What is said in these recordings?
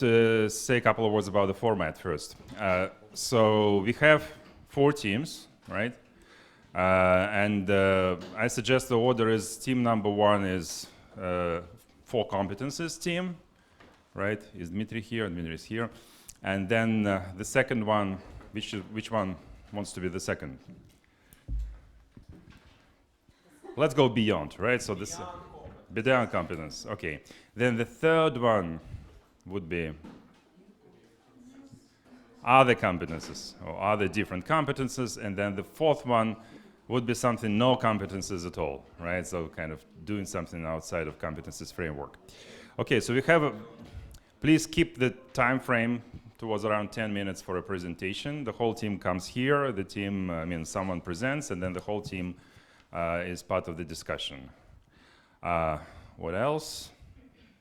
to say a couple of words about the format first. So we have 4 teams, right? I suggest the order is team number 1 is 4 competences team, right? Is Dmitry here? Dmitry is here. And then the second one, which one wants to be the second? Let's go beyond, right? So this beyond competence. Okay. Then the third one would be other competences or other different competences, and then the fourth one would be something no competences at all, right? So kind of doing something outside of competences framework. Okay, so we have please keep the time frame towards around 10 minutes for a presentation. The whole team comes here, the team, someone presents, and then the whole team is part of the discussion. What else?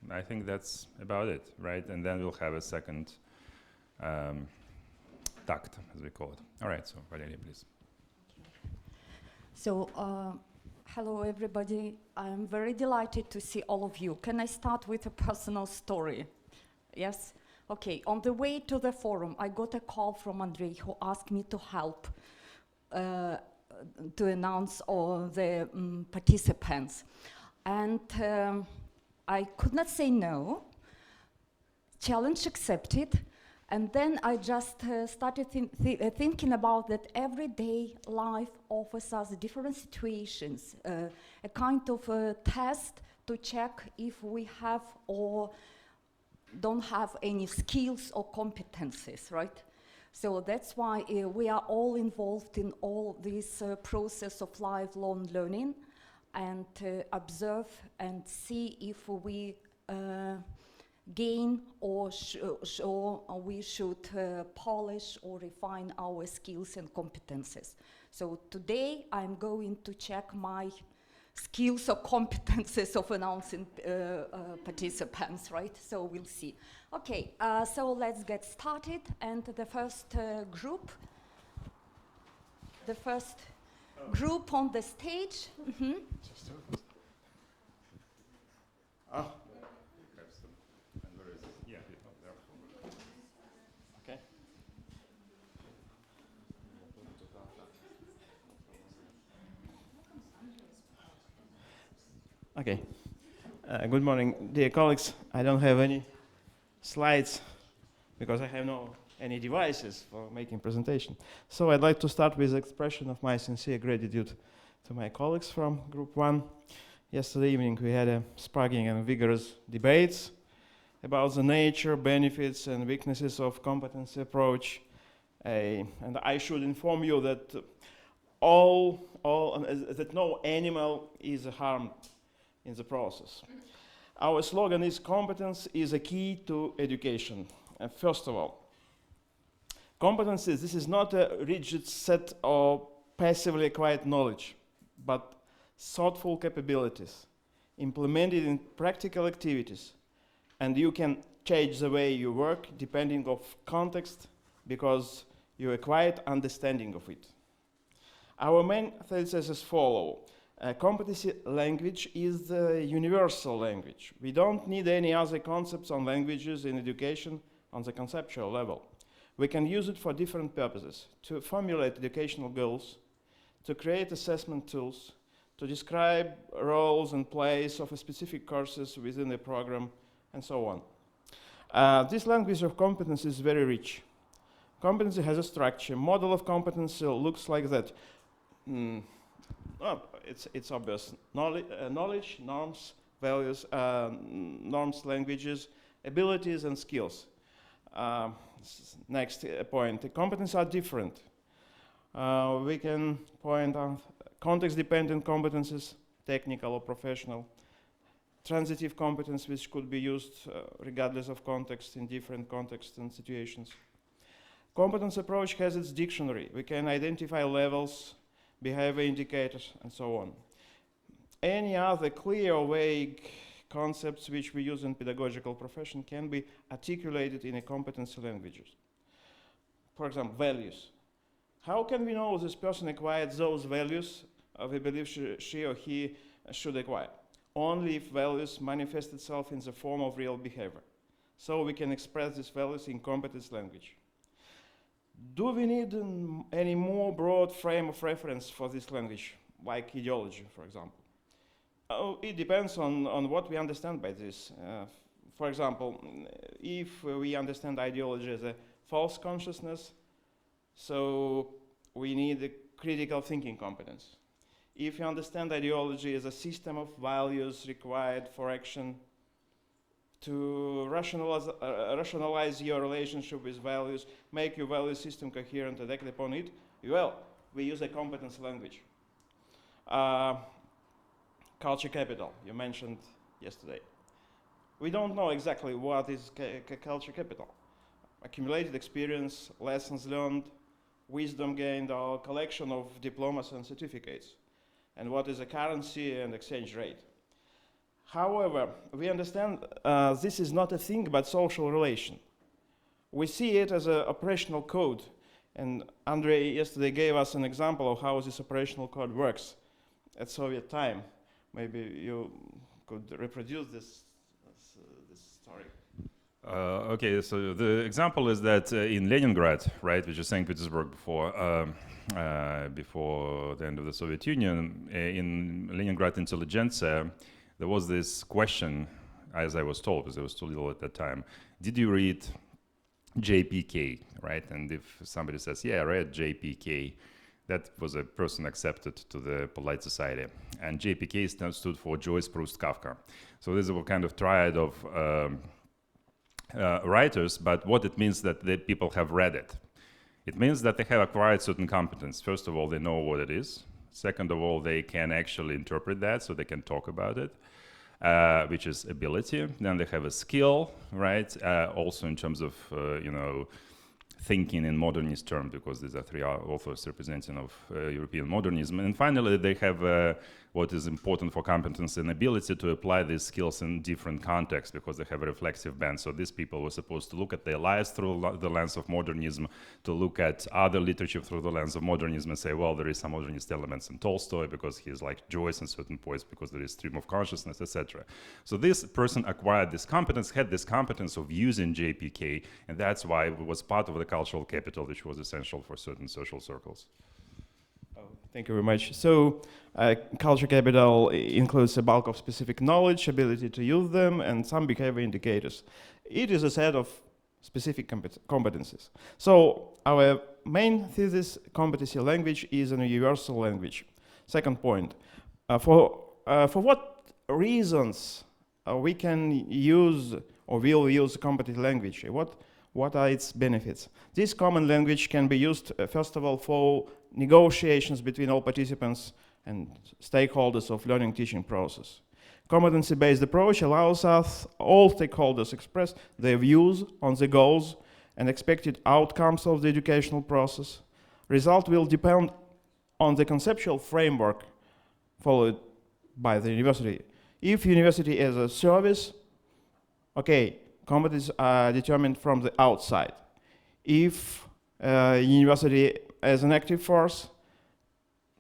I think that's about it, right? And then we'll have a second tact, as we call it. All right, so Valeria, please. So, hello everybody. I'm very delighted to see all of you. Can I start with a personal story? Yes? Okay, on the way to the forum, I got a call from Andrei who asked me to help to announce all the participants. And I could not say no. Challenge accepted. And then I just started thinking about that everyday life offers us different situations, a kind of a test to check if we have or don't have any skills or competences, right? So that's why we are all involved in all this process of lifelong learning and observe and see if we gain or we should polish or refine our skills and competences. So today I'm going to check my skills or competences of announcing participants, right? So we'll see. Okay, so let's get started. And the first group on the stage. Mm-hmm. Okay. Good morning, dear colleagues. I don't have any slides because I have no any devices for making presentation. So I'd like to start with expression of my sincere gratitude to my colleagues from Group 1. Yesterday evening we had a sparking and vigorous debates about the nature, benefits and weaknesses of competency approach. And I should inform you that that no animal is harmed in the process. Our slogan is competence is a key to education. First of all, competencies, this is not a rigid set of passively acquired knowledge, but thoughtful capabilities implemented in practical activities. And you can change the way you work depending on context because you acquired understanding of it. Our main thesis is follow. Competency language is the universal language. We don't need any other concepts on languages in education on the conceptual level. We can use it for different purposes, to formulate educational goals, to create assessment tools, to describe roles and place of a specific courses within the program, and so on. This language of competence is very rich. Competency has a structure. Model of competency looks like that. It's obvious. Knowledge, norms, values, norms, languages, abilities, and skills. Next point. The competencies are different. We can point on context-dependent competencies, technical or professional. Transitive competence, which could be used regardless of context in different contexts and situations. Competence approach has its dictionary. We can identify levels, behavior indicators, and so on. Any other clear or vague concepts which we use in pedagogical profession can be articulated in a competency languages. For example, values. How can we know this person acquired those values we believe she or he should acquire? Only if values manifest itself in the form of real behavior. so we can express these values in competence language. Do we need any more broad frame of reference for this language, like ideology, for example? It depends on what we understand by this. For example, if we understand ideology as a false consciousness, so we need a critical thinking competence. If you understand ideology as a system of values required for action to rationalize your relationship with values, make your value system coherent and act upon it, well, we use a competence language. Culture capital, you mentioned yesterday. We don't know exactly what is culture capital. Accumulated experience, lessons learned, wisdom gained, or collection of diplomas and certificates. And what is a currency and exchange rate. However, we understand this is not a thing but social relation. We see it as an operational code. And Andrei yesterday gave us an example of how this operational code works at Soviet time. Maybe you could reproduce this story. Okay, so the example is that in Leningrad, right, which is St. Petersburg before the end of the Soviet Union, in Leningrad intelligentsia, there was this question, as I was told, because I was too little at that time, did you read JPK, right? And if somebody says, yeah, I read JPK, that was a person accepted to the polite society. And JPK stood for Joyce, Proust, Kafka. So this is a kind of triad of writers, but what it means that the people have read it. It means that they have acquired certain competence. First of all, they know what it is. Second of all, they can actually interpret that, so they can talk about it, which is ability. Then they have a skill, right? Also in terms of, thinking in modernist terms, because these are three authors representing of European modernism. And finally, they have what is important for competence and ability to apply these skills in different contexts, because they have a reflexive bent. So these people were supposed to look at their lives through the lens of modernism, to look at other literature through the lens of modernism and say, well, there is some modernist elements in Tolstoy because he's like Joyce in certain points, because there is stream of consciousness, etc. So this person acquired this competence, had this competence of using JPK, and that's why it was part of the cultural capital, which was essential for certain social circles. Thank you very much. So, culture capital includes a bulk of specific knowledge, ability to use them, and some behavior indicators. It is a set of specific competencies. So, our main thesis, competency language, is an universal language. Second point, for what reasons we can use or will use competency language? What are its benefits? This common language can be used, first of all, for negotiations between all participants and stakeholders of learning teaching process. Competency-based approach allows us, all stakeholders, express their views on the goals and expected outcomes of the educational process. Result will depend on the conceptual framework followed by the university. If university as a service, okay, competencies are determined from the outside. If university as an active force,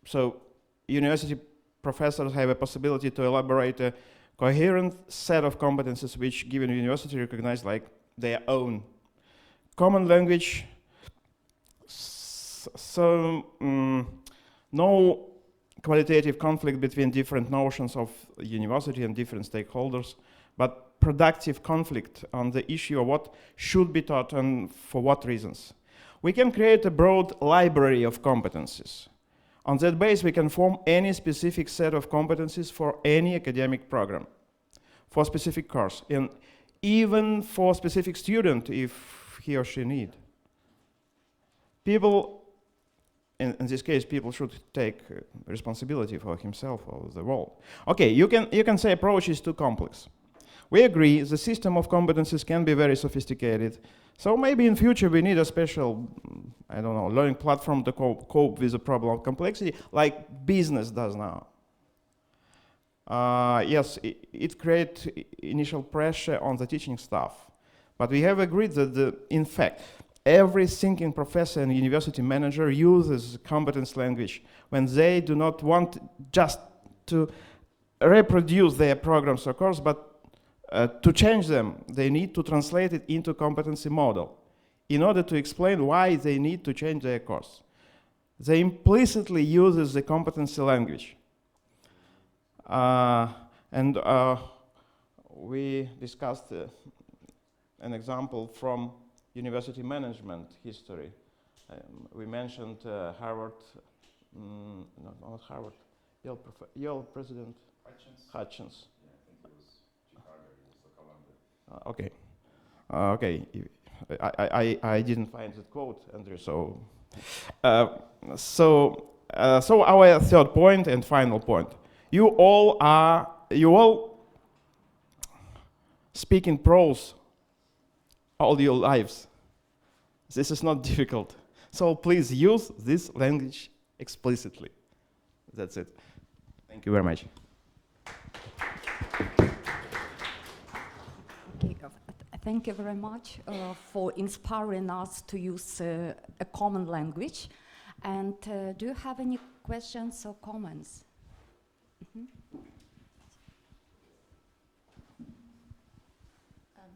so university professors have a possibility to elaborate a coherent set of competences which given university recognize like their own. Common language, no qualitative conflict between different notions of university and different stakeholders, but productive conflict on the issue of what should be taught and for what reasons. We can create a broad library of competencies. On that base, we can form any specific set of competencies for any academic program, for specific course, and even for specific student if he or she need. People, in this case, people should take responsibility for himself or the world. Okay, you can say approach is too complex. We agree the system of competencies can be very sophisticated. So maybe in future we need a special, learning platform to cope with the problem of complexity like business does now. Yes, it creates initial pressure on the teaching staff. But we have agreed that, in fact, every thinking professor and university manager uses competence language when they do not want just to reproduce their programs or course, but To change them, they need to translate it into competency model in order to explain why they need to change their course. They implicitly use the competency language. And we discussed an example from university management history. We mentioned Harvard, no, not Harvard, Yale president Hutchins. Yeah, I think it was Chicago, it was Columbia. Okay. I didn't find that quote, Andrew. So our third point and final point. You all speak in prose all your lives. This is not difficult. So please use this language explicitly. That's it. Thank you very much. Okay, thank you very much for inspiring us to use a common language. And do you have any questions or comments? Mhm.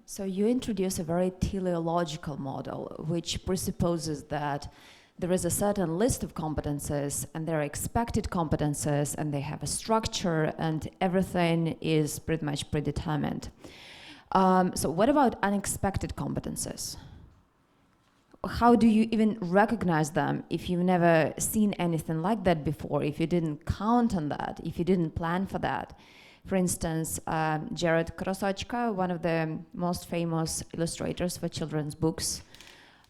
So you introduce a very teleological model, which presupposes that there is a certain list of competences, and there are expected competences, and they have a structure, and everything is pretty much predetermined. So what about unexpected competences? How do you even recognize them if you've never seen anything like that before, if you didn't count on that, if you didn't plan for that? For instance, Jared Krosochka, one of the most famous illustrators for children's books,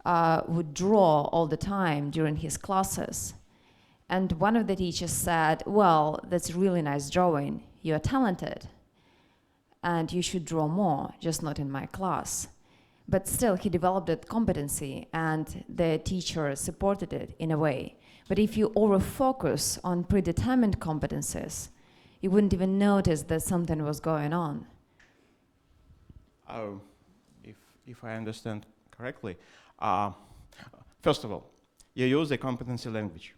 would draw all the time during his classes. And one of the teachers said, well, that's really nice drawing. You're talented. And you should draw more, just not in my class. But still, he developed that competency, and the teacher supported it in a way. But if you over-focus on predetermined competences, you wouldn't even notice that something was going on. If I understand correctly, first of all, you use a competency language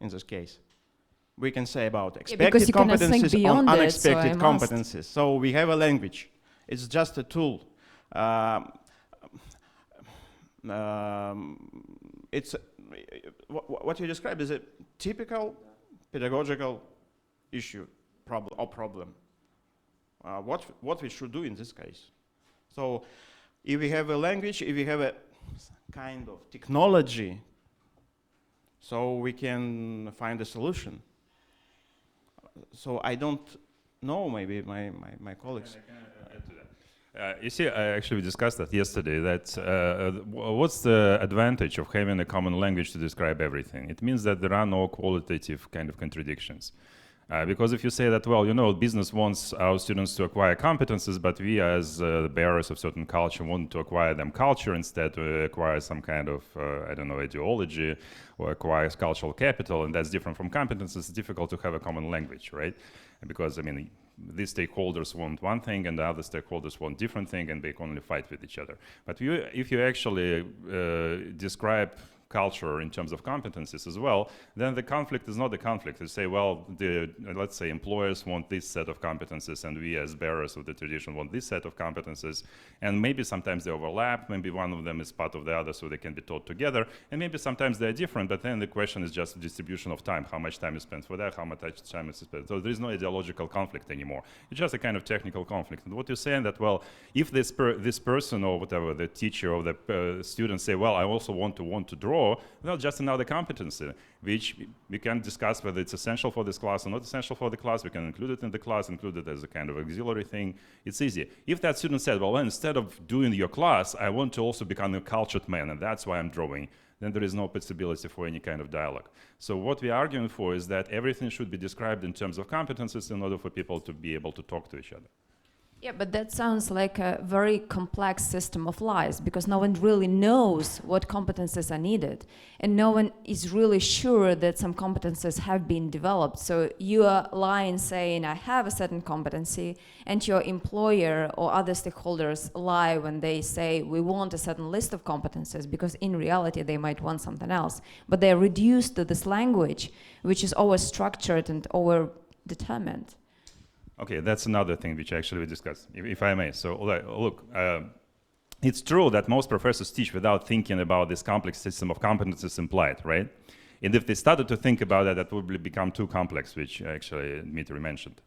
in this case. We can say about expected competencies and unexpected competencies. So we have a language. It's just a tool. What you describe is a typical pedagogical issue problem. What we should do in this case. So if we have a language, if we have a kind of technology, so we can find a solution. So I don't know, maybe my colleagues. You see, actually we discussed that yesterday, that what's the advantage of having a common language to describe everything? It means that there are no qualitative kind of contradictions. Because if you say that, well, you know, business wants our students to acquire competences, but we as the bearers of certain culture want to acquire them culture instead, to acquire some kind of, I don't know, ideology or acquire cultural capital, and that's different from competences. It's difficult to have a common language, right? Because, I mean, these stakeholders want one thing and the other stakeholders want different thing, and they can only fight with each other. But if you actually describe culture in terms of competencies as well, then the conflict is not a conflict. You say, well, let's say employers want this set of competencies, and we as bearers of the tradition want this set of competencies, and maybe sometimes they overlap, maybe one of them is part of the other, so they can be taught together, and maybe sometimes they're different, but then the question is just distribution of time, how much time is spent for that, how much time is spent. So there is no ideological conflict anymore. It's just a kind of technical conflict. And what you're saying that, well, if this person or whatever, the teacher or the student say, well, I also want to draw, well, just another competency, which we can discuss whether it's essential for this class or not essential for the class. We can include it in the class, include it as a kind of auxiliary thing. It's easy. If that student said, well, instead of doing your class, I want to also become a cultured man, and that's why I'm drawing, then there is no possibility for any kind of dialogue. So what we're arguing for is that everything should be described in terms of competencies in order for people to be able to talk to each other. Yeah, but that sounds like a very complex system of lies, because no one really knows what competences are needed, and no one is really sure that some competences have been developed. So you are lying saying, I have a certain competency, and your employer or other stakeholders lie when they say, we want a certain list of competences, because in reality they might want something else. But they're reduced to this language, which is over-structured and over-determined. Okay, that's another thing which actually we discussed, if I may. So look, it's true that most professors teach without thinking about this complex system of competences implied, right? And if they started to think about that, that would become too complex, which actually Dmitry mentioned.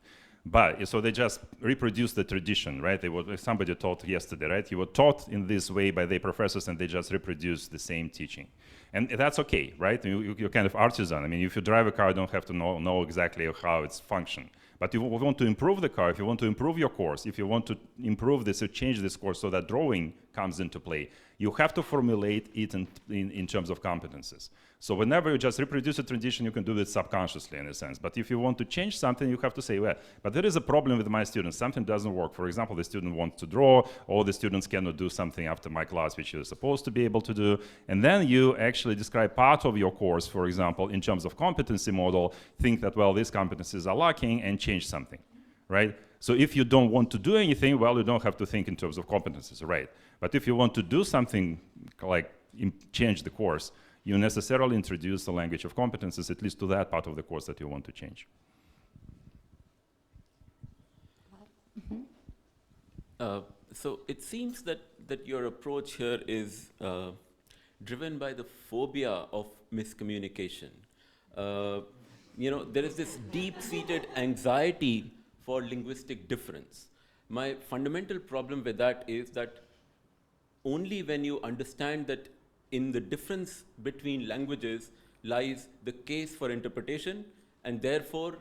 But so they just reproduce the tradition, right? Somebody taught yesterday, right? You were taught in this way by their professors, and they just reproduce the same teaching, and that's okay, right? You're kind of artisan. I mean, if you drive a car, you don't have to know exactly how it's function. But if you want to improve the car, if you want to improve your course, if you want to improve this or change this course so that drawing comes into play, you have to formulate it in terms of competences. So whenever you just reproduce a tradition, you can do it subconsciously in a sense. But if you want to change something, you have to say, well, but there is a problem with my students. Something doesn't work. For example, the student wants to draw, or the students cannot do something after my class, which you're supposed to be able to do. And then you actually describe part of your course, for example, in terms of competency model, think that, well, these competencies are lacking, and change something, right? So if you don't want to do anything, well, you don't have to think in terms of competencies, right? But if you want to do something like change the course, you necessarily introduce the language of competences, at least to that part of the course that you want to change. So it seems that your approach here is driven by the phobia of miscommunication. There is this deep-seated anxiety for linguistic difference. My fundamental problem with that is that only when you understand that in the difference between languages lies the case for interpretation, and therefore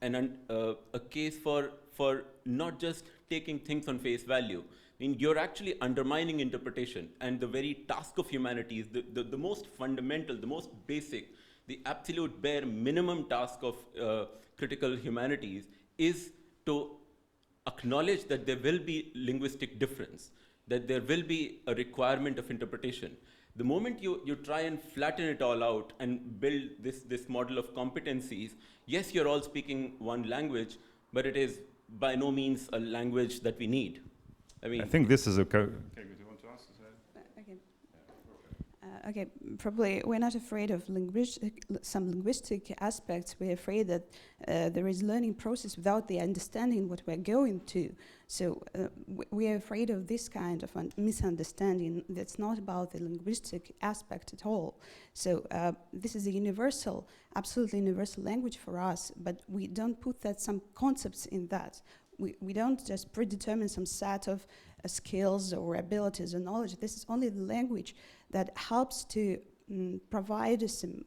a case for not just taking things on face value. I mean, you're actually undermining interpretation, and the very task of humanities, the most fundamental, the most basic, the absolute bare minimum task of critical humanities is to acknowledge that there will be linguistic difference, that there will be a requirement of interpretation. The moment you try and flatten it all out and build this model of competencies, yes, you're all speaking one language, but it is by no means a language that we need. I think this is a... Okay, do you want to answer that? Okay. Okay, probably we're not afraid of some linguistic aspects. We're afraid that there is learning process without the understanding what we're going to. So we are afraid of this kind of misunderstanding that's not about the linguistic aspect at all. So this is a universal, absolutely universal language for us, but we don't put some concepts in that. We don't just predetermine some set of skills or abilities or knowledge. This is only the language that helps to provide some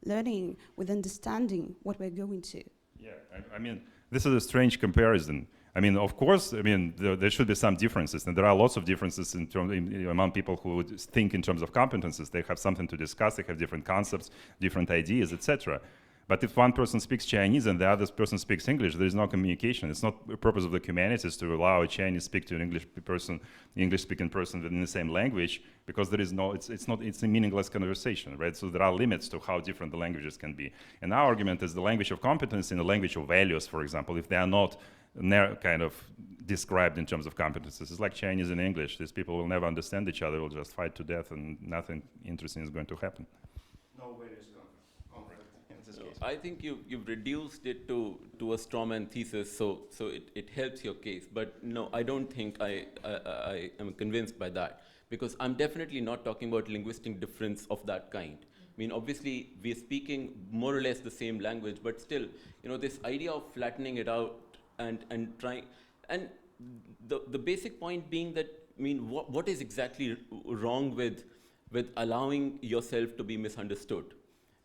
learning with understanding what we're going to. Yeah, I mean, this is a strange comparison. I mean, of course, there should be some differences, and there are lots of differences among people who would think in terms of competences. They have something to discuss, they have different concepts, different ideas, etc. But if one person speaks Chinese and the other person speaks English, there is no communication. It's not the purpose of the humanities to allow a Chinese speak to an English-speaking person within the same language, because there is it's a meaningless conversation, right? So there are limits to how different the languages can be. And our argument is the language of competence and the language of values, for example, if they are not kind of described in terms of competences. It's like Chinese and English. These people will never understand each other, will just fight to death, and nothing interesting is going to happen. No way is concrete in this case. I think you've reduced it to a strawman thesis, so it helps your case. But no, I don't think I am convinced by that, because I'm definitely not talking about linguistic difference of that kind. I mean, obviously, we're speaking more or less the same language, but still, this idea of flattening it out and trying, and the basic point being that, I mean, what is exactly wrong with allowing yourself to be misunderstood?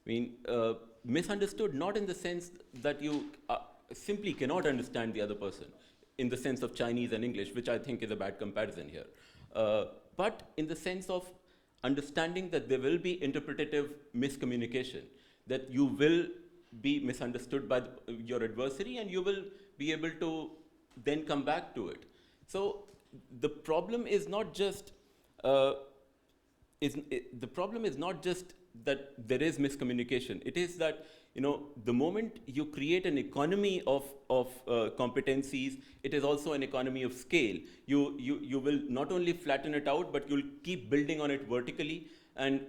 I mean, misunderstood not in the sense that you simply cannot understand the other person, in the sense of Chinese and English, which I think is a bad comparison here, but in the sense of understanding that there will be interpretative miscommunication, that you will be misunderstood by your adversary, and you will be able to then come back to it. So the problem is not just that there is miscommunication. It is that the moment you create an economy of competencies, it is also an economy of scale. You will not only flatten it out, but you'll keep building on it vertically, and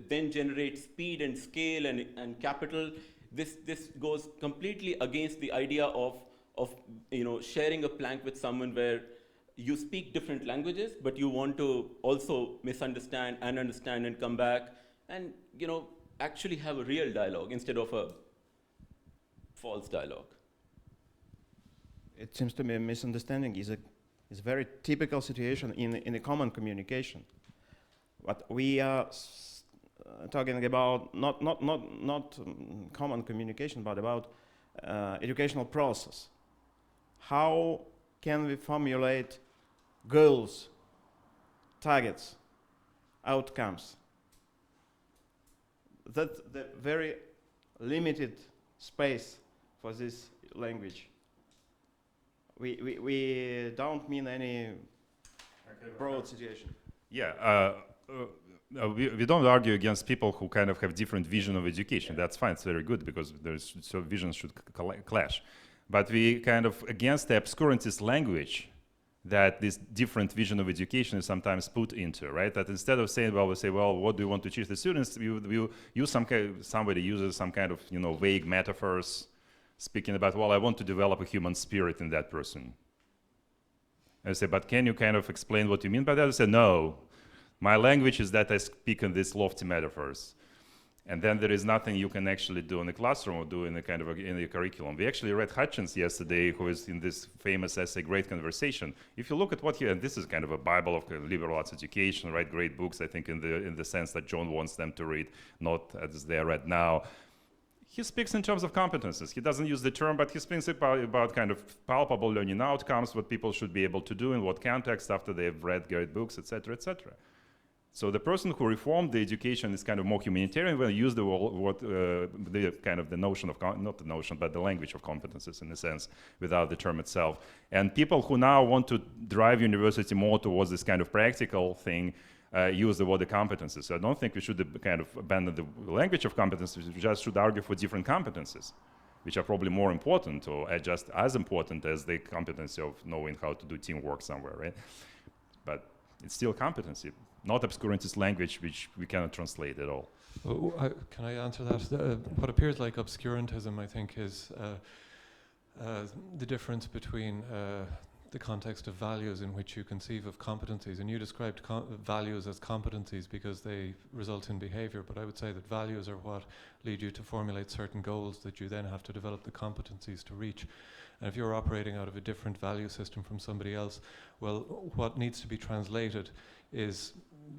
then generate speed and scale and capital. This goes completely against the idea of of sharing a plank with someone where you speak different languages, but you want to also misunderstand and understand and come back and actually have a real dialogue instead of a false dialogue. It seems to me a misunderstanding is a very typical situation in a common communication. What we are talking about not common communication, but about educational process. How can we formulate goals, targets, outcomes? That's the very limited space for this language. We don't mean any broad situation. Yeah, we don't argue against people who kind of have different vision of education. That's fine, it's very good, because there's so visions should clash. But we kind of against the obscurantist language that this different vision of education is sometimes put into, right? That instead of saying, well, we say, well, what do you want to teach the students? We use somebody uses some kind of vague metaphors, speaking about, well, I want to develop a human spirit in that person. And I say, but can you kind of explain what you mean by that? I say, no, my language is that I speak in these lofty metaphors. And then there is nothing you can actually do in the classroom or do in a kind of in the curriculum. We actually read Hutchins yesterday, who is in this famous essay, Great Conversation. If you look at what and this is kind of a Bible of liberal arts education, right? Great books, I think, in the sense that John wants them to read, not as they are read now. He speaks in terms of competences. He doesn't use the term, but he speaks about kind of palpable learning outcomes, what people should be able to do in what context after they've read great books, etc., etc. So the person who reformed the education is kind of more humanitarian. Will use the notion of not the notion, but the language of competences in a sense, without the term itself. And people who now want to drive university more towards this kind of practical thing use the word the competences. So I don't think we should kind of abandon the language of competences. We just should argue for different competences, which are probably more important or just as important as the competency of knowing how to do teamwork somewhere, right? But it's still competency, not obscurantist language, which we cannot translate at all. Can I answer that? What appears like obscurantism, I think, is the difference between the context of values in which you conceive of competencies. And you described values as competencies because they result in behavior, but I would say that values are what lead you to formulate certain goals that you then have to develop the competencies to reach. And if you're operating out of a different value system from somebody else, well, what needs to be translated is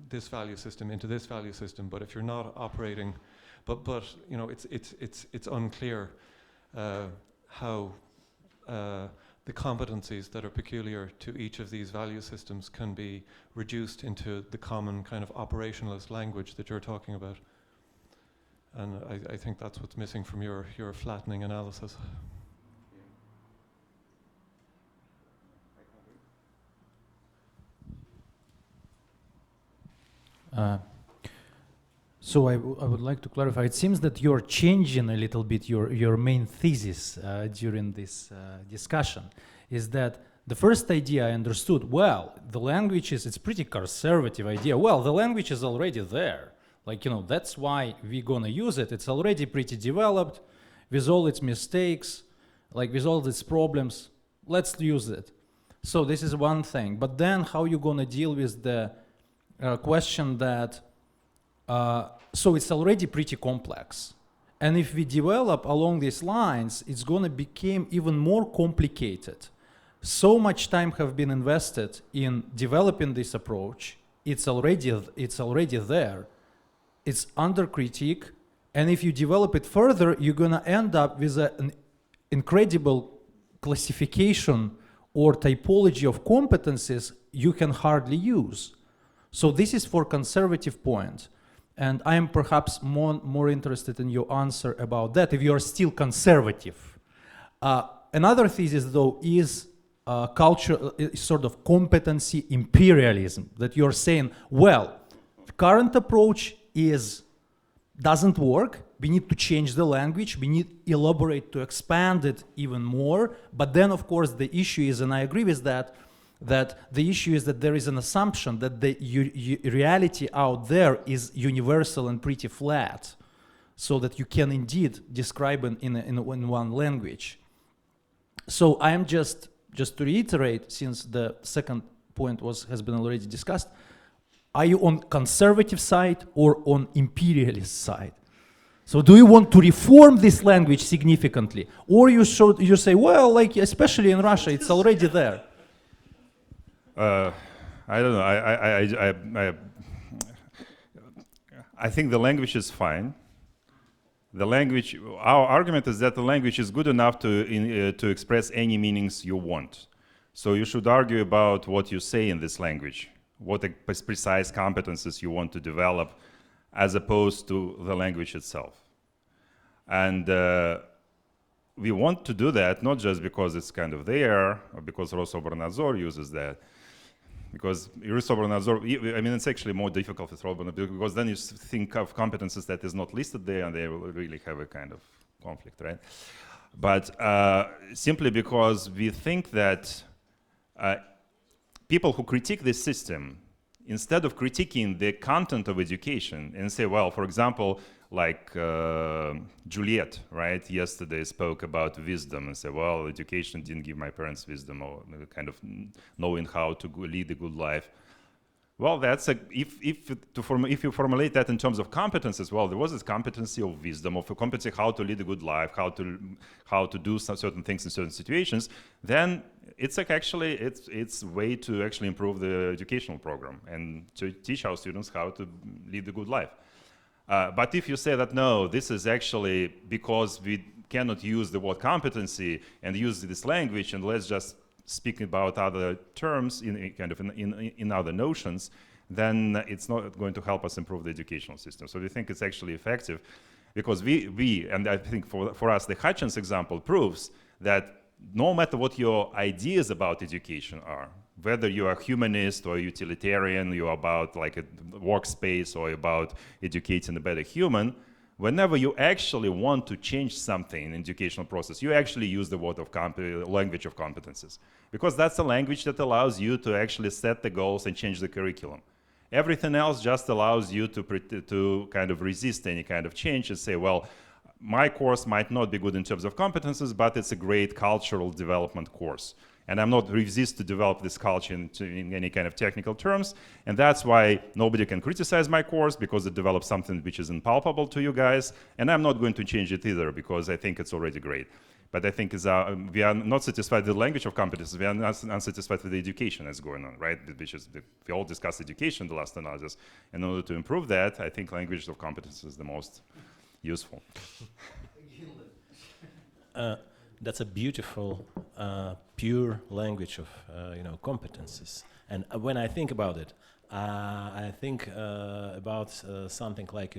this value system into this value system. But if you're not operating, but it's unclear how the competencies that are peculiar to each of these value systems can be reduced into the common kind of operationalist language that you're talking about. And I think that's what's missing from your flattening analysis. So I would like to clarify. It seems that you're changing a little bit your main thesis during this discussion. Is that the first idea I understood? Well, the language it's pretty conservative idea. Well, the language is already there. That's why we're gonna use it. It's already pretty developed, with all its mistakes, with all its problems. Let's use it. So this is one thing. But then, how you gonna deal with the question that? So it's already pretty complex. And if we develop along these lines, it's going to become even more complicated. So much time have been invested in developing this approach. It's already there. It's under critique. And if you develop it further, you're going to end up with an incredible classification or typology of competencies you can hardly use. So this is for conservative point. And I am perhaps more interested in your answer about that, if you are still conservative. Another thesis, though, is culture, sort of competency imperialism, that you're saying, well, the current approach doesn't work. We need to change the language. We need to elaborate, to expand it even more. But then, of course, the issue is, and I agree with that the issue is that there is an assumption that the reality out there is universal and pretty flat, so that you can indeed describe it in one language. So I am just to reiterate, since the second point has been already discussed, are you on conservative side or on imperialist side? So do you want to reform this language significantly, or you say, well, like especially in Russia, it's already there? I don't know. I think the language is fine. The language, our argument is that the language is good enough to express any meanings you want. So you should argue about what you say in this language, what the precise competences you want to develop, as opposed to the language itself. And we want to do that not just because it's kind of there, or because Rosobornadzor uses that. Because Rosobornadzor, I mean, it's actually more difficult with Rosobornadzor, because then you think of competences that is not listed there, and they will really have a kind of conflict, right? But simply because we think that people who critique this system, instead of critiquing the content of education and say, well, for example, like Juliet, right, yesterday spoke about wisdom and said, well, education didn't give my parents wisdom, or kind of knowing how to lead a good life. Well, that's if you formulate that in terms of competences, well, there was this competency of wisdom, of a competency how to lead a good life, how to do certain things in certain situations. Then it's like actually it's a way to actually improve the educational program and to teach our students how to lead a good life. But if you say that no, this is actually because we cannot use the word competency and use this language, and let's just speak about other terms in other notions, then it's not going to help us improve the educational system. So we think it's actually effective, because we and I think for us the Hutchins example proves that no matter what your ideas about education are, whether you are a humanist or a utilitarian, you're about like a workspace or about educating a better human, whenever you actually want to change something in the educational process, you actually use the word of language of competences, because that's a language that allows you to actually set the goals and change the curriculum. Everything else just allows you to kind of resist any kind of change and say, well, my course might not be good in terms of competences, but it's a great cultural development course. And I'm not resist to develop this culture in any kind of technical terms. And that's why nobody can criticize my course, because it develops something which is impalpable to you guys. And I'm not going to change it either, because I think it's already great. But I think we are not satisfied with the language of competences. We are not unsatisfied with the education that's going on, right? We all discussed education the last analysis. In order to improve that, I think language of competence is the most useful. That's a beautiful, pure language of competences. And when I think about it, I think about something like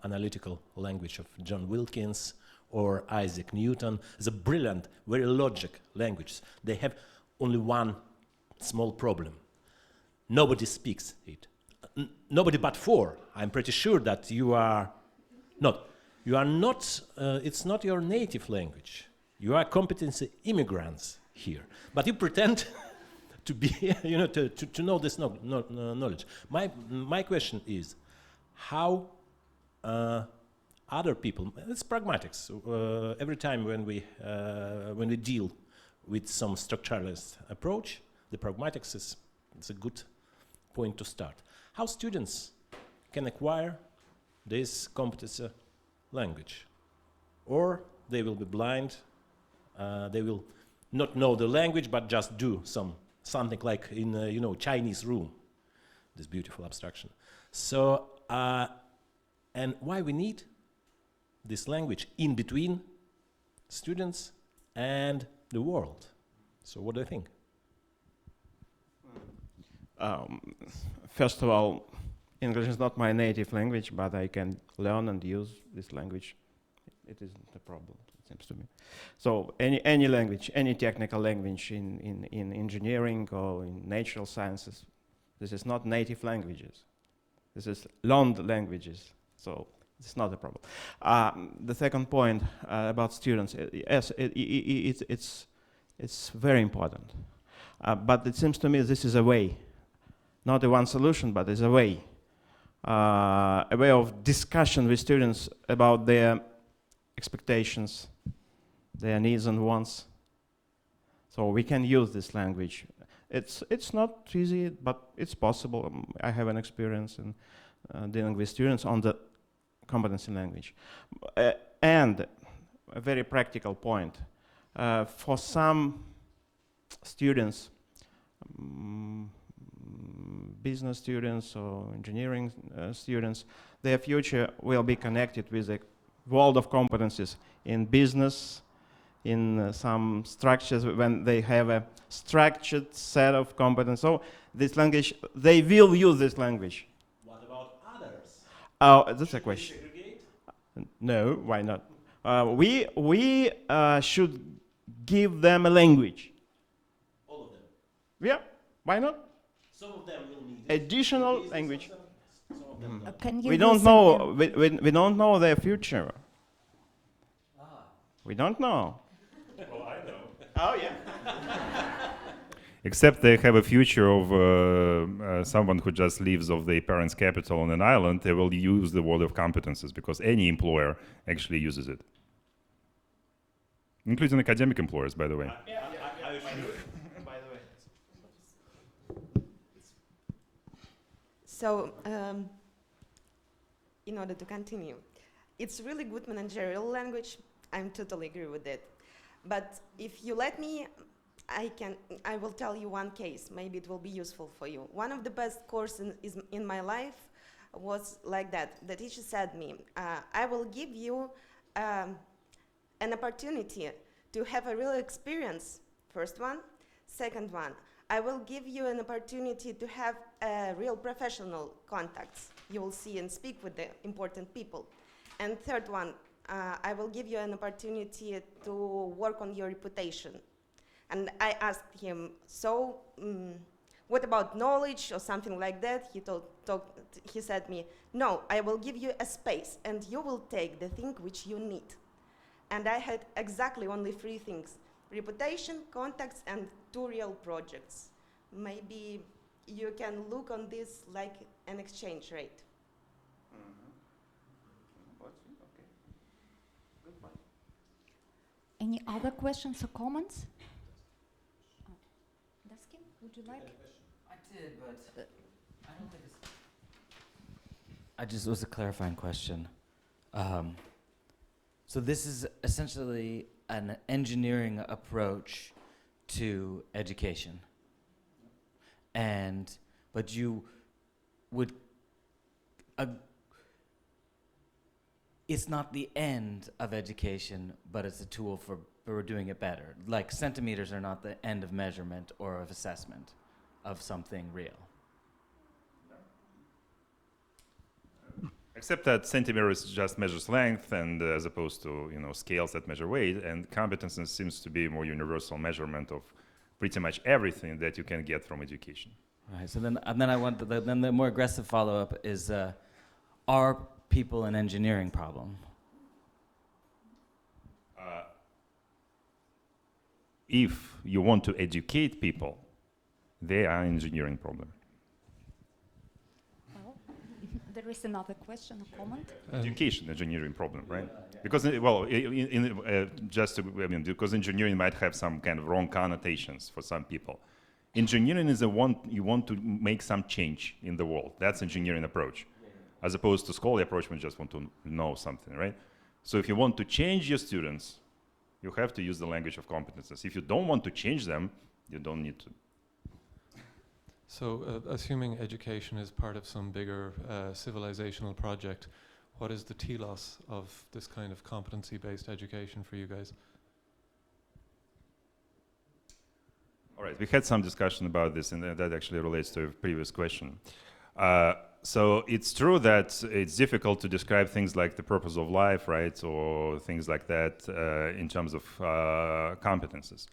analytical language of John Wilkins or Isaac Newton. It's a brilliant, very logic language. They have only one small problem: nobody speaks it. Nobody but four. I'm pretty sure that you are not. It's not your native language. You are competency immigrants here, but you pretend to be, to know this knowledge. My question is, how other people? It's pragmatics. Every time when we deal with some structuralist approach, the pragmatics is a good point to start. How students can acquire this competency language, or they will be blind. They will not know the language, but just do something like in Chinese room, this beautiful abstraction. So, and why we need this language in between students and the world? So, what do you think? First of all, English is not my native language, but I can learn and use this language. It isn't a problem, it seems to me. So any language, any technical language in engineering or in natural sciences, this is not native languages. This is learned languages. So it's not a problem. The second point about students, yes, it's very important. But it seems to me this is a way, not a one solution, but it's a way of discussion with students about their expectations, their needs and wants, So we can use this language. It's not easy, but it's possible. I have an experience in dealing with students on the competency language. And a very practical point. For some students, business students or engineering students, their future will be connected with the world of competencies in business, in some structures when they have a structured set of competencies. So this language, they will use this language. What about others? Oh, that's a Should we question. segregate? No, why not? We should give them a language. All of them. Yeah, why not? Some of them will need it. Additional Business language. Some of them don't. Can you We use don't an know. We don't know their future. We don't know. Well, I know. Oh yeah. Except they have a future of someone who just lives of their parents' capital on an island. They will use the word of competences because any employer actually uses it, including academic employers, by the way. By the way. So, in order to continue, it's really good managerial language. I'm totally agree with it. But if you let me, I will tell you one case. Maybe it will be useful for you. One of the best courses in my life was like that. The teacher said me, I will give you an opportunity to have a real experience. First one. Second one, I will give you an opportunity to have real professional contacts. You will see and speak with the important people. And third one, I will give you an opportunity to work on your reputation. And I asked him, so what about knowledge or something like that? He said me, no, I will give you a space and you will take the thing which you need. And I had exactly only 3 things: reputation, contacts, and 2 real projects. Maybe you can look on this like an exchange rate. Any other questions or comments? Daskin, would you like? I did, but I don't think it's. I just was a clarifying question. So this is essentially an engineering approach to education, but you would. It's not the end of education, but it's a tool for doing it better. Like centimeters are not the end of measurement or of assessment of something real. Except that centimeters just measures length, and as opposed to scales that measure weight, and competences seems to be a more universal measurement of pretty much everything that you can get from education. Right. So then I want then the more aggressive follow-up is, are people an engineering problem? If you want to educate people, they are an engineering problem. Well, there is another question or comment. Education, engineering problem, right? Because because engineering might have some kind of wrong connotations for some people. Engineering is you want to make some change in the world. That's engineering approach, as opposed to scholarly approach when you just want to know something, right? So if you want to change your students, you have to use the language of competences. If you don't want to change them, you don't need to. So, assuming education is part of some bigger civilizational project, what is the telos of this kind of competency-based education for you guys? All right, we had some discussion about this, and that actually relates to a previous question. So it's true that it's difficult to describe things like the purpose of life, right, or things like that in terms of competences.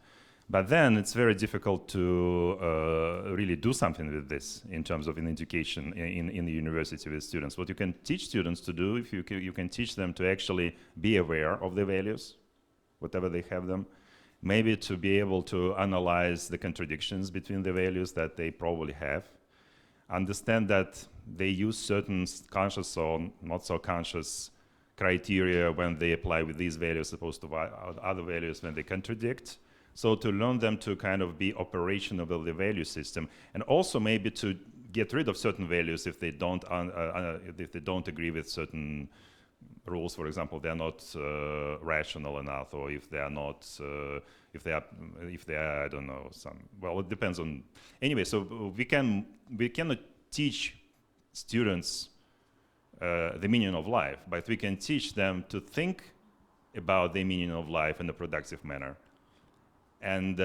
But then it's very difficult to really do something with this in terms of in education in the university with students. What you can teach students to do, if you can teach them to actually be aware of their values, whatever they have them, maybe to be able to analyze the contradictions between the values that they probably have, understand that they use certain conscious or not so conscious criteria when they apply with these values opposed to other values when they contradict. So to learn them to kind of be operational of the value system, and also maybe to get rid of certain values if they don't agree with certain rules. For example, they are not rational enough, or if they are not, if they are, I don't know, well, it depends on. Anyway, so we cannot teach students the meaning of life, but we can teach them to think about the meaning of life in a productive manner. And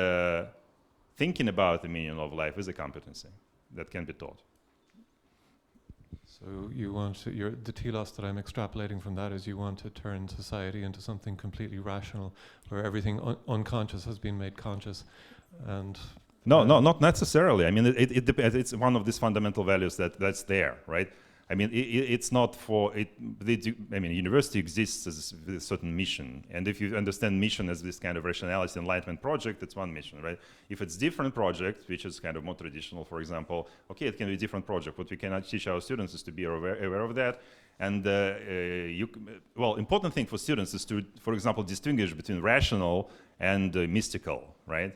thinking about the meaning of life is a competency that can be taught. So you want to, the telos that I'm extrapolating from that is you want to turn society into something completely rational, where everything unconscious has been made conscious, and no, not necessarily. I mean, it depends. It's one of these fundamental values that's there, right? I mean, it's not for it. I mean, university exists as a certain mission, and if you understand mission as this kind of rationality enlightenment project, it's one mission, right? If it's different project, which is kind of more traditional, for example, okay, it can be a different project. What we cannot teach our students is to be aware of that. And important thing for students is to, for example, distinguish between rational and mystical, right?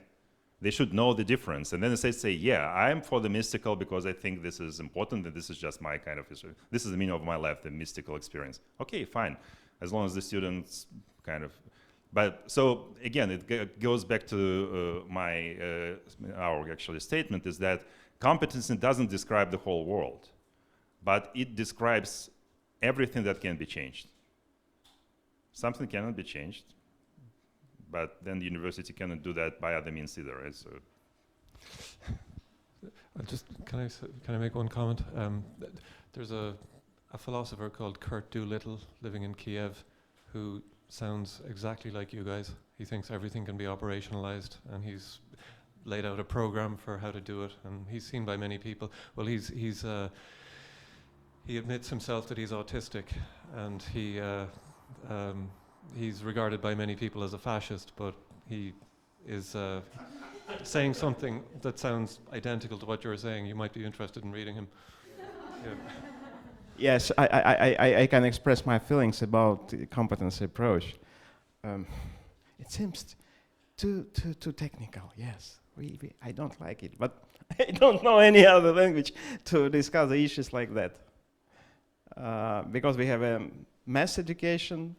They should know the difference. And then they say, yeah, I'm for the mystical because I think this is important and this is just my kind of history. This is the meaning of my life, the mystical experience. Okay, fine. As long as the students kind of, but so again, it goes back to our actually statement is that competency doesn't describe the whole world, but it describes everything that can be changed. Something cannot be changed, but then the university cannot do that by other means either. Right? So can I make one comment? There's a philosopher called Kurt Doolittle living in Kiev who sounds exactly like you guys. He thinks everything can be operationalized, and he's laid out a program for how to do it, and he's seen by many people. Well, he admits himself that he's autistic, and he's regarded by many people as a fascist, but he is saying something that sounds identical to what you're saying. You might be interested in reading him. Yeah. Yes, I can express my feelings about the competency approach. It seems too technical, yes. I don't like it, but I don't know any other language to discuss the issues like that. Because we have a mass education,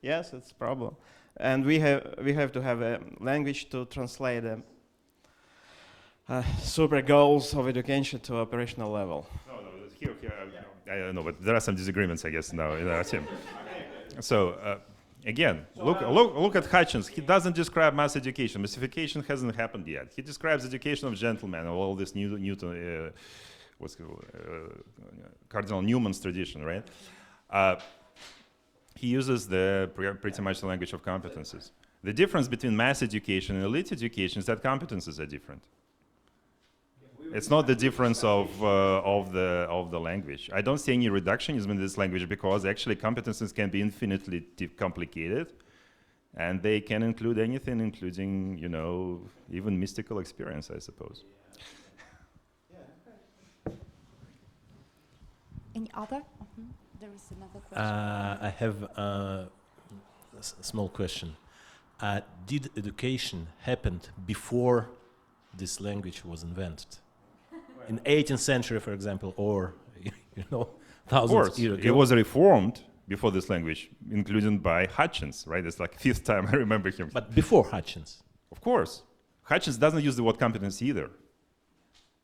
yes, it's a problem. And we have to have a language to translate super goals of education to operational level. No, here, I don't know, but there are some disagreements, I guess, now in our team. So, again, look at Hutchins. He doesn't describe mass education. Massification hasn't happened yet. He describes education of gentlemen, all this Newton, Cardinal Newman's tradition, right? He uses pretty much the language of competences. The difference between mass education and elite education is that competences are different. It's not the difference of the language. I don't see any reductionism in this language because actually competences can be infinitely complicated, and they can include anything, including even mystical experience, I suppose. Any other? There is another question. I have a small question. Did education happen before this language was invented? In 18th century, for example, or thousands of years ago? It was reformed before this language, including by Hutchins, right? It's like fifth time I remember him. But before Hutchins? Of course. Hutchins doesn't use the word competency either.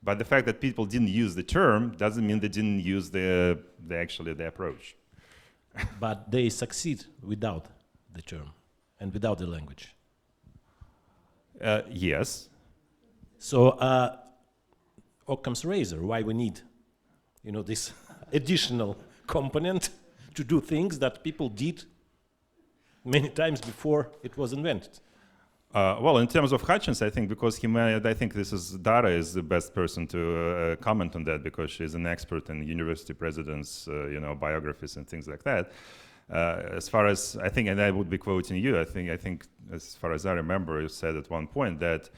But the fact that people didn't use the term doesn't mean they didn't use the approach. But they succeed without the term and without the language. Yes. So Occam's razor, why we need this additional component to do things that people did many times before it was invented. Well, in terms of Hutchins, I think because I think Dara is the best person to comment on that because she's an expert in university presidents, biographies and things like that. As far as I think, and I would be quoting you, I think as far as I remember, you said at one point that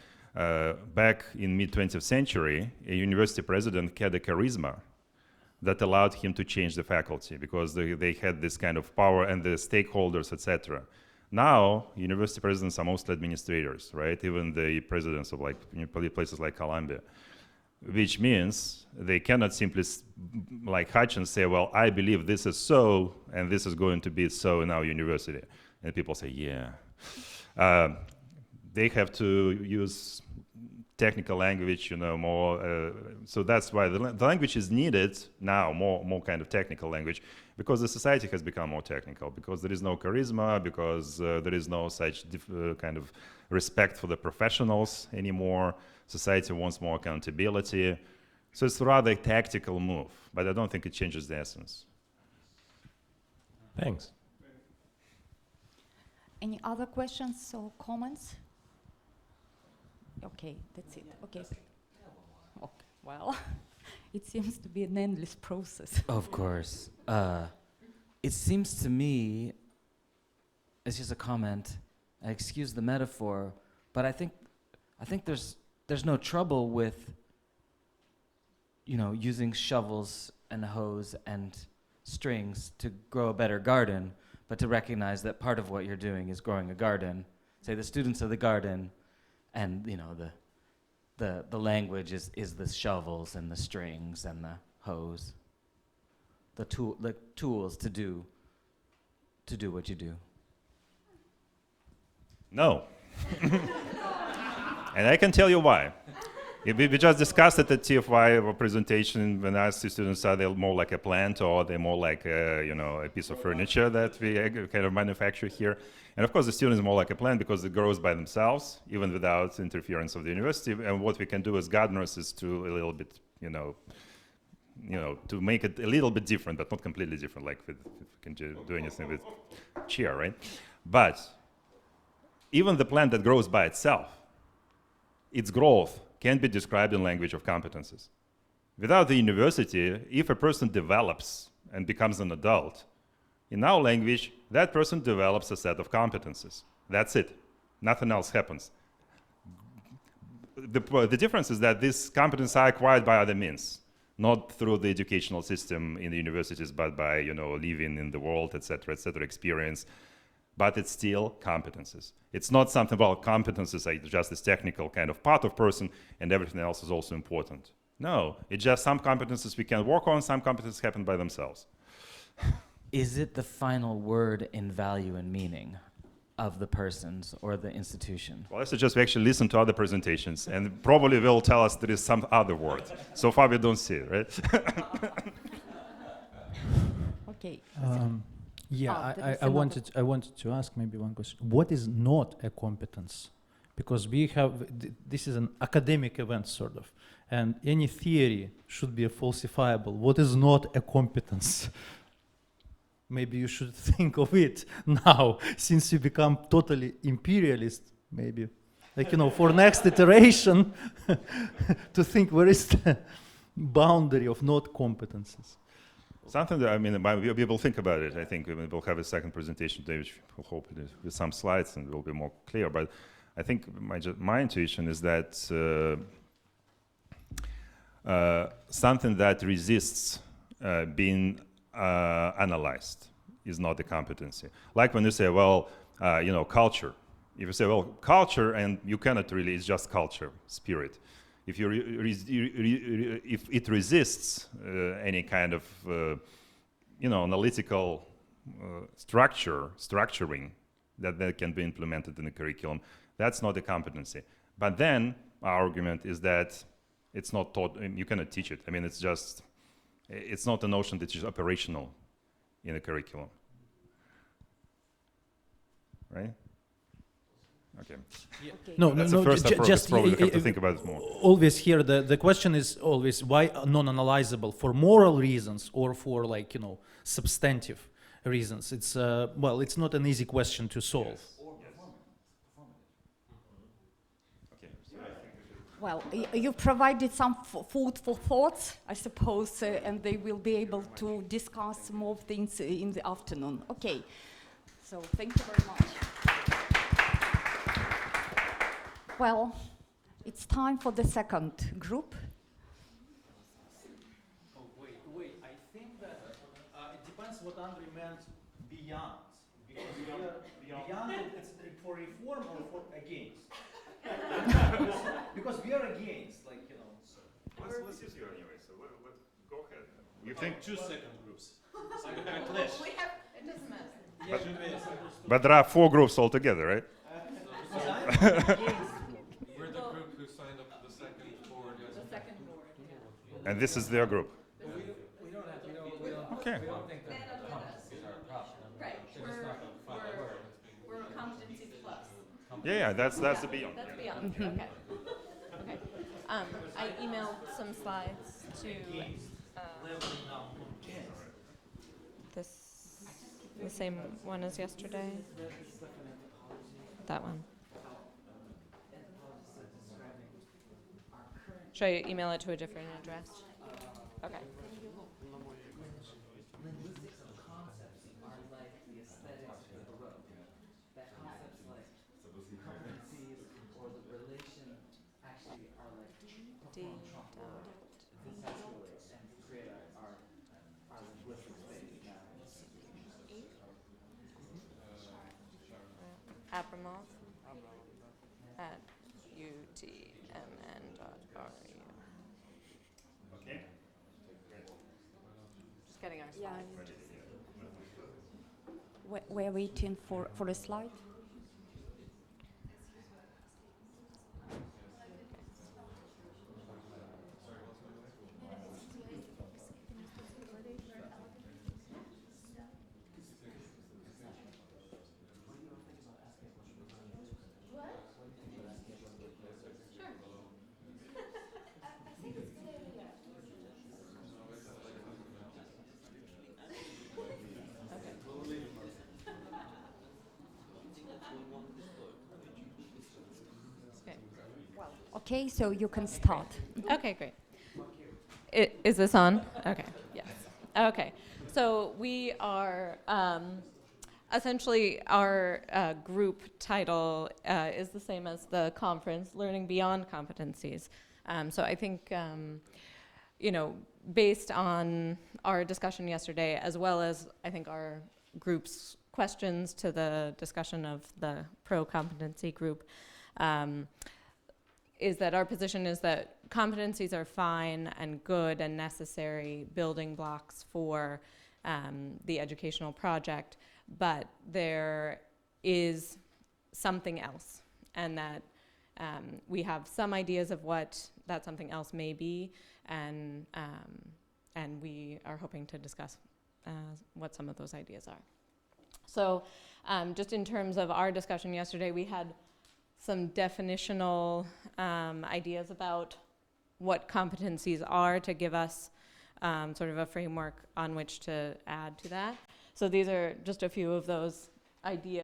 back in mid-20th century, a university president had a charisma that allowed him to change the faculty because they had this kind of power and the stakeholders, etc. Now, university presidents are mostly administrators, right? Even the presidents of like places like Columbia, which means they cannot simply like Hutchins say, well, I believe this is so, and this is going to be so in our university. And people say, yeah. They have to use technical language, you know, more. So that's why the language is needed now, more kind of technical language, because the society has become more technical, because there is no charisma, because there is no such kind of respect for the professionals anymore. Society wants more accountability. So it's rather a tactical move, but I don't think it changes the essence. Thanks. Any other questions or comments? Okay, that's it. Okay. Okay. Well, it seems to be an endless process. Of course. It seems to me, it's just a comment, I excuse the metaphor, but I think there's no trouble with, you know, using shovels and hose and strings to grow a better garden, but to recognize that part of what you're doing is growing a garden. Say the students of the garden, and you know the language is the shovels and the strings and the hose, the tools to do what you do. No. And I can tell you why. We just discussed it at TFY presentation when I asked the students, are they more like a plant or are they more like a piece of furniture that we kind of manufacture here? And of course the student is more like a plant because it grows by themselves, even without interference of the university. And what we can do as gardeners is to a little bit, to make it a little bit different, but not completely different, like if we can do anything with chair, right? But even the plant that grows by itself, its growth can be described in language of competences. Without the university, if a person develops and becomes an adult, in our language, that person develops a set of competences. That's it. Nothing else happens. The difference is that these competences are acquired by other means, not through the educational system in the universities, but by living in the world, etc., experience. But it's still competences. It's not something, well, competences are just this technical kind of part of person and everything else is also important. No, it's just some competences we can work on, some competences happen by themselves. Is it the final word in value and meaning of the persons or the institution? Well, I suggest we actually listen to other presentations and probably will tell us there is some other word. So far we don't see it, right? Okay. Yeah, I wanted to ask maybe one question. What is not a competence? Because we have, this is an academic event sort of, and any theory should be falsifiable. What is not a competence? Maybe you should think of it now, since you become totally imperialist, maybe. Like, for next iteration, to think where is the boundary of not competences. Something that, we will think about it. I think we'll have a second presentation today, which we'll hope it is with some slides and it will be more clear. But I think my intuition is that something that resists being analyzed is not a competency. Like when you say, well, culture. If you say, well, culture, and you cannot really, it's just culture, spirit. If if it resists any kind of analytical structuring that can be implemented in the curriculum, that's not a competency. But then our argument is that it's not taught. You cannot teach it. It's not a notion that is operational in the curriculum, right? Okay. Yeah. No, that's no, the first approach. just probably have to think about it more. Always here, the question is always why non-analyzable, for moral reasons or for substantive reasons. It's it's not an easy question to solve. Yes. Okay. Well, you provided some food for thoughts, I suppose, and they will be able to discuss more things in the afternoon. Okay. So thank you very much. Well, it's time for the second group. Oh, wait. I think that it depends what Andrei meant beyond Because we are beyond it, it's for reform or for against? Because we are against, like, you know. So. Let's use you anyway, so go ahead. You think? Two second groups. We have, it doesn't matter. But there are 4 groups altogether, right? Because I'm against. We're the group who signed up to the second board. The second board, yeah. And this is their group. We don't have, we don't Okay. we don't think that competencies are a problem. Right, They're just not a final word. we're competency plus. Yeah, that's the beyond. That's beyond, okay. Okay. I emailed some slides to the same one as yesterday. That one. Should I email it to a different address? Okay. Linguistics of concepts are like the aesthetics of the road. That concepts like competencies or the relation actually are like conceptually and create our linguistic space. Abramov at utmn.ru. Okay. Just getting our slides. We're waiting for a slide. Okay, so you can start. Okay, great. Is this on? Okay, yes. Okay, so we are, essentially our group title is the same as the conference, Learning Beyond Competencies. So I think, you know, based on our discussion yesterday, as well as I think our group's questions to the discussion of the pro-competency group, is that our position is that competencies are fine and good and necessary building blocks for the educational project, but there is something else, and that we have some ideas of what that something else may be, and we are hoping to discuss what some of those ideas are. So just in terms of our discussion yesterday, we had some definitional ideas about what competencies are to give us sort of a framework on which to add to that. So these are just a few of those ideas.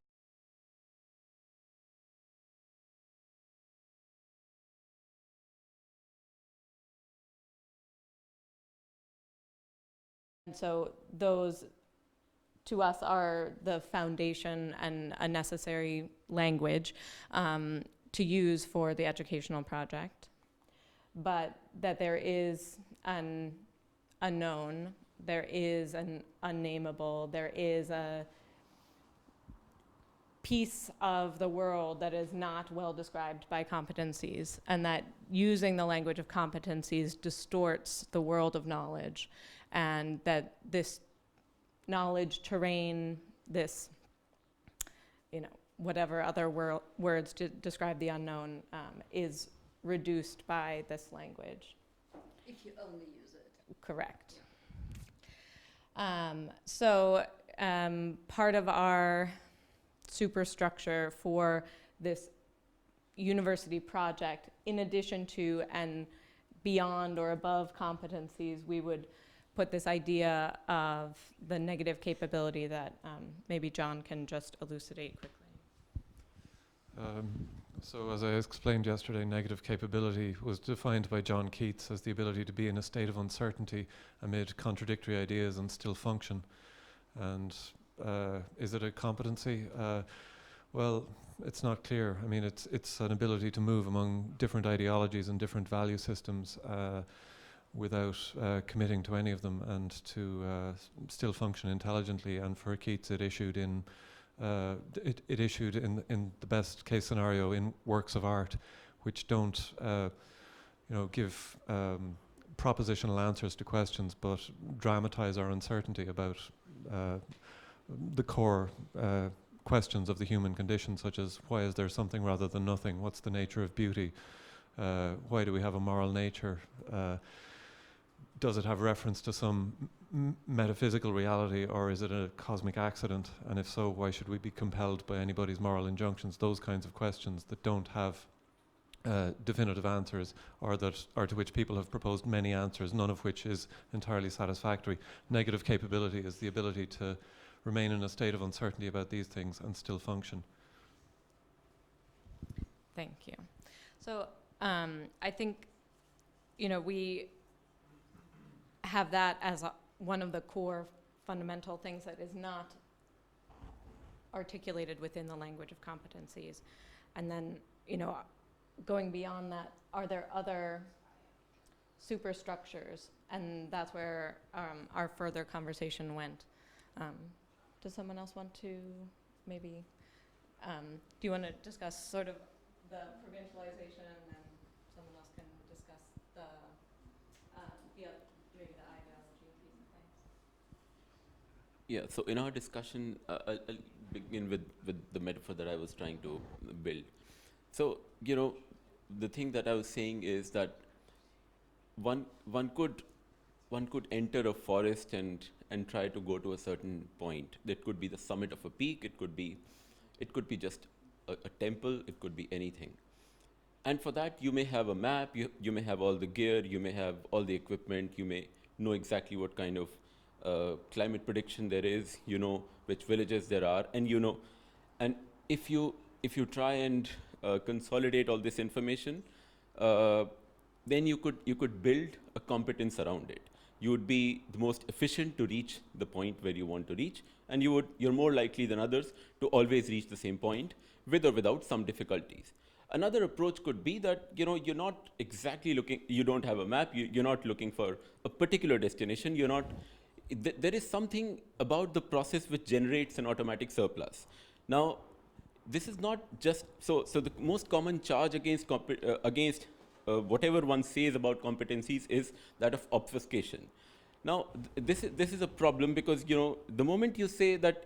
And so those to us are the foundation and a necessary language to use for the educational project, but that there is an unknown, there is an unnameable, there is a piece of the world that is not well described by competencies, and that using the language of competencies distorts the world of knowledge, and that this knowledge terrain, this, you know, whatever other words to describe the unknown is reduced by this language. If you only use it. Correct. So part of our superstructure for this university project, in addition to and beyond or above competencies, we would put this idea of the negative capability that maybe John can just elucidate quickly. So as I explained yesterday, negative capability was defined by John Keats as the ability to be in a state of uncertainty amid contradictory ideas and still function. And is it a competency? Well, it's not clear. I mean, it's an ability to move among different ideologies and different value systems without committing to any of them, and to still function intelligently. And for Keats, it issued in it issued in the best case scenario in works of art, which don't give propositional answers to questions, but dramatize our uncertainty about the core questions of the human condition, such as why is there something rather than nothing? What's the nature of beauty? Why do we have a moral nature? Does it have reference to some metaphysical reality, or is it a cosmic accident? And if so, why should we be compelled by anybody's moral injunctions? Those kinds of questions that don't have definitive answers, or to which people have proposed many answers, none of which is entirely satisfactory. Negative capability is the ability to remain in a state of uncertainty about these things and still function. Thank you. So I think, we have that as one of the core fundamental things that is not articulated within the language of competencies. And then, going beyond that, are there other superstructures? And that's where our further conversation went. Does someone else want to maybe, do you want to discuss sort of the provincialization, and then someone else can discuss the maybe the ideology piece of things? Yeah, so in our discussion, I'll begin with the metaphor that I was trying to build. So, the thing that I was saying is that one could enter a forest and try to go to a certain point. That could be the summit of a peak, it could be just a temple, it could be anything. And for that, you may have a map, you may have all the gear, you may have all the equipment, you may know exactly what kind of climate prediction there is, which villages there are, and and if you try and consolidate all this information, then you could build a competence around it. You would be the most efficient to reach the point where you want to reach, and you're more likely than others to always reach the same point, with or without some difficulties. Another approach could be that you're not exactly looking, you don't have a map, you're not looking for a particular destination, there is something about the process which generates an automatic surplus. Now, this is not just, so the most common charge against whatever one says about competencies is that of obfuscation. Now, this is a problem because, the moment you say that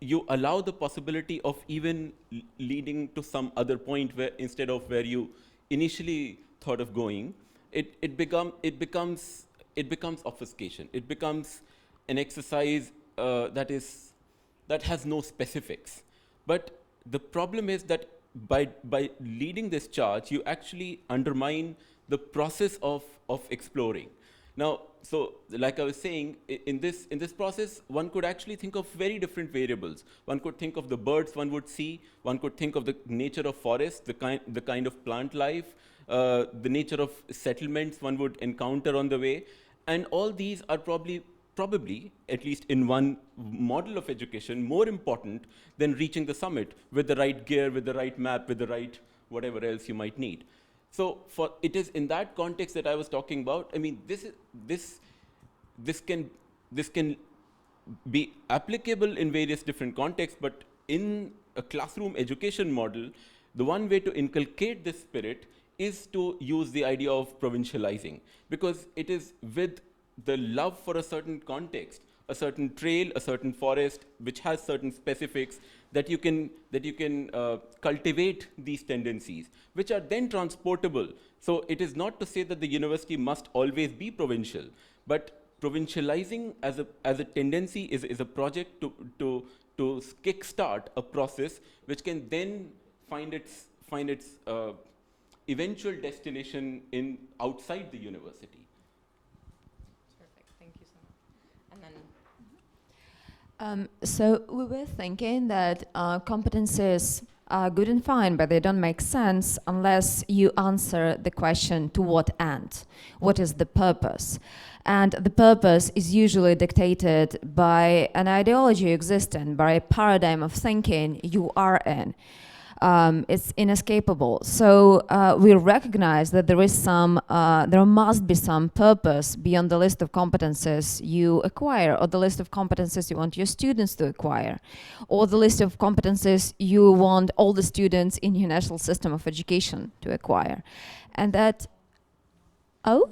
you allow the possibility of even leading to some other point where instead of where you initially thought of going, it becomes obfuscation. It becomes an exercise that has no specifics. But the problem is that by leading this charge, you actually undermine the process of exploring. Now, so like I was saying, in this process, one could actually think of very different variables. One could think of the birds one would see. One could think of the nature of forests, the kind of plant life, the nature of settlements one would encounter on the way, and all these are probably, at least in one model of education, more important than reaching the summit with the right gear, with the right map, with the right whatever else you might need. So it is in that context that I was talking about. I mean, this can be applicable in various different contexts, but in a classroom education model, the one way to inculcate this spirit is to use the idea of provincializing, because it is with the love for a certain context, a certain trail, a certain forest, which has certain specifics, that you can cultivate these tendencies, which are then transportable. So it is not to say that the university must always be provincial, but provincializing as a tendency is a project to kickstart a process which can then find its eventual destination in outside the university. Perfect. Thank you so much. And then. So we were thinking that competencies are good and fine, but they don't make sense unless you answer the question, to what end? What is the purpose? And the purpose is usually dictated by an ideology existing, by a paradigm of thinking you are in. It's inescapable. So we recognize that there is there must be some purpose beyond the list of competences you acquire, or the list of competences you want your students to acquire, or the list of competences you want all the students in your national system of education to acquire. And that, oh?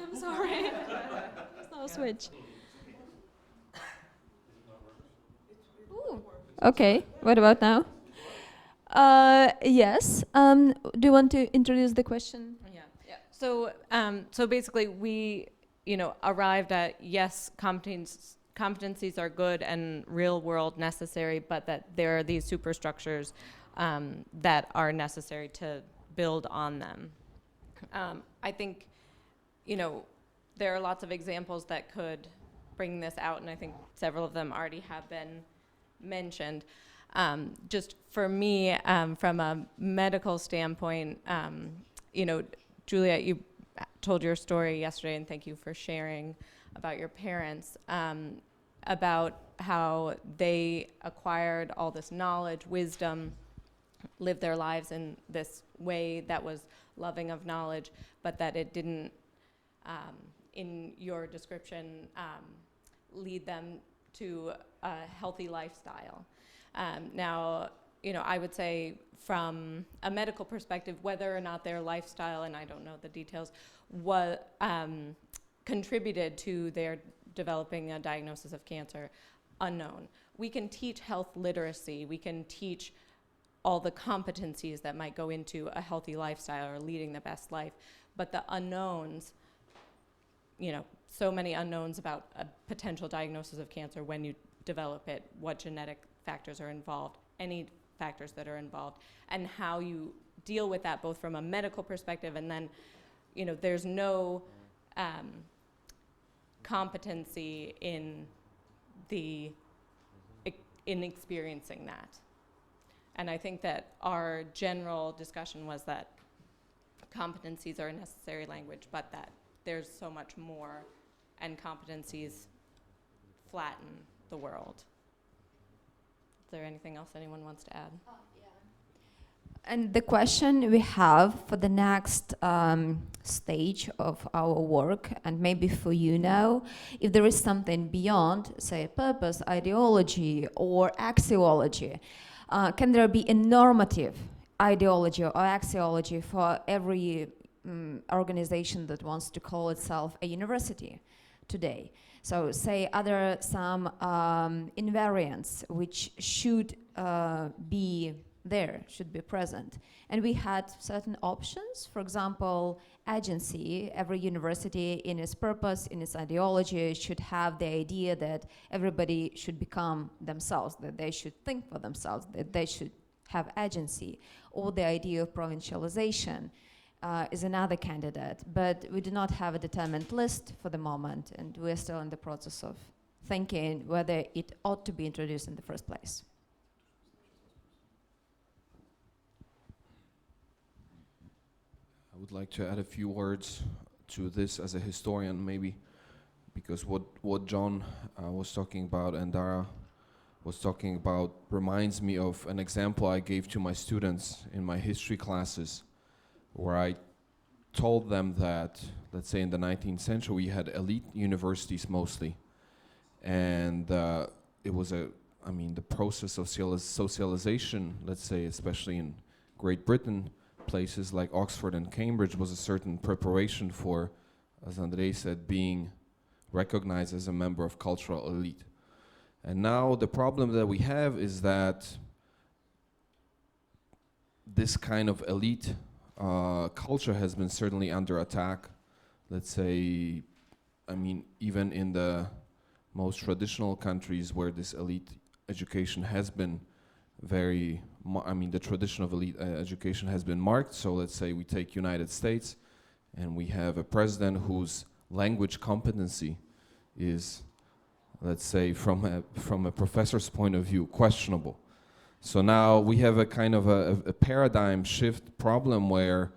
I'm sorry. There's no switch. Ooh. Okay, what about now? Yes. Do you want to introduce the question? Yeah. So basically, we, arrived at yes, competencies are good and real world necessary, but that there are these superstructures that are necessary to build on them. I think, there are lots of examples that could bring this out, and I think several of them already have been mentioned. Just for me, from a medical standpoint, Juliet, you told your story yesterday, and thank you for sharing about your parents, about how they acquired all this knowledge, wisdom, lived their lives in this way that was loving of knowledge, but that it didn't, in your description, lead them to a healthy lifestyle. Now, I would say from a medical perspective, whether or not their lifestyle, and I don't know the details, what contributed to their developing a diagnosis of cancer, unknown. We can teach health literacy. We can teach all the competencies that might go into a healthy lifestyle or leading the best life. But the unknowns, so many unknowns about a potential diagnosis of cancer when you develop it, what genetic factors are involved, any factors that are involved, and how you deal with that both from a medical perspective and then, there's no competency in experiencing that. And I think that our general discussion was that competencies are a necessary language, but that there's so much more, and competencies flatten the world. Is there anything else anyone wants to add? And the question we have for the next stage of our work, and maybe for you now, if there is something beyond, say, purpose, ideology, or axiology, can there be a normative ideology or axiology for every organization that wants to call itself a university today? So say, are there some invariants which should be there, should be present? And we had certain options. For example, agency. Every university in its purpose, in its ideology, should have the idea that everybody should become themselves, that they should think for themselves, that they should have agency. Or the idea of provincialization is another candidate. But we do not have a determined list for the moment, and we're still in the process of thinking whether it ought to be introduced in the first place. I would like to add a few words to this as a historian, maybe, because what John was talking about and Dara was talking about reminds me of an example I gave to my students in my history classes, where I told them that, let's say in the 19th century, we had elite universities mostly, and it was the process of socialization, let's say, especially in Great Britain, places like Oxford and Cambridge, was a certain preparation for, as Andrei said, being recognized as a member of cultural elite. And now the problem that we have is that this kind of elite culture has been certainly under attack. Let's say, even in the most traditional countries where this elite education has been very, the tradition of elite education has been marked. So let's say we take United States, and we have a president whose language competency is, let's say, from a professor's point of view, questionable. So now we have a kind of a paradigm shift problem where,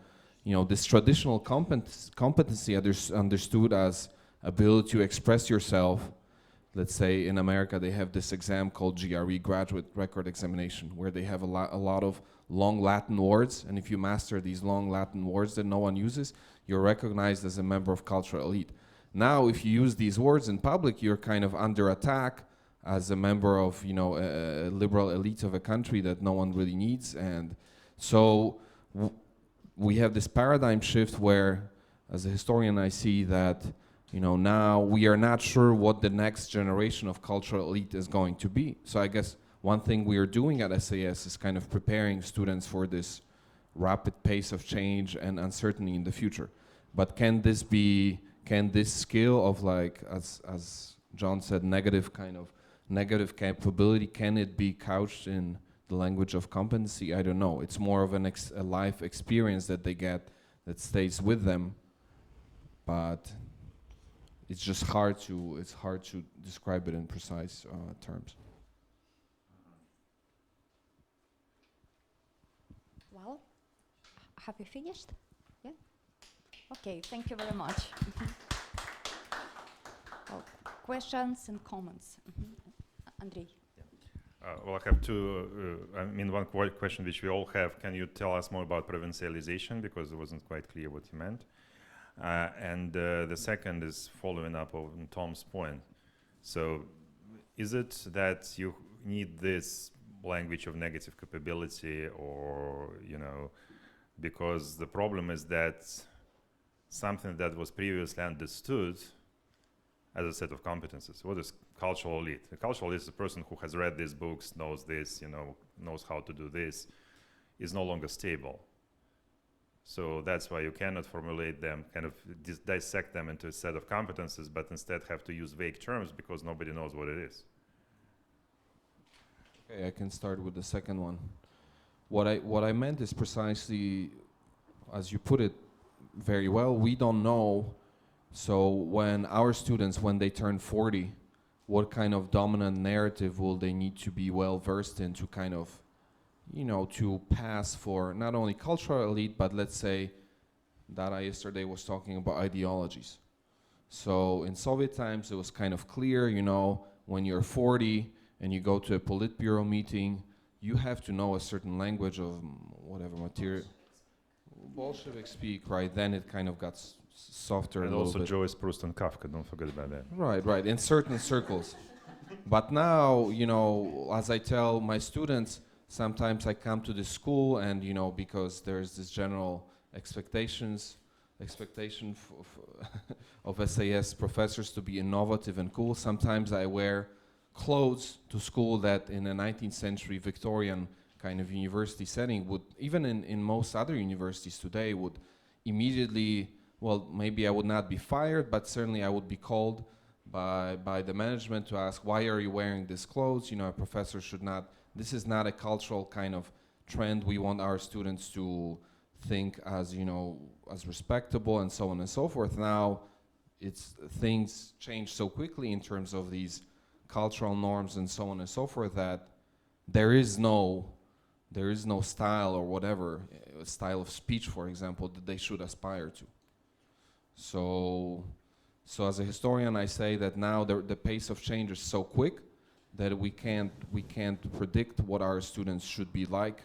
this traditional competency understood as ability to express yourself, let's say in America they have this exam called GRE, Graduate Record Examination, where they have a lot of long Latin words, and if you master these long Latin words that no one uses, you're recognized as a member of cultural elite. Now, if you use these words in public, you're kind of under attack as a member of, you know, a liberal elite of a country that no one really needs. And so we have this paradigm shift where, as a historian, I see that, you know, now we are not sure what the next generation of cultural elite is going to be. So I guess one thing we are doing at SAS is kind of preparing students for this rapid pace of change and uncertainty in the future. But can this skill of, like, as John said, negative capability, can it be couched in the language of competency? I don't know. It's more of a life experience that they get that stays with them, but it's just hard to describe it in precise terms. Well, have you finished? Yeah? Okay, thank you very much. Well, questions and comments? Andrei. Well, I have one question which we all have. Can you tell us more about provincialization? Because it wasn't quite clear what you meant. And the second is following up on Tom's point. So is it that you need this language of negative capability, or, you know, because the problem is that something that was previously understood as a set of competences. What is cultural elite? A cultural elite is a person who has read these books, knows this, you know, knows how to do this, is no longer stable. So that's why you cannot formulate them, kind of dissect them into a set of competences, but instead have to use vague terms because nobody knows what it is. Okay, I can start with the second one. What I meant is precisely, as you put it very well, we don't know. So when our students, when they turn 40, what kind of dominant narrative will they need to be well versed in to kind of, you know, to pass for not only cultural elite, but let's say, Dara yesterday was talking about ideologies. So in Soviet times, it was kind of clear, you know, when you're 40 and you go to a Politburo meeting, you have to know a certain language of whatever material. Bolshevik speak, right? Then it kind of got softer and a little bit. Also Joyce, Proust, and Kafka, don't forget about that. Right, in certain circles. But now, you know, as I tell my students, sometimes I come to the school and, you know, because there's this general expectation of SAS professors to be innovative and cool, sometimes I wear clothes to school that in a 19th century Victorian kind of university setting would, even in most other universities today, would immediately, well, maybe I would not be fired, but certainly I would be called by the management to ask, why are you wearing these clothes? You know, a professor should not, this is not a cultural kind of trend we want our students to think as, you know, as respectable and so on and so forth. Now, things change so quickly in terms of these cultural norms and so on and so forth that there is no style or whatever, style of speech, for example, that they should aspire to. So as a historian, I say that now the pace of change is so quick that we can't predict what our students should be like,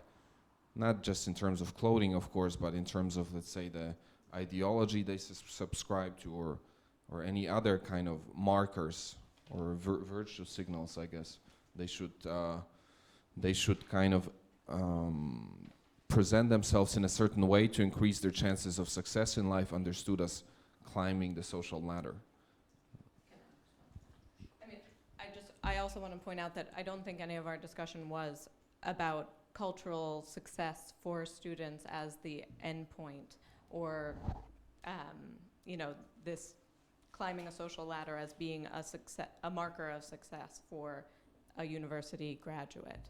not just in terms of clothing, of course, but in terms of, let's say, the ideology they subscribe to, or any other kind of markers or virtue signals, I guess. They should kind of present themselves in a certain way to increase their chances of success in life, understood as climbing the social ladder. I also want to point out that I don't think any of our discussion was about cultural success for students as the endpoint, or you know, this climbing a social ladder as being a marker of success for a university graduate.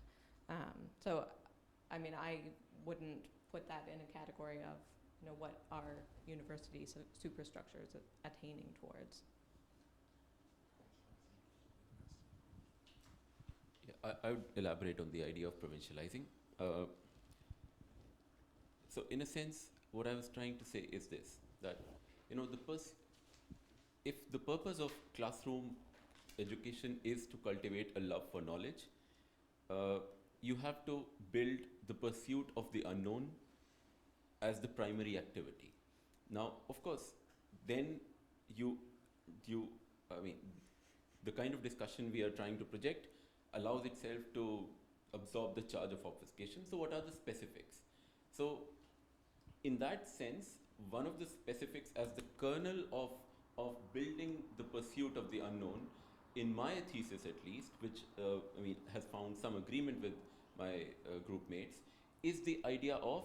So, I mean, I wouldn't put that in a category of, you know, what our university superstructure is attaining towards. Yeah, I would elaborate on the idea of provincializing. So in a sense, what I was trying to say is this, that, you know, if the purpose of classroom education is to cultivate a love for knowledge, you have to build the pursuit of the unknown as the primary activity. Now, of course, then I mean, the kind of discussion we are trying to project allows itself to absorb the charge of obfuscation. So what are the specifics? So in that sense, one of the specifics as the kernel of building the pursuit of the unknown, in my thesis at least, which I mean, has found some agreement with my group mates, is the idea of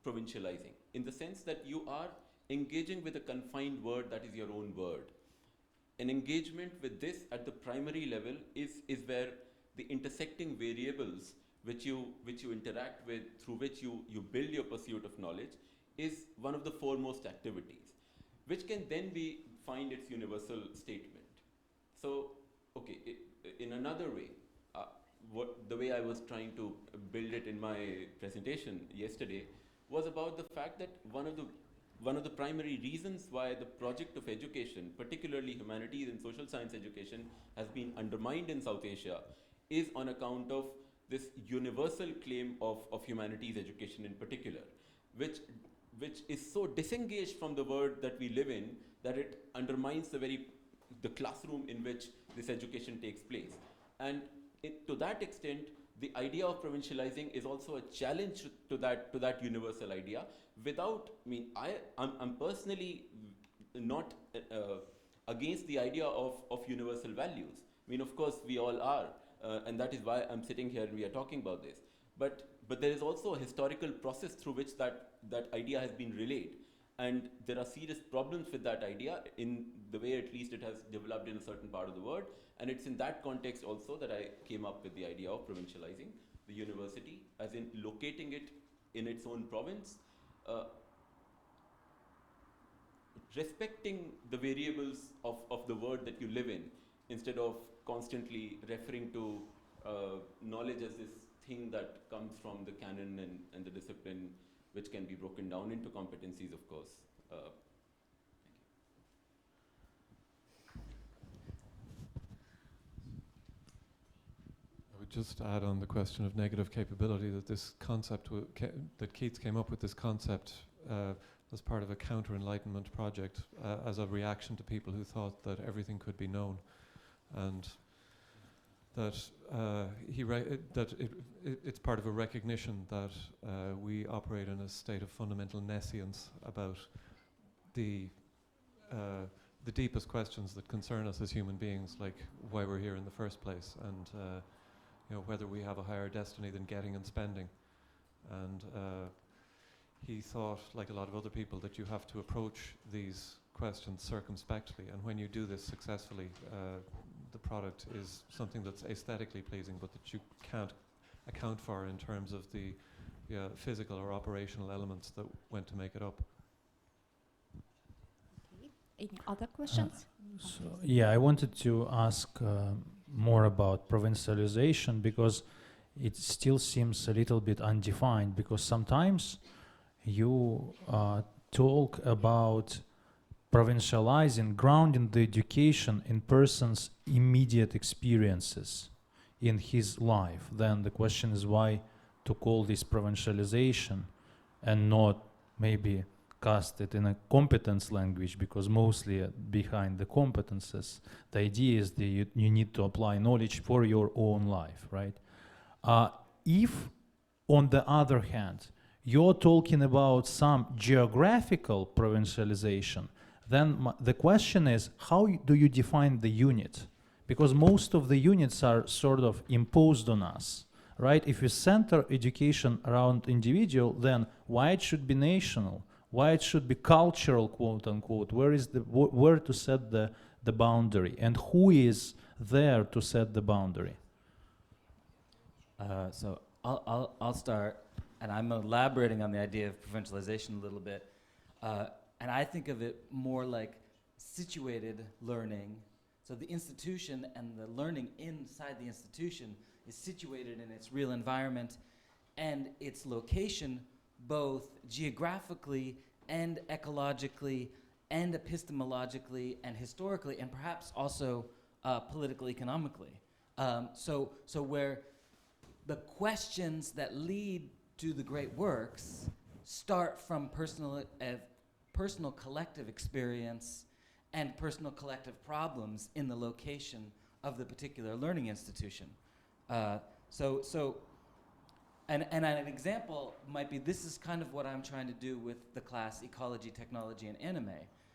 provincializing, in the sense that you are engaging with a confined word that is your own word. An engagement with this at the primary level is where the intersecting variables which you interact with, through which you build your pursuit of knowledge, is one of the foremost activities, which can then find its universal statement. So, okay, in another way, the way I was trying to build it in my presentation yesterday was about the fact that one of the primary reasons why the project of education, particularly humanities and social science education, has been undermined in South Asia is on account of this universal claim of humanities education in particular, which is so disengaged from the world that we live in that it undermines the classroom in which this education takes place. And to that extent, the idea of provincializing is also a challenge to that universal idea. Without, I mean, I'm personally not against the idea of universal values. I mean, of course, we all are, and that is why I'm sitting here and we are talking about this. But there is also a historical process through which that idea has been relayed. And there are serious problems with that idea in the way at least it has developed in a certain part of the world. And it's in that context also that I came up with the idea of provincializing the university, as in locating it in its own province, respecting the variables of the world that you live in, instead of constantly referring to knowledge as this thing that comes from the canon and the discipline, which can be broken down into competencies, of course. I would just add on the question of negative capability that this concept, that Keats came up with this concept as part of a counter-enlightenment project as a reaction to people who thought that everything could be known. And that it's part of a recognition that we operate in a state of fundamental nescience about the deepest questions that concern us as human beings, like why we're here in the first place, and whether we have a higher destiny than getting and spending. And he thought, like a lot of other people, that you have to approach these questions circumspectly, and when you do this successfully, the product is something that's aesthetically pleasing, but that you can't account for in terms of the physical or operational elements that went to make it up. Any other questions? I wanted to ask more about provincialization, because it still seems a little bit undefined, because sometimes you talk about provincializing, grounding the education in person's immediate experiences in his life. Then the question is, why to call this provincialization and not maybe cast it in a competence language, because mostly behind the competences, the idea is that you need to apply knowledge for your own life, right? If, on the other hand, you're talking about some geographical provincialization, then the question is, how do you define the unit? Because most of the units are sort of imposed on us, right? If you center education around individual, then why it should be national? Why it should be cultural, quote unquote? Where to set the boundary, and who is there to set the boundary? So I'll start, and I'm elaborating on the idea of provincialization a little bit. And I think of it more like situated learning. So the institution and the learning inside the institution is situated in its real environment, and its location, both geographically and ecologically and epistemologically and historically, and perhaps also political economically. So where the questions that lead to the great works start from personal collective experience and personal collective problems in the location of the particular learning institution. And an example might be, this is kind of what I'm trying to do with the class Ecology, Technology, and Anime.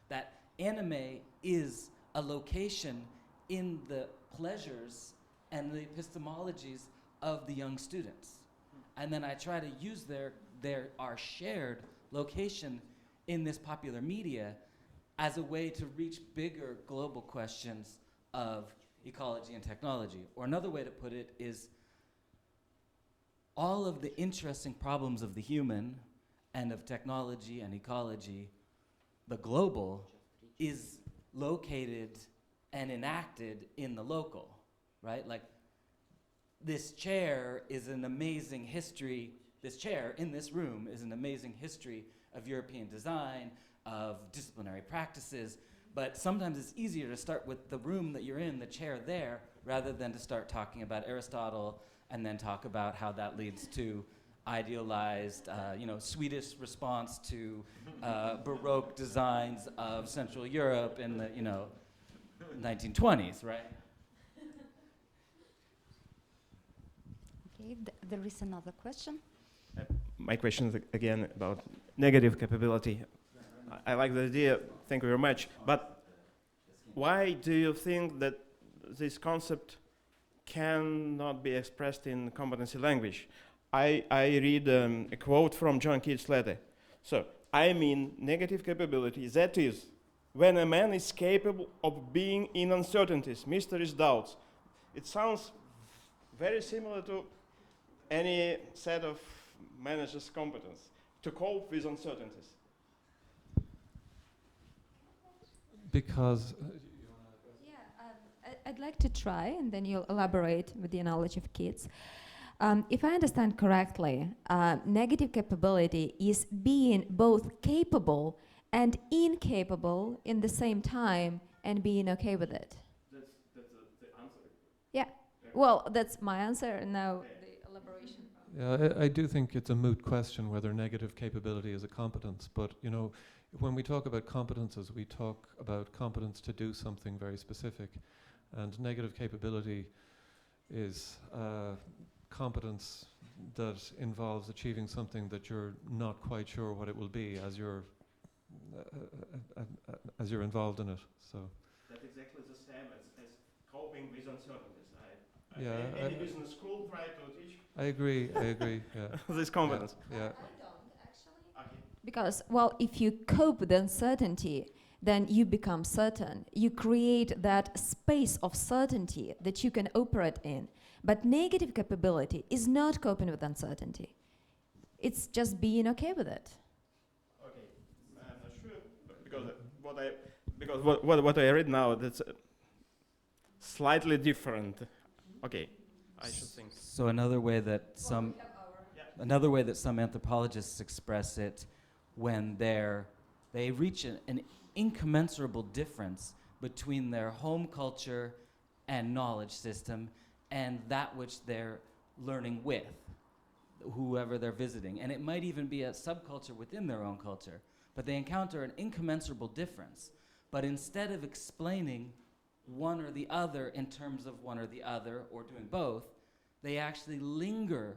That anime is a location in the pleasures and the epistemologies of the young students. And then I try to use our shared location in this popular media as a way to reach bigger global questions of ecology and technology. Or another way to put it is, all of the interesting problems of the human and of technology and ecology, the global, is located and enacted in the local, right? Like, this chair is an amazing history, this chair in this room is an amazing history of European design, of disciplinary practices, but sometimes it's easier to start with the room that you're in, the chair there, rather than to start talking about Aristotle and then talk about how that leads to idealized, Swedish response to Baroque designs of Central Europe in the, 1920s, right? Okay, there is another question. My question is again about negative capability. I like the idea, thank you very much. But why do you think that this concept cannot be expressed in competency language? I read a quote from John Keats' letter. So, I mean negative capability, that is, when a man is capable of being in uncertainties, mysteries, doubts. It sounds very similar to any set of manager's competence, to cope with uncertainties. Because I'd like to try, and then you'll elaborate with the analogy of kids. If I understand correctly, negative capability is being both capable and incapable in the same time and being okay with it. That's the answer. Yeah. Well, that's my answer, and now the elaboration. yeah, I do think it's a moot question whether negative capability is a competence, but when we talk about competences, we talk about competence to do something very specific, and negative capability is competence that involves achieving something that you're not quite sure what it will be as you're involved in it. So That's exactly the same as coping with uncertainties. Yeah, Any business school try to teach. I agree. Yeah. This competence. Yeah. Because, well, if you cope with uncertainty, then you become certain. You create that space of certainty that you can operate in. But negative capability is not coping with uncertainty. It's just being okay with it. Okay, I'm not sure because what I read now, that's slightly different. Okay, I should think. So another way that some anthropologists express it, when they reach an incommensurable difference between their home culture and knowledge system and that which they're learning with, whoever they're visiting. And it might even be a subculture within their own culture, but they encounter an incommensurable difference. But instead of explaining one or the other in terms of one or the other, or doing both, they actually linger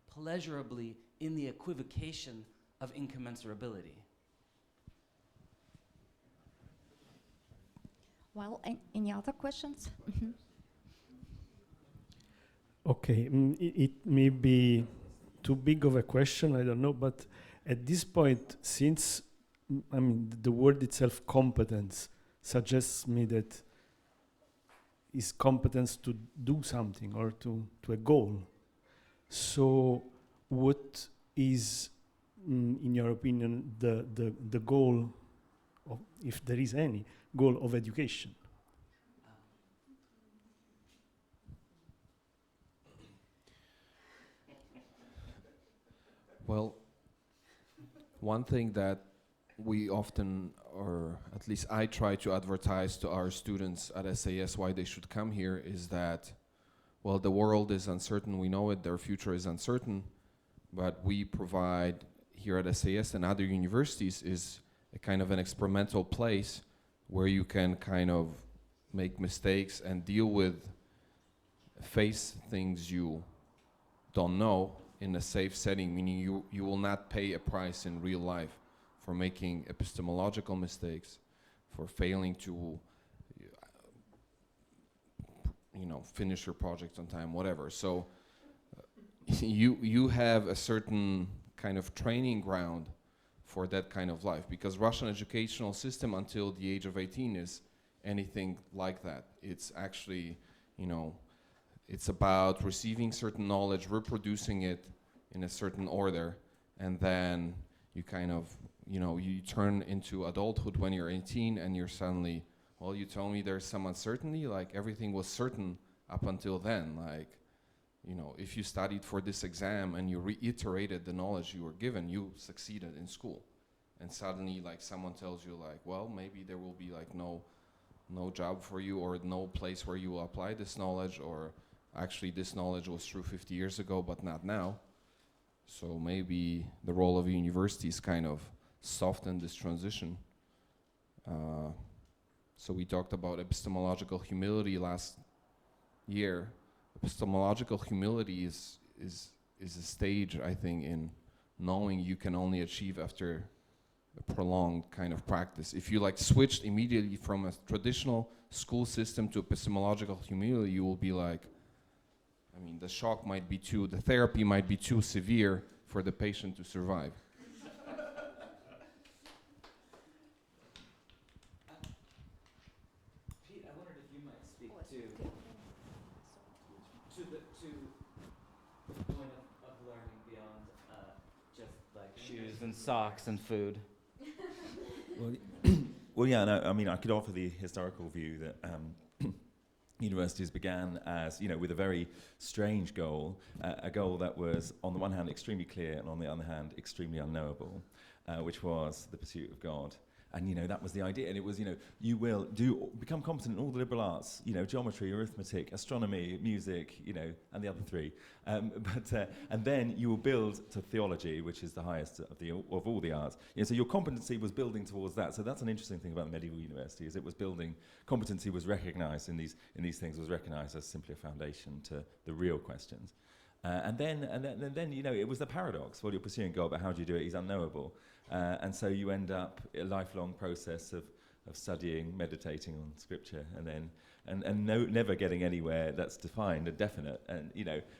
pleasurably in the equivocation of incommensurability. Well, any other questions? Okay, it may be too big of a question, I don't know, but at this point, since the word itself, competence, suggests me that is competence to do something or to a goal. So what is, in your opinion, the goal of, if there is any, goal of education? Well, one thing that we often, or at least I try to advertise to our students at SAS why they should come here, is that, well, the world is uncertain, we know it, their future is uncertain, but we provide here at SAS and other universities is a kind of an experimental place where you can kind of make mistakes and deal with, face things you don't know in a safe setting, meaning you will not pay a price in real life for making epistemological mistakes, for failing to finish your project on time, whatever. So you have a certain kind of training ground for that kind of life, because Russian educational system until the age of 18 is anything like that. It's actually, it's about receiving certain knowledge, reproducing it in a certain order, and then you kind of, you turn into adulthood when you're 18 and you're suddenly, well, you told me there's some uncertainty, like everything was certain up until then, like, if you studied for this exam and you reiterated the knowledge you were given, you succeeded in school. And suddenly, like, someone tells you, like, well, maybe there will be, like, no job for you, or no place where you will apply this knowledge, or actually this knowledge was true 50 years ago, but not now. So maybe the role of a university is kind of soften this transition. So we talked about epistemological humility last year. Epistemological humility is a stage, I think, in knowing you can only achieve after a prolonged kind of practice. If you like switched immediately from a traditional school system to epistemological humility, you will be like, the shock might be the therapy might be too severe for the patient to survive. Pete, I wondered if you might speak to the point of learning beyond just like shoes and socks and food. Well, yeah, no, I could offer the historical view that universities began as, with a very strange goal, a goal that was, on the one hand, extremely clear, and on the other hand, extremely unknowable, which was the pursuit of God. And, that was the idea. And it was, you will become competent in all the liberal arts, geometry, arithmetic, astronomy, music, and the other three. And then you will build to theology, which is the highest of all the arts. So your competency was building towards that. So that's an interesting thing about the medieval university, is it was building, competency was recognized in these things, was recognized as simply a foundation to the real questions. And then, it was the paradox. Well, you're pursuing God, but how do you do it? He's unknowable. And so you end up a lifelong process of studying, meditating on scripture, and never getting anywhere that's defined and definite. And,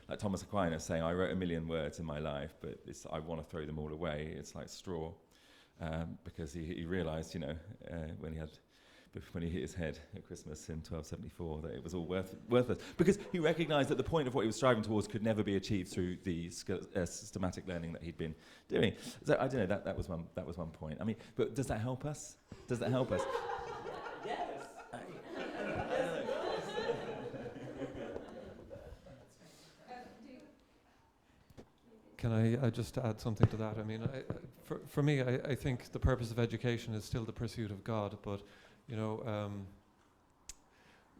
like Thomas Aquinas saying, I wrote 1,000,000 words in my life, but I want to throw them all away. It's like straw, because he realized, when he hit his head at Christmas in 1274, that it was all worthless, because he recognized that the point of what he was striving towards could never be achieved through the systematic learning that he'd been doing. So I don't know, that was one point. But does that help us? Does that help us? Yes. Can I just add something to that? For me, I think the purpose of education is still the pursuit of God, but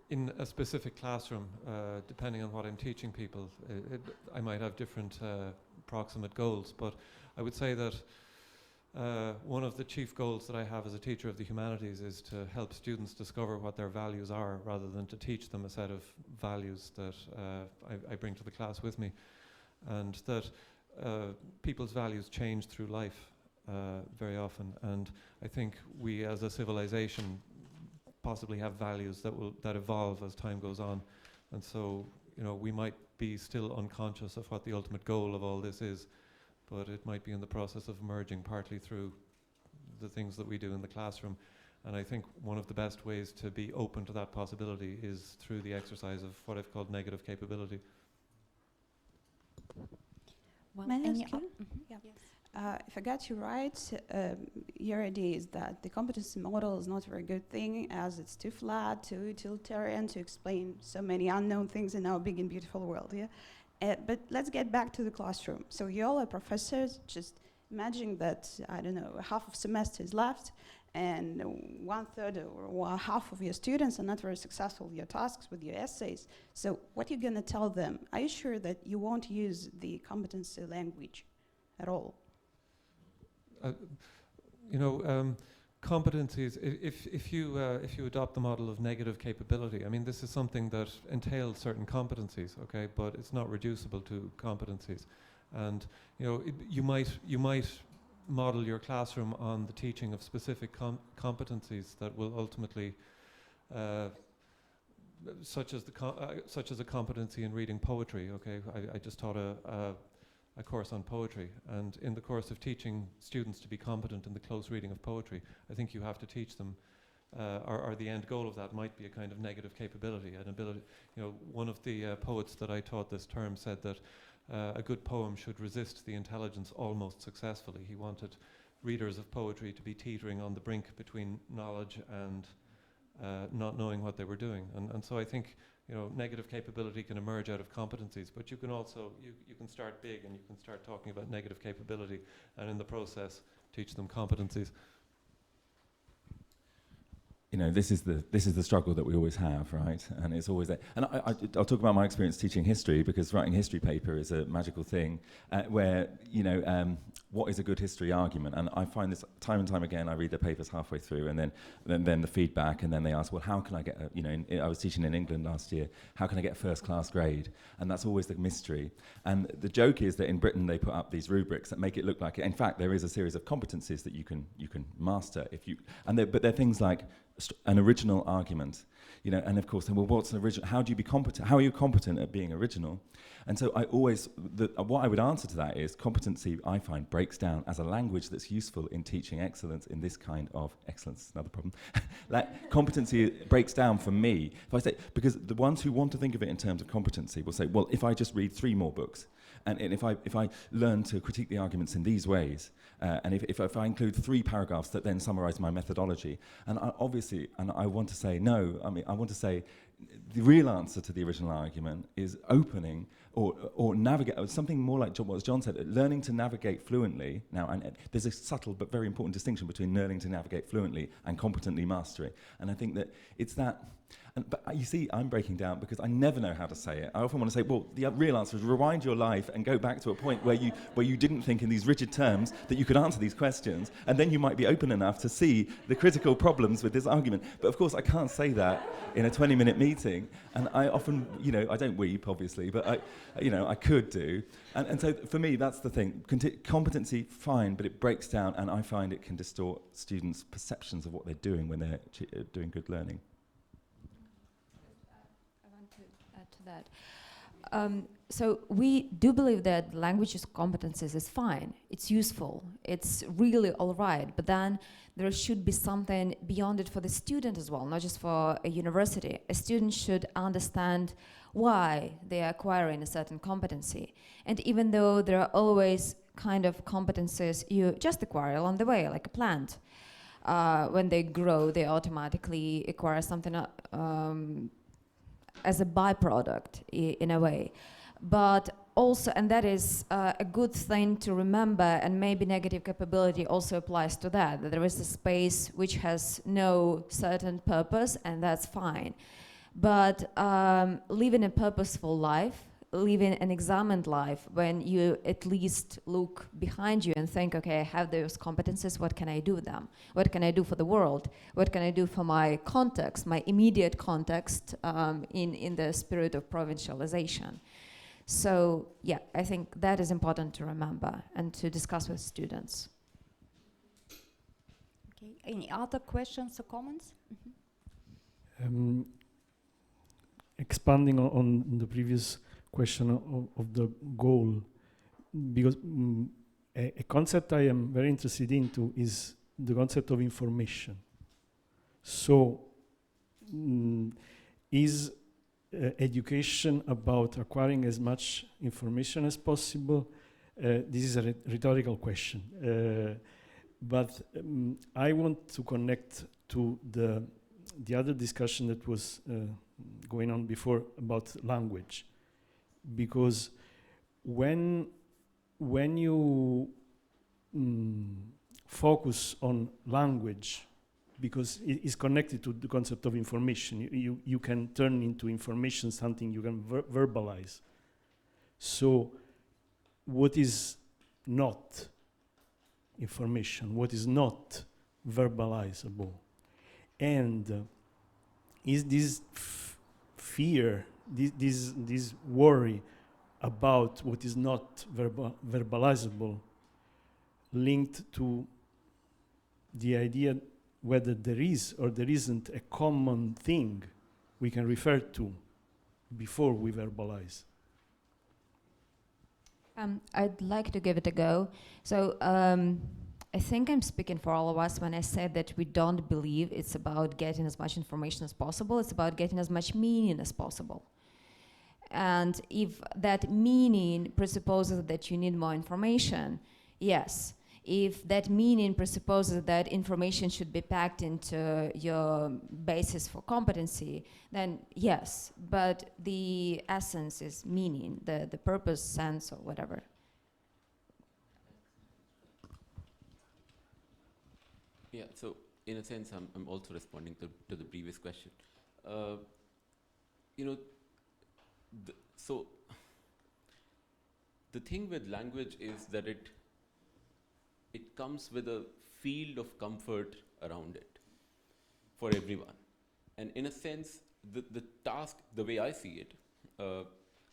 in a specific classroom, depending on what I'm teaching people, I might have different proximate goals, but I would say that one of the chief goals that I have as a teacher of the humanities is to help students discover what their values are, rather than to teach them a set of values that I bring to the class with me, and that people's values change through life very often, and I think we as a civilization possibly have values that evolve as time goes on, and so we might be still unconscious of what the ultimate goal of all this is, but it might be in the process of emerging partly through the things that we do in the classroom. And I think one of the best ways to be open to that possibility is through the exercise of what I've called negative capability. May I ask you? Yeah. If I got you right, your idea is that the competency model is not a very good thing, as it's too flat, too utilitarian to explain so many unknown things in our big and beautiful world. Yeah. But let's get back to the classroom. So you all are professors, just Imagine that, I don't know, half of semester is left, and 1/3 or half of your students are not very successful with your tasks, with your essays. So what are you going to tell them? Are you sure that you won't use the competency language at all? Competencies, if you adopt the model of negative capability, I mean, this is something that entails certain competencies, okay, but it's not reducible to competencies. And you might model your classroom on the teaching of specific competencies that will ultimately, such as a competency in reading poetry. Okay, I just taught a course on poetry, and in the course of teaching students to be competent in the close reading of poetry, I think you have to teach them, or the end goal of that might be a kind of negative capability, an ability. One of the poets that I taught this term said that a good poem should resist the intelligence almost successfully. He wanted readers of poetry to be teetering on the brink between knowledge and not knowing what they were doing. And so I think negative capability can emerge out of competencies, but you can also, you can start big and you can start talking about negative capability, and in the process teach them competencies. This is the struggle that we always have, right? And it's always there. And I'll talk about my experience teaching history, because writing a history paper is a magical thing, where what is a good history argument? And I find this time and time again. I read the papers halfway through, and then the feedback, and then they ask, well, how can I get I was teaching in England last year. How can I get a first-class grade? And that's always the mystery. And the joke is that in Britain they put up these rubrics that make it look like it. In fact, there is a series of competencies that you can master if you. But they're things like an original argument, and of course, well, what's an original? How do you be competent? How are you competent at being original? And so what I would answer to that is competency, I find, breaks down as a language that's useful in teaching excellence in this kind of excellence. Another problem. Competency breaks down for me. If I say, because the ones who want to think of it in terms of competency will say, well, if I just read 3 more books, and if I learn to critique the arguments in these ways, and if I include 3 paragraphs that then summarize my methodology, and I want to say no. I mean, I want to say the real answer to the original argument is opening or navigate, or something more like what John said, learning to navigate fluently. Now, and there's a subtle but very important distinction between learning to navigate fluently and competently mastering. And I think that it's that. But you see, I'm breaking down because I never know how to say it. I often want to say, well, the real answer is rewind your life and go back to a point where you didn't think in these rigid terms that you could answer these questions, and then you might be open enough to see the critical problems with this argument. But of course, I can't say that in a 20-minute meeting, and I often, I don't weep, obviously, but I could do. And so for me, that's the thing. Competency, fine, but it breaks down, and I find it can distort students' perceptions of what they're doing when they're doing good learning. That. So we do believe that language competencies is fine, it's useful, it's really all right, but then there should be something beyond it for the student as well, not just for a university. A student should understand why they are acquiring a certain competency. And even though there are always kind of competencies you just acquire along the way, like a plant, when they grow, they automatically acquire something as a byproduct in a way. But also, and that is a good thing to remember, and maybe negative capability also applies to that there is a space which has no certain purpose, and that's fine. But living a purposeful life, living an examined life, when you at least look behind you and think, okay, I have those competencies, what can I do with them? What can I do for the world? What can I do for my context, my immediate context, in the spirit of provincialization? So yeah, I think that is important to remember and to discuss with students. Okay, any other questions or comments? Expanding on the previous question of the goal, because a concept I am very interested into is the concept of information. So is education about acquiring as much information as possible? This is a rhetorical question, but I want to connect to the other discussion that was going on before about language, because when you focus on language because it is connected to the concept of information. You can turn into information something you can verbalize. So what is not information? What is not verbalizable? And is this fear, this worry about what is not verbalizable linked to the idea whether there is or there isn't a common thing we can refer to before we verbalize? I'd like to give it a go. So I think I'm speaking for all of us when I say that we don't believe it's about getting as much information as possible. It's about getting as much meaning as possible. And if that meaning presupposes that you need more information, yes. If that meaning presupposes that information should be packed into your basis for competency, then yes. But the essence is meaning, the purpose, sense, or whatever. Yeah, so in a sense, I'm also responding to the previous question. So the thing with language is that it comes with a field of comfort around it for everyone. And in a sense, the task, the way I see it,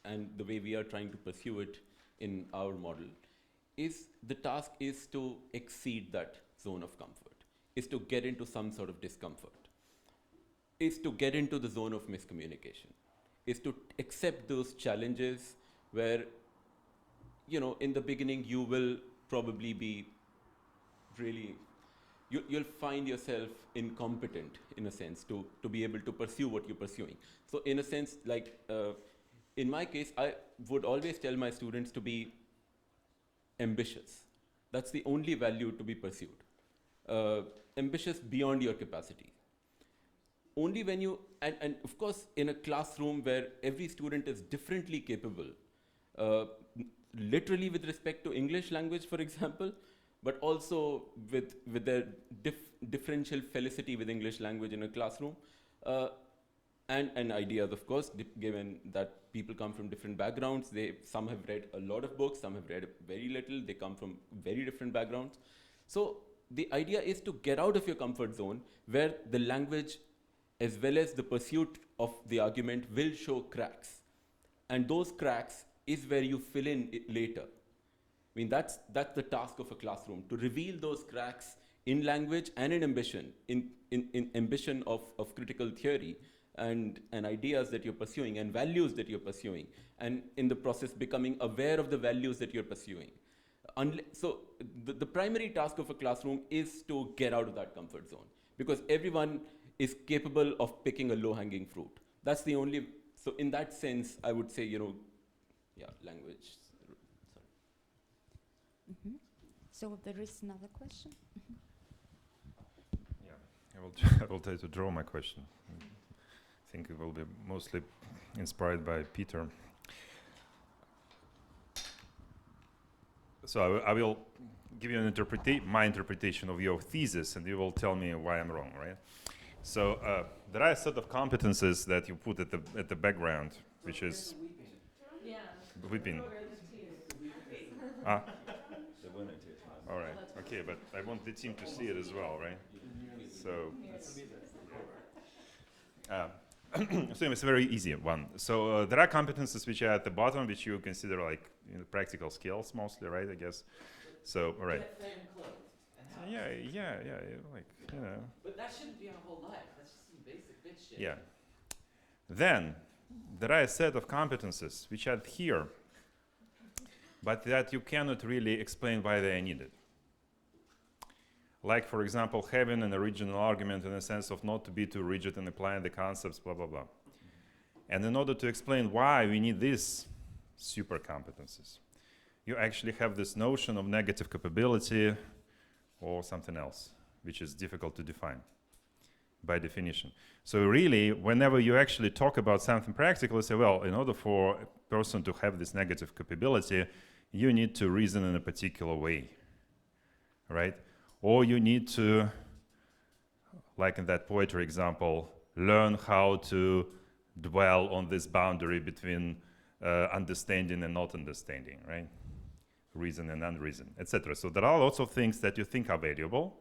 and the way we are trying to pursue it in our model, is the task is to exceed that zone of comfort, is to get into some sort of discomfort, is to get into the zone of miscommunication, is to accept those challenges where, in the beginning you will probably be really, you'll find yourself incompetent in a sense to be able to pursue what you're pursuing. So in a sense, like in my case, I would always tell my students to be ambitious. That's the only value to be pursued. Ambitious beyond your capacity. Only when you, and of course in a classroom where every student is differently capable, literally with respect to English language, for example, but also with their differential felicity with English language in a classroom, and ideas, of course, given that people come from different backgrounds. Some have read a lot of books, some have read very little, they come from very different backgrounds. So the idea is to get out of your comfort zone where the language as well as the pursuit of the argument will show cracks. And those cracks is where you fill in it later. I mean, that's the task of a classroom, to reveal those cracks in language and in ambition, in ambition of critical theory and ideas that you're pursuing and values that you're pursuing, and in the process becoming aware of the values that you're pursuing. So the primary task of a classroom is to get out of that comfort zone, because everyone is capable of picking a low-hanging fruit. That's the only, so in that sense, I would say, language. Mm-hmm. So there is another question? Yeah, I will try to draw my question. I think it will be mostly inspired by Peter. So I will give you my interpretation of your thesis, and you will tell me why I'm wrong, right? So there are a set of competences that you put at the background, which is weeping. All right. Okay, but I want the team to see it as well, right? So so it's a very easy one. So there are competences which are at the bottom, which you consider like practical skills mostly, right? I guess. So all right. Yeah, like But that shouldn't be our whole life. That's just some basic bitch shit. Yeah. Then there are a set of competences which are here, but that you cannot really explain why they are needed. Like, for example, having an original argument in the sense of not to be too rigid in applying the concepts, blah, blah, blah. And in order to explain why we need these super competences, you actually have this notion of negative capability or something else, which is difficult to define by definition. So really, whenever you actually talk about something practical, you say, well, in order for a person to have this negative capability, you need to reason in a particular way. right? Or you need to, like in that poetry example, learn how to dwell on this boundary between understanding and not understanding, right? Reason and unreason, etc. So there are lots of things that you think are valuable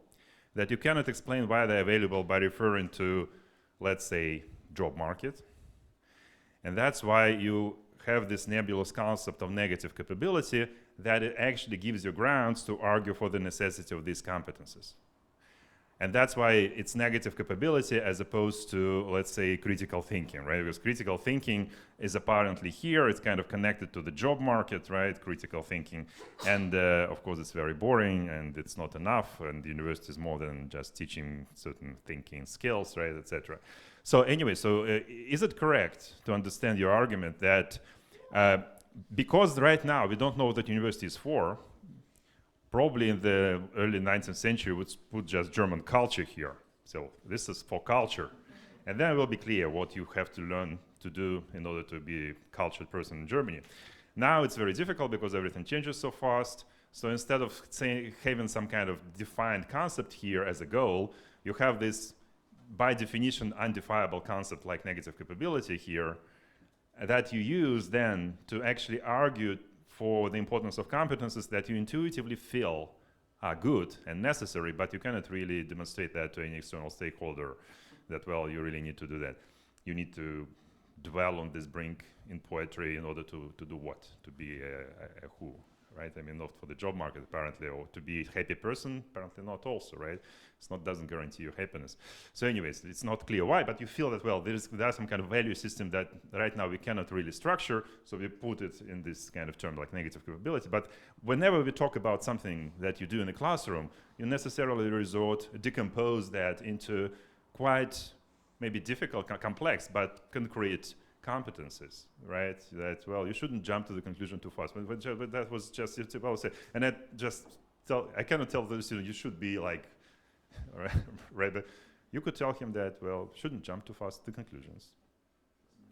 that you cannot explain why they're valuable by referring to, let's say, job market. And that's why you have this nebulous concept of negative capability that it actually gives you grounds to argue for the necessity of these competences. And that's why it's negative capability as opposed to, let's say, critical thinking, right? Because critical thinking is apparently here, it's kind of connected to the job market, right? Critical thinking. And of course, it's very boring and it's not enough. And the university is more than just teaching certain thinking skills, right, etc. So anyway, is it correct to understand your argument that because right now we don't know what university is for, probably in the early 19th century would put just German culture here. So this is for culture. And then it will be clear what you have to learn to do in order to be a cultured person in Germany. Now it's very difficult because everything changes so fast. So instead of having some kind of defined concept here as a goal, you have this, by definition, undefinable concept like negative capability here that you use then to actually argue for the importance of competences that you intuitively feel are good and necessary, but you cannot really demonstrate that to any external stakeholder that, well, you really need to do that. You need to dwell on this brink in poetry in order to do what? To be a who, right? I mean, not for the job market, apparently, or to be a happy person, apparently not also, right? Doesn't guarantee you happiness. So anyways, it's not clear why, but you feel that, well, there's some kind of value system that right now we cannot really structure, so we put it in this kind of term like negative capability. But whenever we talk about something that you do in a classroom, you necessarily decompose that into quite maybe difficult, complex, but concrete competences, right? That, well, you shouldn't jump to the conclusion too fast. But that was just, well said. And I cannot tell the student, you should be like, right? But you could tell him that, well, shouldn't jump too fast to conclusions,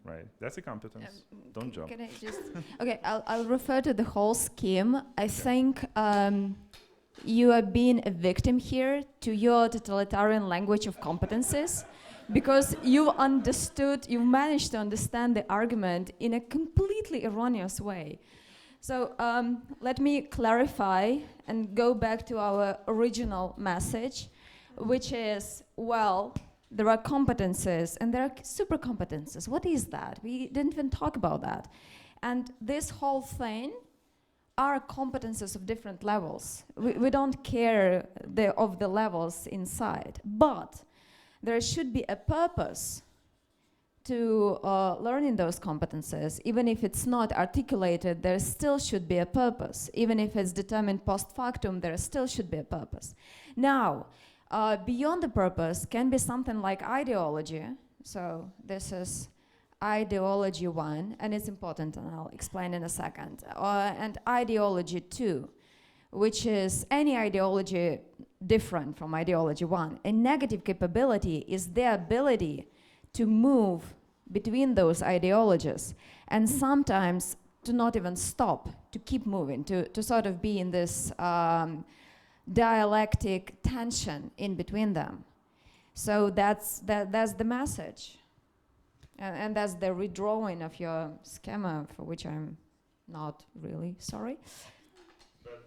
right? That's a competence. Don't jump. Can I just? Okay, I'll refer to the whole scheme. I think you are being a victim here to your totalitarian language of competences, because you managed to understand the argument in a completely erroneous way. So let me clarify and go back to our original message, which is, well, there are competences and there are super competences. What is that? We didn't even talk about that. And this whole thing are competences of different levels. We don't care of the levels inside, but there should be a purpose to learning those competences. Even if it's not articulated, there still should be a purpose. Even if it's determined post factum, there still should be a purpose. Now, beyond the purpose can be something like ideology. So this is ideology 1, and it's important, and I'll explain in a second. And ideology 2, which is any ideology different from ideology 1. A negative capability is the ability to move between those ideologies, and sometimes to not even stop, to keep moving, to sort of be in this dialectic tension in between them. So that's the message. And that's the redrawing of your schema, for which I'm not really sorry.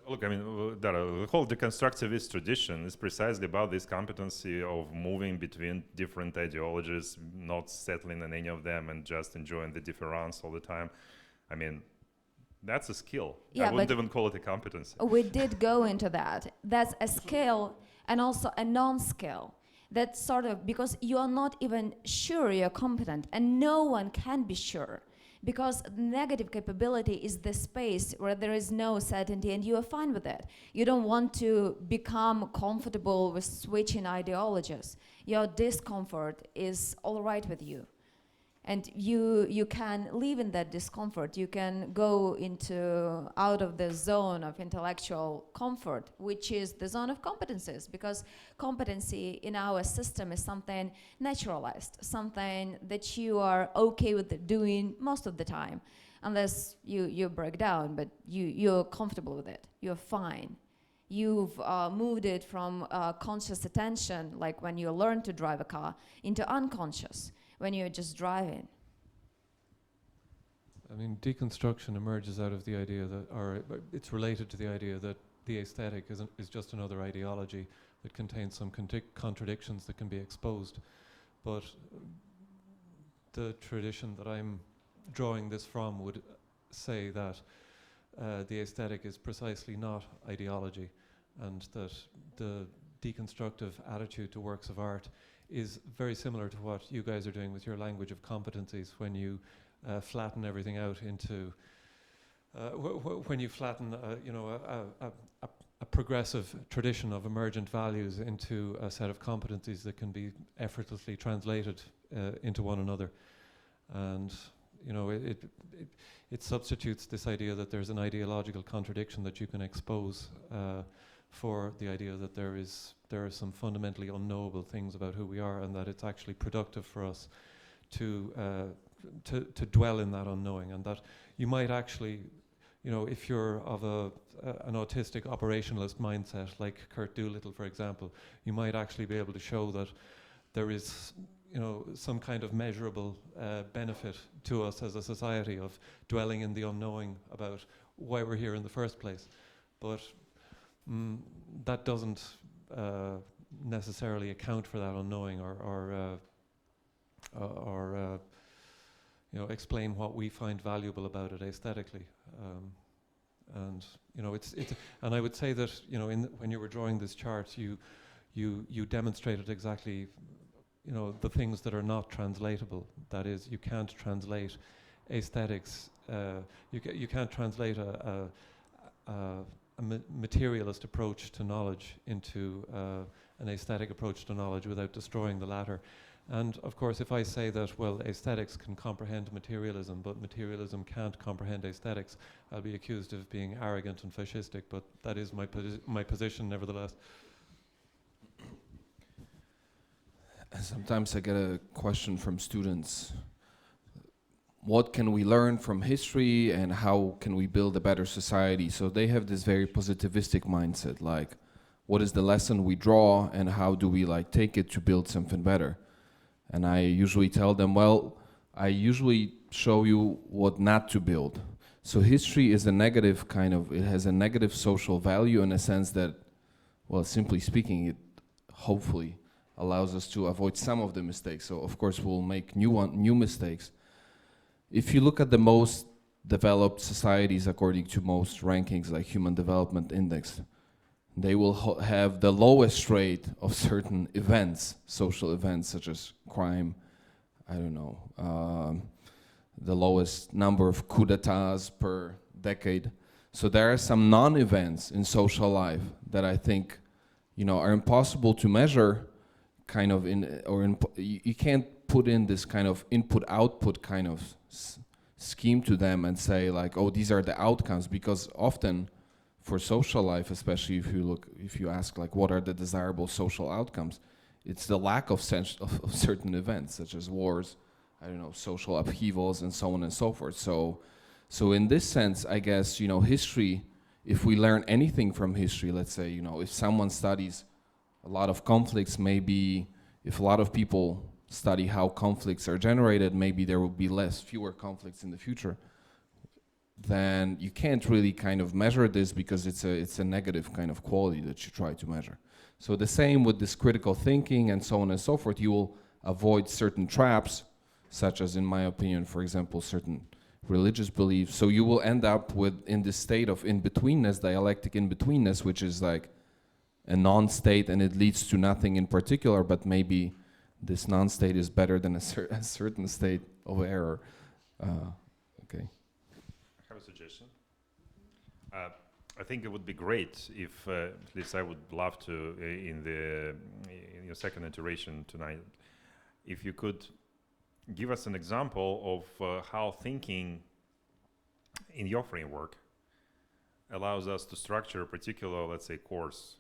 Look, I mean, the whole deconstructivist tradition is precisely about this competency of moving between different ideologies, not settling on any of them and just enjoying the difference all the time. I mean, that's a skill. Yeah, I wouldn't even call it a competency. We did go into that. That's a skill and also a non-skill. That's sort of because you are not even sure you're competent, and no one can be sure. Because negative capability is the space where there is no certainty and you are fine with it. You don't want to become comfortable with switching ideologies. Your discomfort is all right with you. And you can live in that discomfort. You can go out of the zone of intellectual comfort, which is the zone of competencies, because competency in our system is something naturalized, something that you are okay with doing most of the time, unless you break down, but you're comfortable with it. You're fine. You've moved it from conscious attention, like when you learn to drive a car, into unconscious, when you're just driving. I mean, deconstruction emerges out of the idea that, or it's related to the idea that the aesthetic is just another ideology that contains some contradictions that can be exposed. But the tradition that I'm drawing this from would say that the aesthetic is precisely not ideology, and that the deconstructive attitude to works of art is very similar to what you guys are doing with your language of competencies, when you flatten everything out into when you flatten a progressive tradition of emergent values into a set of competencies that can be effortlessly translated into one another. And it substitutes this idea that there's an ideological contradiction that you can expose for the idea that there are some fundamentally unknowable things about who we are, and that it's actually productive for us to dwell in that unknowing, and that you might actually, if you're of an autistic operationalist mindset, like Kurt Doolittle, for example, you might actually be able to show that there is, some kind of measurable benefit to us as a society of dwelling in the unknowing about why we're here in the first place. But that doesn't necessarily account for that unknowing or explain what we find valuable about it aesthetically. And I would say that when you were drawing this chart, you demonstrated exactly the things that are not translatable. That is, you can't translate aesthetics. You can't translate a materialist approach to knowledge into an aesthetic approach to knowledge without destroying the latter. And of course, if I say that, well, aesthetics can comprehend materialism, but materialism can't comprehend aesthetics, I'll be accused of being arrogant and fascistic, but that is my position nevertheless. Sometimes I get a question from students. What can we learn from history, and how can we build a better society? So they have this very positivistic mindset, like, what is the lesson we draw, and how do we take it to build something better? And I usually tell them, well, I usually show you what not to build. So history is a negative it has a negative social value in a sense that, well, simply speaking, it hopefully allows us to avoid some of the mistakes. So of course we'll make new mistakes. If you look at the most developed societies according to most rankings, like Human Development Index, they will have the lowest rate of certain events, social events such as crime, the lowest number of coups d'etats per decade. So there are some non-events in social life that I think, are impossible to measure, you can't put in this kind of input-output kind of scheme to them and say oh, these are the outcomes, because often for social life, especially if you ask what are the desirable social outcomes, it's the lack of certain events such as wars, social upheavals, and so on and so forth. So in this sense, I guess, history, if we learn anything from history, let's say, if someone studies a lot of conflicts, maybe if a lot of people study how conflicts are generated, maybe there will be fewer conflicts in the future. Then you can't really measure this, because it's a negative kind of quality that you try to measure. So the same with this critical thinking and so on and so forth. You will avoid certain traps, such as, in my opinion, for example, certain religious beliefs. So you will end up in this state of in-betweenness, dialectic in-betweenness, which is like a non-state, and it leads to nothing in particular, but maybe this non-state is better than a certain state of error. Okay. I have a suggestion. I think it would be great if, at least I would love to, in your second iteration tonight, if you could give us an example of how thinking in your framework allows us to structure a particular, let's say, course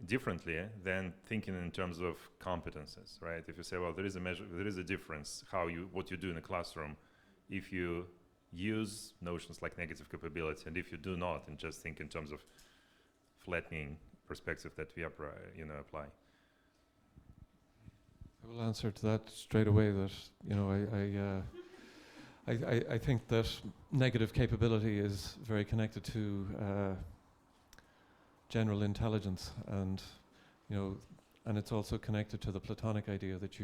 differently than thinking in terms of competences, right? If you say, well, there is a difference what you do in a classroom if you use notions like negative capability, and if you do not, and just think in terms of flattening perspective that we apply. I will answer to that straight away. That I think that negative capability is very connected to general intelligence, and and it's also connected to the Platonic idea that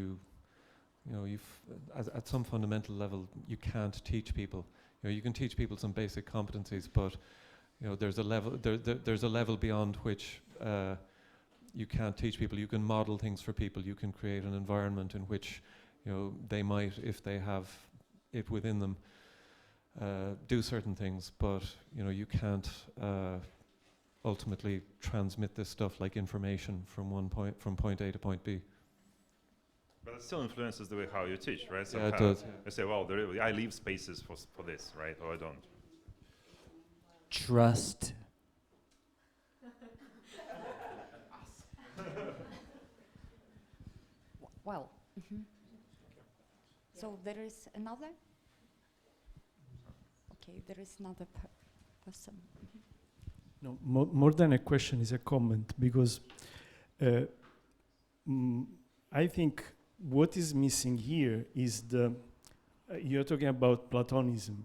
at some fundamental level, you can't teach people. You can teach people some basic competencies, but there's a level there's a level beyond which you can't teach people. You can model things for people. You can create an environment in which they might, if they have it within them, do certain things. But you can't ultimately transmit this stuff like information from point A to point B. But it still influences the way how you teach, right? So Yeah, it does. I say, well, I leave spaces for this, right? Or I don't. Trust. Well, so there is another? Okay, there is another person. No, more than a question is a comment, because I think what is missing here is you're talking about Platonism.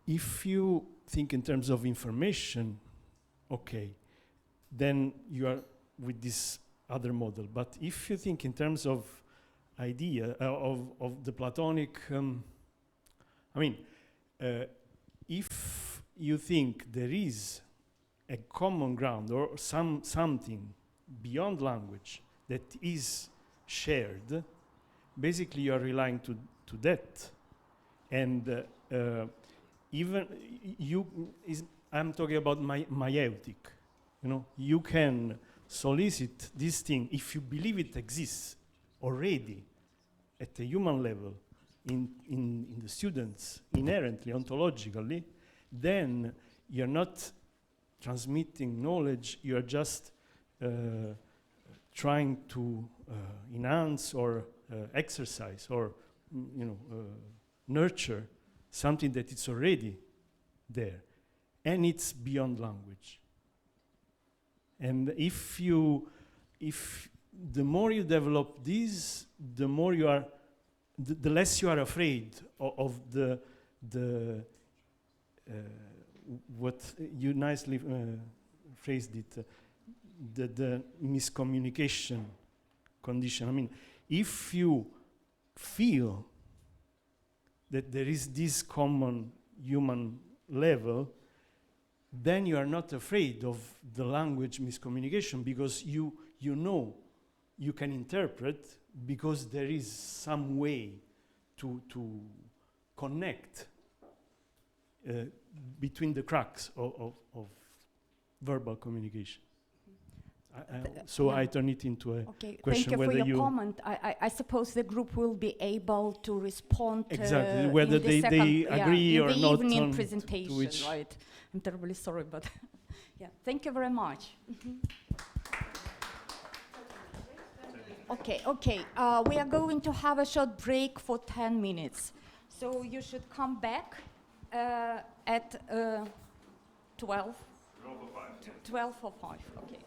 If you think in terms of information, okay, then you are with this other model. But if you think in terms of idea, of the Platonic, if you think there is a common ground or something beyond language that is shared, basically you are relying to that. And even I'm talking about myeutic. You can solicit this thing if you believe it exists already at a human level in the students inherently, ontologically, then you're not transmitting knowledge, you're just trying to enhance or exercise or nurture something that is already there, and it's beyond language. And if the more you develop this, the more you are, the less you are afraid of the what you nicely phrased it, the miscommunication condition. If you feel that there is this common human level, then you are not afraid of the language miscommunication, because you know you can interpret, because there is some way to connect between the cracks of verbal communication. So I turn it into a question thank you whether for your comment. I suppose the group will be able to respond exactly whether in the they agree or in the not evening on presentation, right? I'm terribly sorry, but yeah, thank you very much. Okay. We are going to have a short break for 10 minutes. So you should come back at 12. 12 or 5, okay.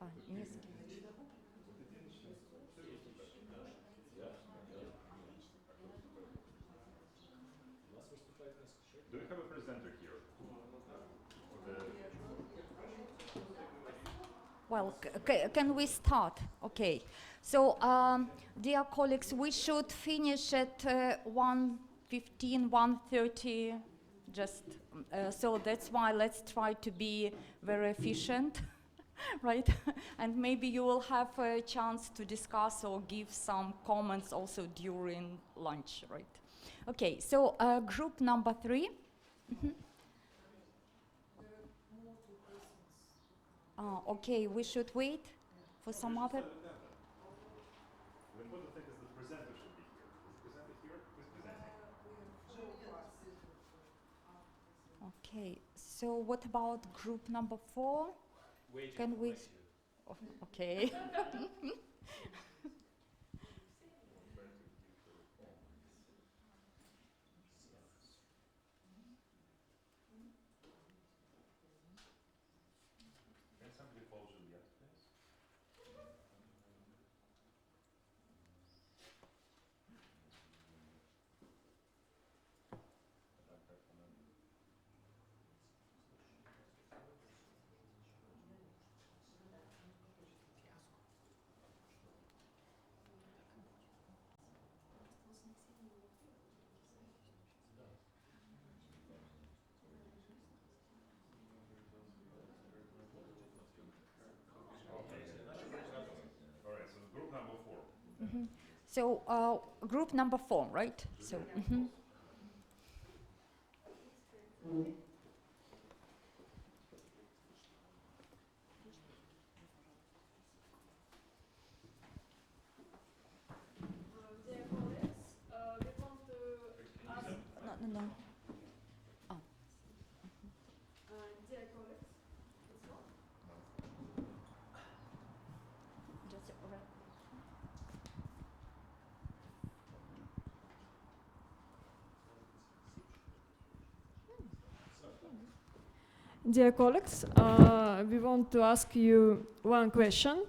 Do we have a presenter here? Well, can we start? Okay. So, dear colleagues, we should finish at 1:15, 1:30. Just so that's why let's try to be very efficient, right? And maybe you will have a chance to discuss or give some comments also during lunch, right? Okay. So, group number 3. Okay, we should wait for some other. The important thing is the presenter should be here. Is the presenter here? Who's presenting? Okay, so what about group number 4? Can we? Oh, okay. Can somebody call Juliet, please? All right, so group number 4. So group number 4, right? So. Dear colleagues, we want to ask. No. Oh. Dear colleagues, it's not. Just right. Dear colleagues, we want to ask you one question.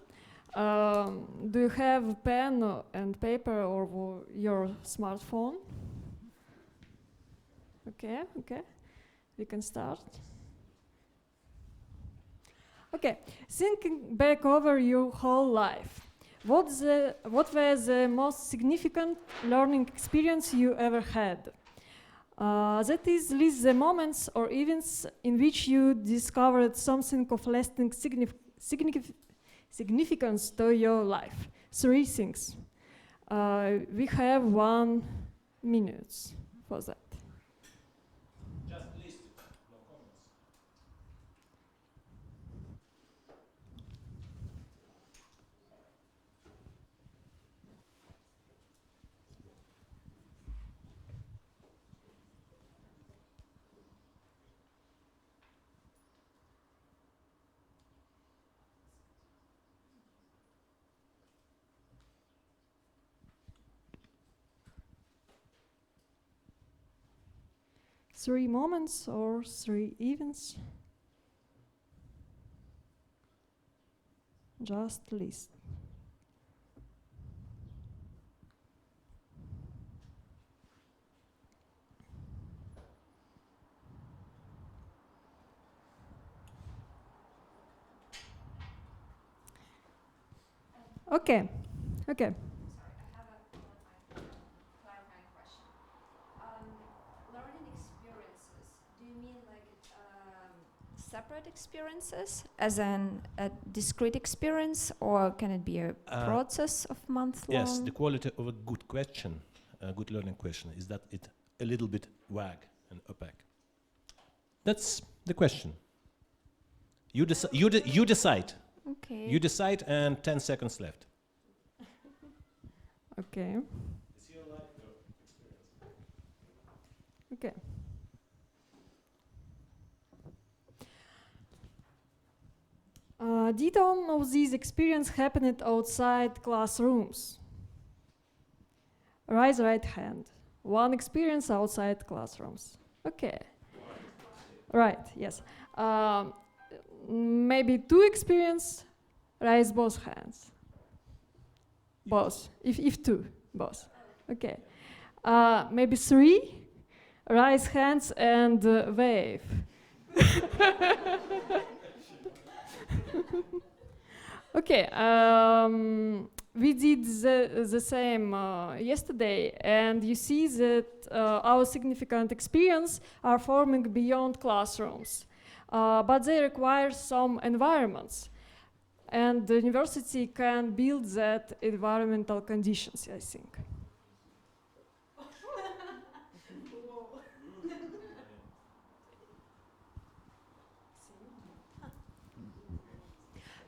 Do you have pen and paper or your smartphone? Okay. We can start. Okay, thinking back over your whole life, what was the most significant learning experience you ever had? That is, list the moments or events in which you discovered something of lasting significance to your life. 3 things. We have 1 minute for that. Just list it, no comments. Three moments or 3 events? Just list. Okay. Sorry, I have a clarifying question. Learning experiences, do you mean like separate experiences as a discrete experience, or can it be a process of month-long? Yes, the quality of a good question, a good learning question, is that it a little bit vague and opaque. That's the question. You decide. Okay. You decide, and 10 seconds left. Okay. It's your life experience. Okay. Did all of these experiences happen outside classrooms? Raise right hand. 1 experience outside classrooms. Okay. Right, yes. Maybe 2 experience Raise both hands. Both. If two, both. Okay. Maybe three. Raise hands and wave. Okay. We did the same yesterday, and you see that our significant experience are forming beyond classrooms, but they require some environments, and the university can build that environmental conditions, I think.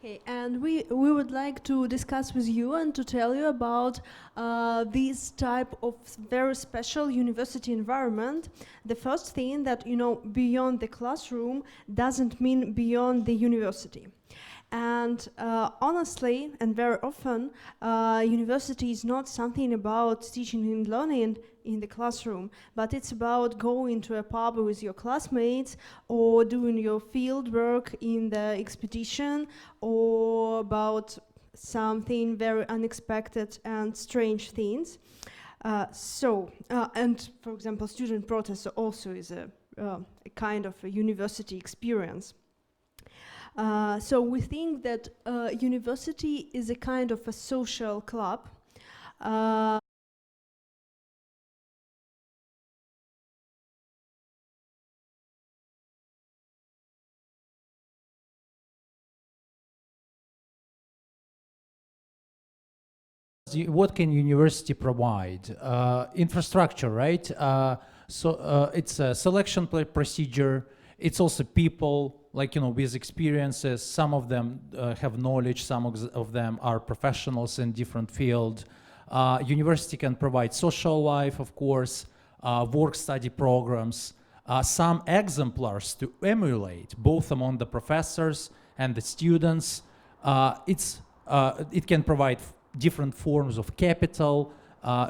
Okay, and we would like to discuss with you and to tell you about this type of very special university environment. The first thing that, you know, beyond the classroom doesn't mean beyond the university. And honestly, and very often, university is not something about teaching and learning in the classroom, but it's about going to a pub with your classmates or doing your field work in the expedition, or about something very unexpected and strange things. And for example, student protest also is a kind of a university experience. So we think that university is a kind of a social club. What can university provide? Infrastructure, right? It's a selection procedure. It's also people, like, you know, with experiences. Some of them have knowledge, some of them are professionals in different fields. University can provide social life, of course, work-study programs, some exemplars to emulate, both among the professors and the students. It can provide different forms of capital,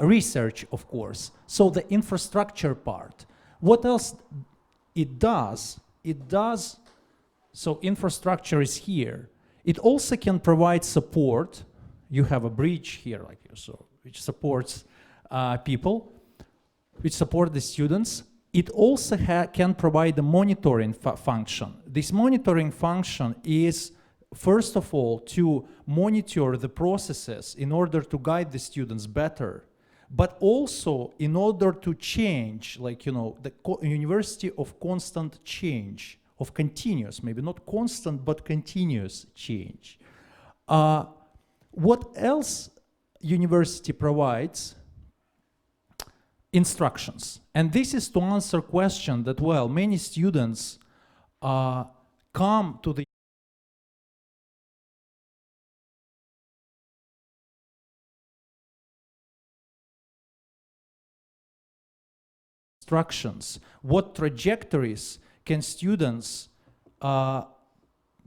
research, of course. So the infrastructure part. What else it does? So infrastructure is here. It also can provide support. You have a bridge here, like so, which supports people, which support the students. It also can provide a monitoring function. This monitoring function is, first of all, to monitor the processes in order to guide the students better, but also in order to change, like, you know, the university of constant change, of continuous, maybe not constant, but continuous change. What else university provides? Instructions. And this is to answer question that, well, many students come to the instructions. What trajectories can students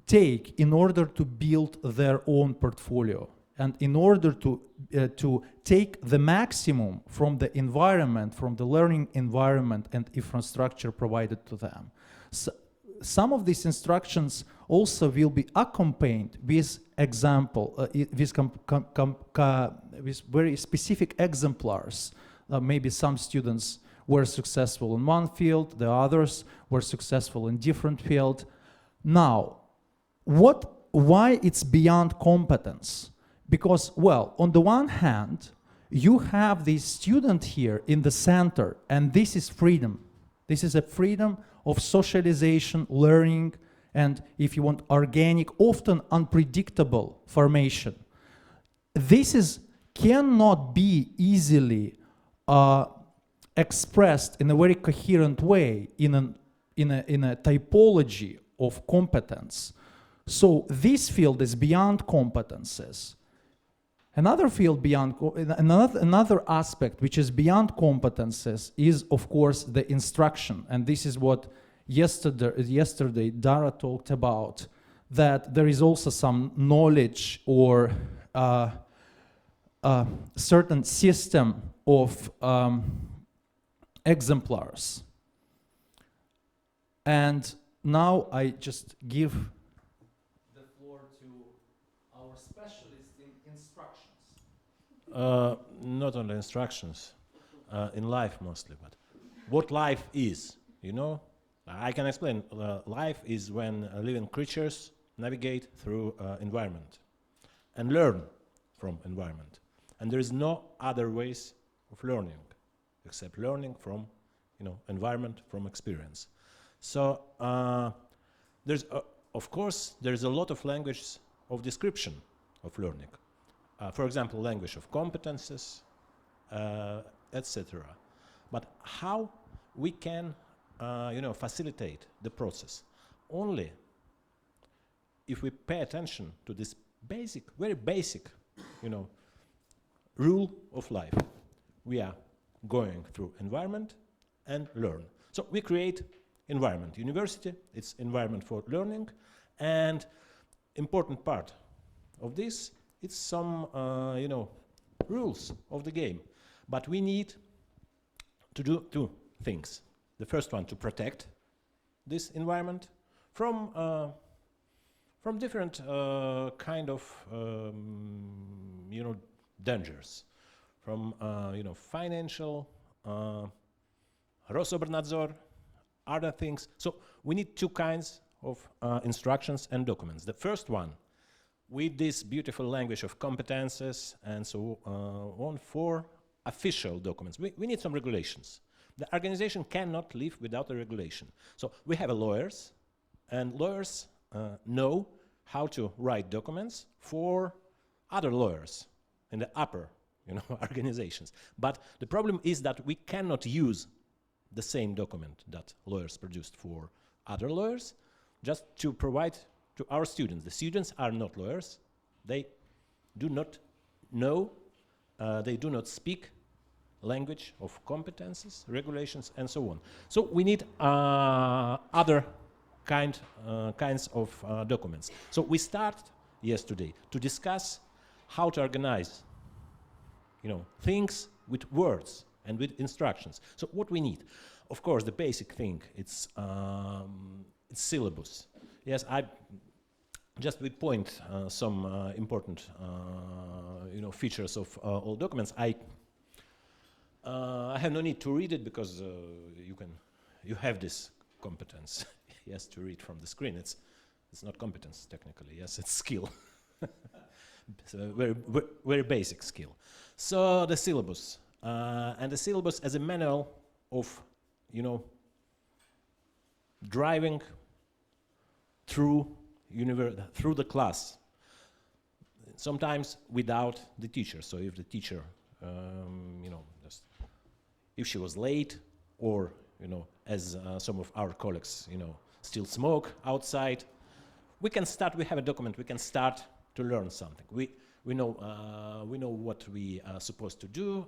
take in order to build their own portfolio, and in order to take the maximum from the environment, from the learning environment and infrastructure provided to them. So some of these instructions also will be accompanied with with very specific exemplars. Maybe some students were successful in one field, the others were successful in different field. Now, why it's beyond competence? Because, well, on the one hand, you have this student here in the center, and this is freedom. This is a freedom of socialization, learning, and, if you want, organic, often unpredictable formation. This cannot be easily expressed in a very coherent way in a typology of competence. So this field is beyond competences. Another field beyond, another aspect which is beyond competences is, of course, the instruction. And this is what yesterday Dara talked about, that there is also some knowledge or certain system of exemplars. And now I just give the floor to our not only instructions, in life mostly, but what life is, you know? I can explain. Life is when living creatures navigate through environment and learn from environment. And there is no other ways of learning except learning from, you know, environment, from experience. So there's, of course, there's a lot of languages of description of learning. For example, language of competences, etc. But how we can, you know, facilitate the process? Only if we pay attention to this basic, very basic, you know, rule of life. We are going through environment and learn. So we create environment. University, it's environment for learning, and important part of this, it's some, you know, rules of the game. But we need to do two things. The first one, to protect this environment from different kind of, you know, dangers, from, you know, financial, Rosobernadzor, other things. So we need two kinds of instructions and documents. The first one, with this beautiful language of competences and so on, for official documents. We need some regulations. The organization cannot live without a regulation. So we have lawyers, and lawyers know how to write documents for other lawyers in the upper, you know, organizations. But the problem is that we cannot use the same document that lawyers produced for other lawyers just to provide to our students. The students are not lawyers. They do not know, they do not speak language of competences, regulations, and so on. So we need other kinds of documents. So we started yesterday to discuss how to organize, you know, things with words and with instructions. So what we need, of course, the basic thing, it's syllabus. Yes, I just would point some important, you know, features of all documents. I have no need to read it because you have this competence, yes, to read from the screen. It's not competence technically, yes, it's skill. It's a very basic skill. So the syllabus, and the syllabus as a manual of, you know, driving through the class, sometimes without the teacher. So if the teacher, you know, just if she was late, or, you know, as some of our colleagues, you know, still smoke outside, we can start. We have a document. We can start to learn something. We know what we are supposed to do,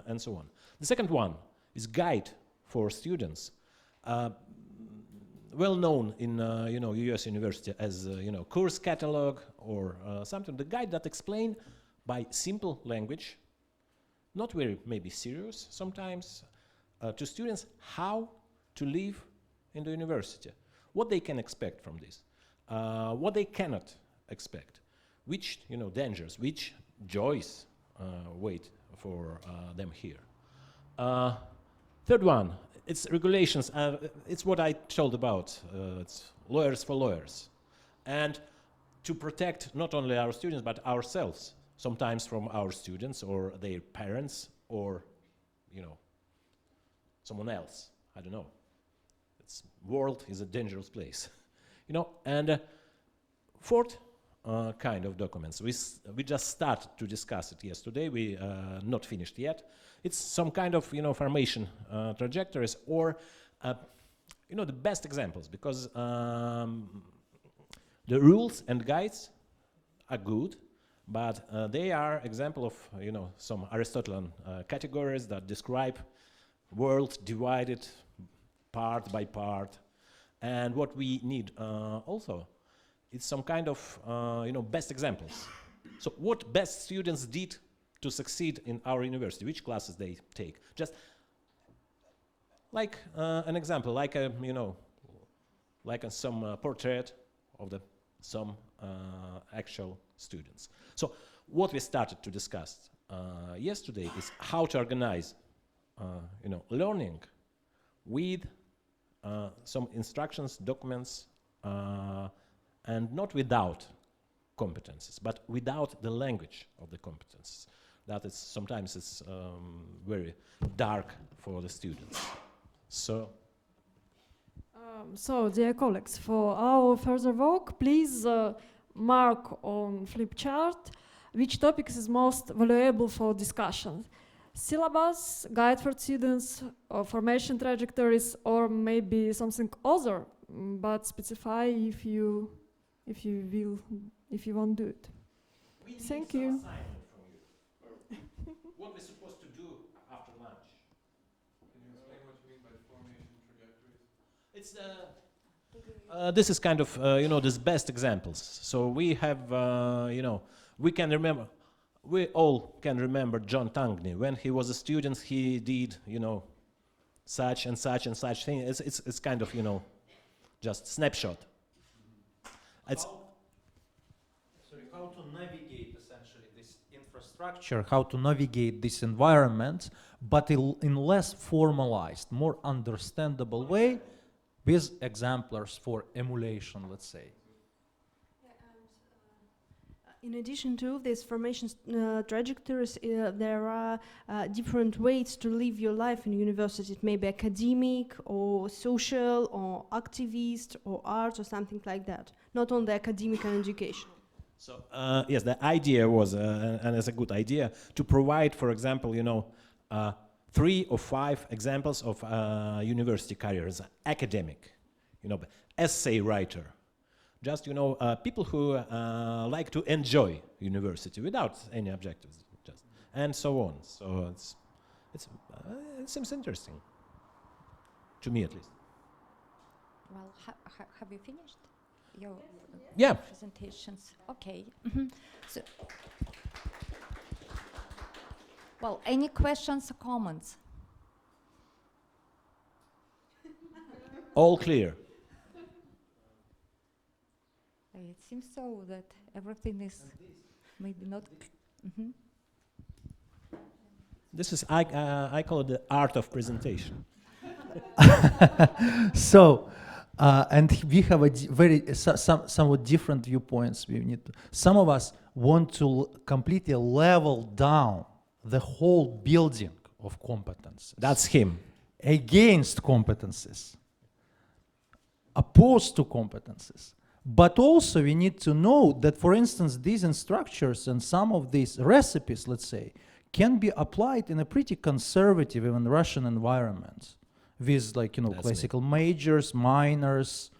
and so on. The second one is guide for students. Well known in you know, US university as you know, course catalog or something. The guide that explain by simple language, not very maybe serious sometimes, to students how to live in the university, what they can expect from this, what they cannot expect, which, you know, dangers, which joys wait for them here. Third one, it's regulations. It's what I told about. It's lawyers for lawyers. And to protect not only our students, but ourselves, sometimes from our students or their parents or, you know, someone else. I don't know. It's world is a dangerous place. You know, and fourth kind of documents. We just started to discuss it yesterday. We not finished yet. It's some kind of, you know, formation trajectories, or you know, the best examples, because the rules and guides are good, but they are example of, you know, some Aristotelian categories that describe world divided part by part. And what we need also, it's some kind of, you know, best examples. So what best students did to succeed in our university, which classes they take. Just like an example, like a, you know, like some portrait of some actual students. So what we started to discuss yesterday is how to organize, learning with some instructions, documents, and not without competences, but without the language of the competences. That is sometimes it's very dark for the students. So, dear colleagues, for our further work, please mark on flip chart which topics is most valuable for discussion. Syllabus, guide for students, or formation trajectories, or maybe something other, but specify if you want to do it. Thank you. What we're supposed to do after lunch? Can you explain what you mean by formation trajectories? It's this is kind of these best examples. So we have we can remember. We all can remember John Tangney. When he was a student, he did, such and such and such thing. It's kind of, just snapshot. How to navigate essentially this infrastructure, how to navigate this environment, but in less formalized, more understandable way, with exemplars for emulation, let's say. In addition to these formation trajectories, there are different ways to live your life in university. It may be academic or social or activist or art or something like that, not only academic and education. So yes, the idea was, and it's a good idea, to provide, for example, 3 or 5 examples of university careers: academic, essay writer, just people who like to enjoy university without any objectives, just and so on. So it seems interesting to me, at least. Well, have you finished your presentations? Okay. So, well, any questions or comments? All clear. It seems so that everything is maybe not. This is I call it the art of presentation. So, and we have a somewhat different viewpoints. We need to, some of us want to completely level down the whole building of competences. That's him. Against competences, opposed to competences. But also we need to know that, for instance, these structures and some of these recipes, let's say, can be applied in a pretty conservative, even Russian environment, with classical majors, minors.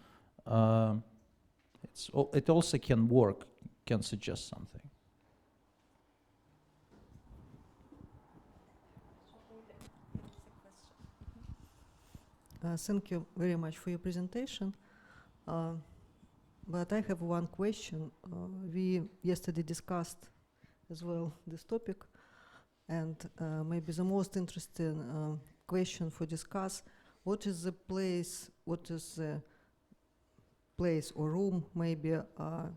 It also can work, can suggest something. Thank you very much for your presentation. But I have one question. We yesterday discussed as well this topic, and maybe the most interesting question for discuss: what is the place or room, maybe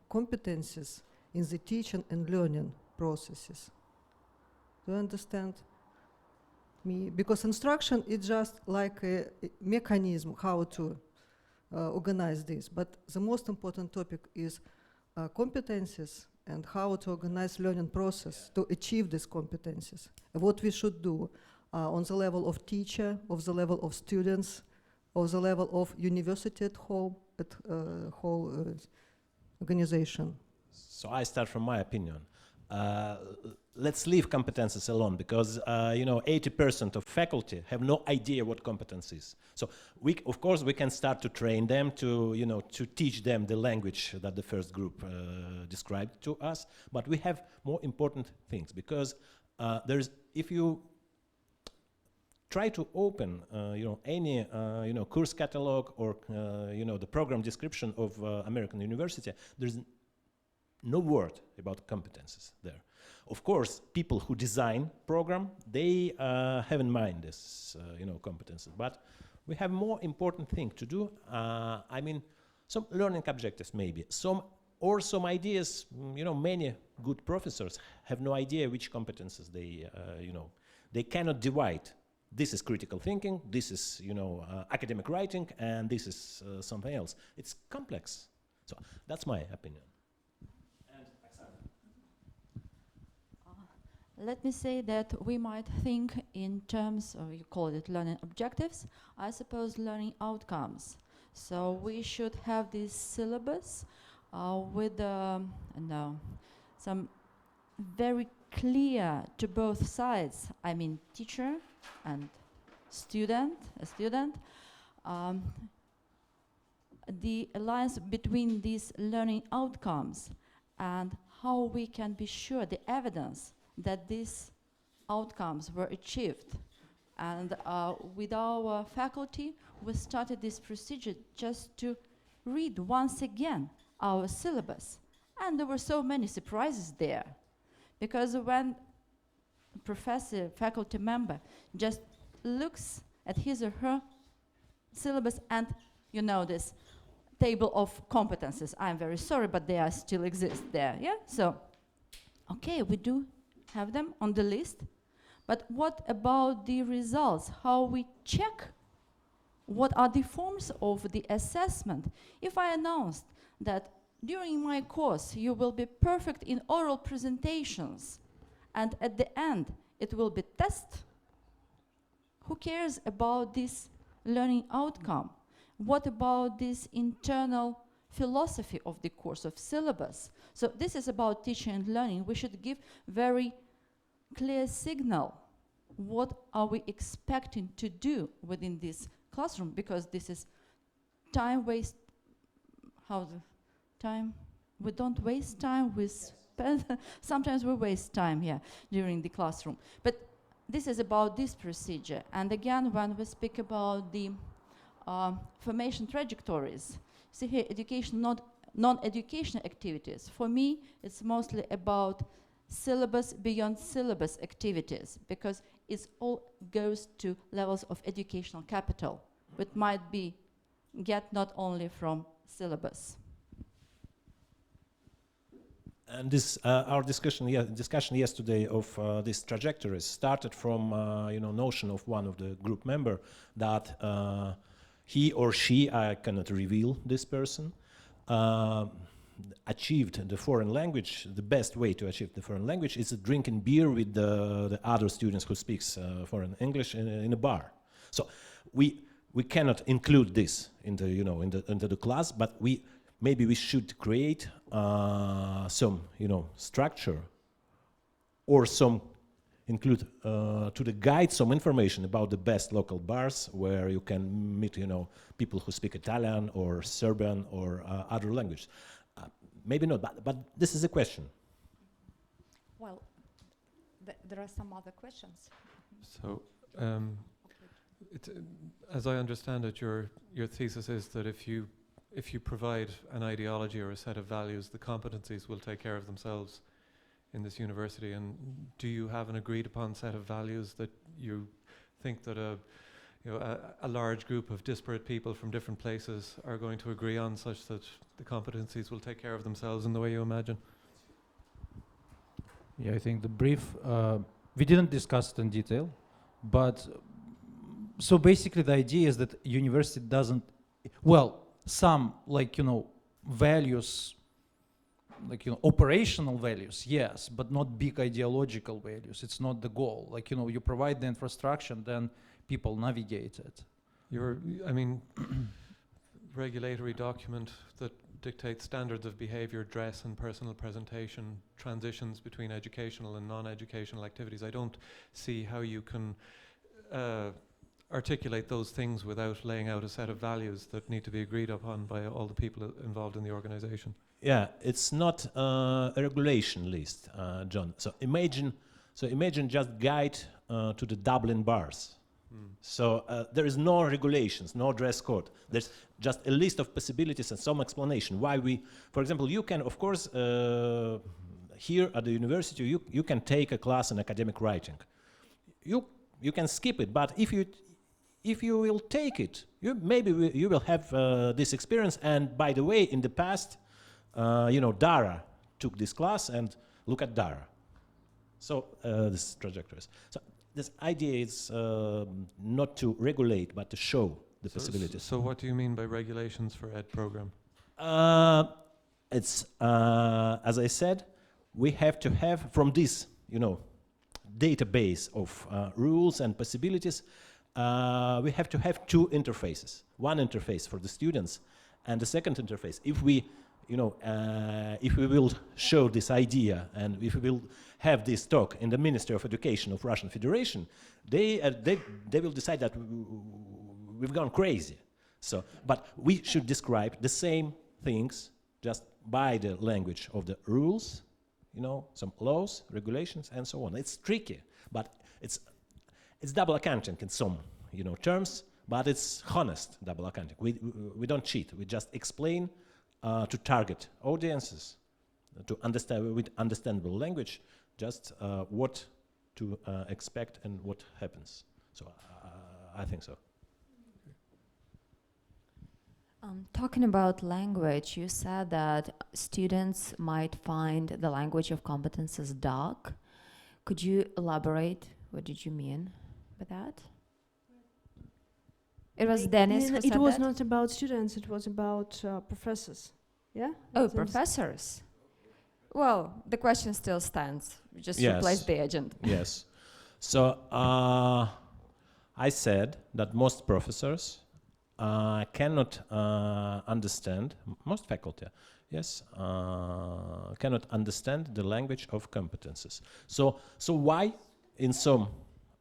competences in the teaching and learning processes? Do you understand me? Because instruction is just like a mechanism how to organize this, but the most important topic is competences and how to organize learning process to achieve these competences. What we should do on the level of teacher, of the level of students, of the level of university at whole organization. So I start from my opinion. Let's leave competences alone, because 80% of faculty have no idea what competence is. So of course we can start to train them to teach them the language that the first group described to us. But we have more important things, because if you try to open any course catalog or the program description of American university, there's no word about competences there. Of course, people who design program, they have in mind this, competences. But we have more important thing to do. Some learning objectives maybe, some or some ideas, many good professors have no idea which competences they cannot divide. This is critical thinking, this is, academic writing, and this is something else. It's complex. So that's my opinion. Let me say that we might think in terms of, you call it learning objectives, I suppose learning outcomes. So we should have this syllabus with some very clear to both sides, I mean teacher and student, the alliance between these learning outcomes and how we can be sure, the evidence that these outcomes were achieved. And with our faculty, we started this procedure just to read once again our syllabus. And there were so many surprises there. Because when a professor, faculty member, just looks at his or her syllabus and, this table of competences, I'm very sorry, but they are still exist there, yeah? So, okay, we do have them on the list, but what about the results? How we check? What are the forms of the assessment? If I announced that during my course you will be perfect in oral presentations and at the end it will be test, who cares about this learning outcome? What about this internal philosophy of the course of syllabus? So this is about teaching and learning. We should give very clear signal. What are we expecting to do within this classroom? Because this is time waste. We don't waste time. Sometimes we waste time here during the classroom. But this is about this procedure. And again, when we speak about the formation trajectories, see here, education, not non-educational activities. For me, it's mostly about syllabus beyond syllabus activities, because it all goes to levels of educational capital, but might be get not only from syllabus. And this, our discussion yesterday of these trajectories started from notion of one of the group member that he or she, I cannot reveal this person, achieved the foreign language. The best way to achieve the foreign language is drinking beer with the other students who speaks foreign English in a bar. So we cannot include this into into the class, but maybe we should create some structure or some include to the guide some information about the best local bars where you can meet people who speak Italian or Serbian or other language. Maybe not, but this is a question. Well, there are some other questions. So, as I understand it, your thesis is that if you provide an ideology or a set of values, the competencies will take care of themselves in this university. And do you have an agreed upon set of values that you think that a large group of disparate people from different places are going to agree on, such that the competencies will take care of themselves in the way you imagine? Yeah, I think the brief, we didn't discuss it in detail, but so basically the idea is that university doesn't, some values, operational values, yes, but not big ideological values. It's not the goal. You provide the infrastructure, then people navigate it. Regulatory document that dictates standards of behavior, dress and personal presentation, transitions between educational and non-educational activities. I don't see how you can articulate those things without laying out a set of values that need to be agreed upon by all the people involved in the organization. Yeah, it's not a regulation list, John. So imagine just guide to the Dublin bars. So there is no regulations, no dress code. There's just a list of possibilities and some explanation why we, for example, you can, of course, here at the university, you can take a class in academic writing. You can skip it, but if you will take it, maybe you will have this experience. And by the way, in the past, Dara took this class and look at Dara. So this trajectories. So this idea is not to regulate, but to show the possibilities. So what do you mean by regulations for ed program? It's as I said, we have to have from this, database of rules and possibilities. We have to have two interfaces. One interface for the students, and the second interface. If we will show this idea, and if we will have this talk in the Ministry of Education of Russian Federation, they will decide that we've gone crazy. So, but we should describe the same things just by the language of the rules, some laws, regulations, and so on. It's tricky, but it's double accounting in some terms, but it's honest double accounting. We don't cheat. We just explain to target audiences to understand with understandable language just what to expect and what happens. So I think so. Talking about language, you said that students might find the language of competences dark. Could you elaborate? What did you mean by that? It was Dennis who said it was that? not about students, it was about professors. Yeah? Oh, professors. Well, the question still stands. We just replace the agent. Yes. So I said that most professors cannot understand, most faculty, cannot understand the language of competences. So why in some,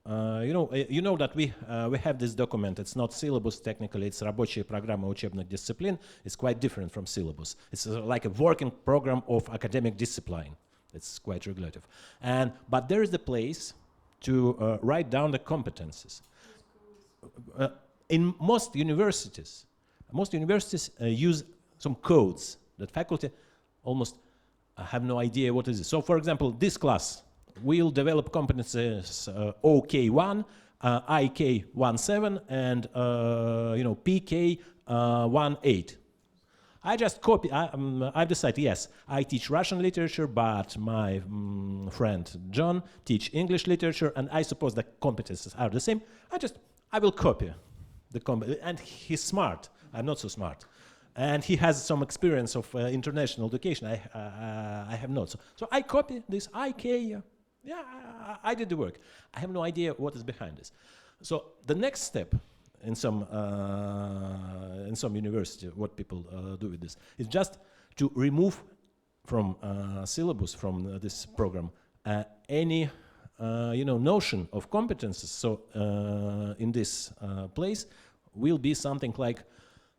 that we have this document. It's not syllabus technically. It's рабочая программа учебных дисциплин. It's quite different from syllabus. It's like a working program of academic discipline. It's quite regulative. But there is a place to write down the competences. In most universities use some codes that faculty almost have no idea what is it. So, for example, this class will develop competences OK1, IK17, and PK18. I just copy. I've decided. Yes, I teach Russian literature, but my friend John teach English literature, and I suppose the competences are the same. I will copy the and he's smart. I'm not so smart, and he has some experience of international education. I have not. So I copy this IK. I did the work. I have no idea what is behind this. So the next step in some university, what people do with this is just to remove from syllabus from this program any notion of competences. So in this place will be something like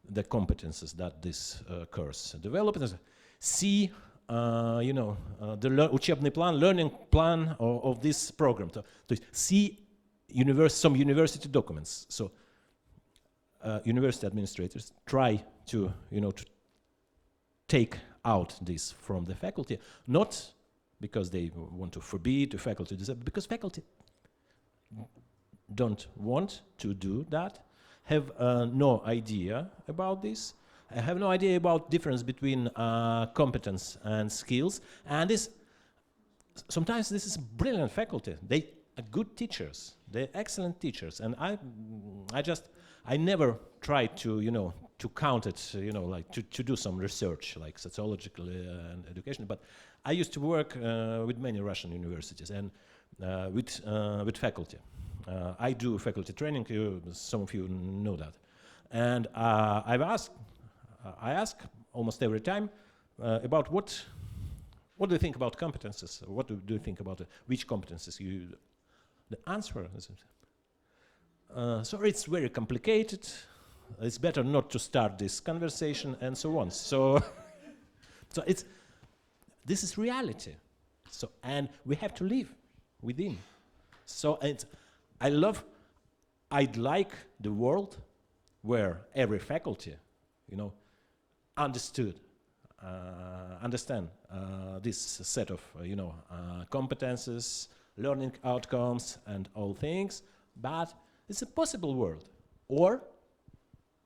the competences that this course develops. See, the учебный план, learning plan of this program. То есть see some university documents. So university administrators try to take out this from the faculty, not because they want to forbid the faculty, because faculty don't want to do that, have no idea about this, have no idea about difference between competence and skills, and sometimes this is brilliant faculty. They are good teachers, they're excellent teachers, and I never tried to to count it, like to do some research, like sociological and education. But I used to work with many Russian universities and with faculty. I do faculty training. Some of you know that, and I ask almost every time about what do you think about competences? What do you think about which competences you? The answer is. So it's very complicated. It's better not to start this conversation and so on. So this is reality. So and we have to live within. So I'd like the world where every faculty, understand this set of competences, learning outcomes, and all things, but it's a possible world, or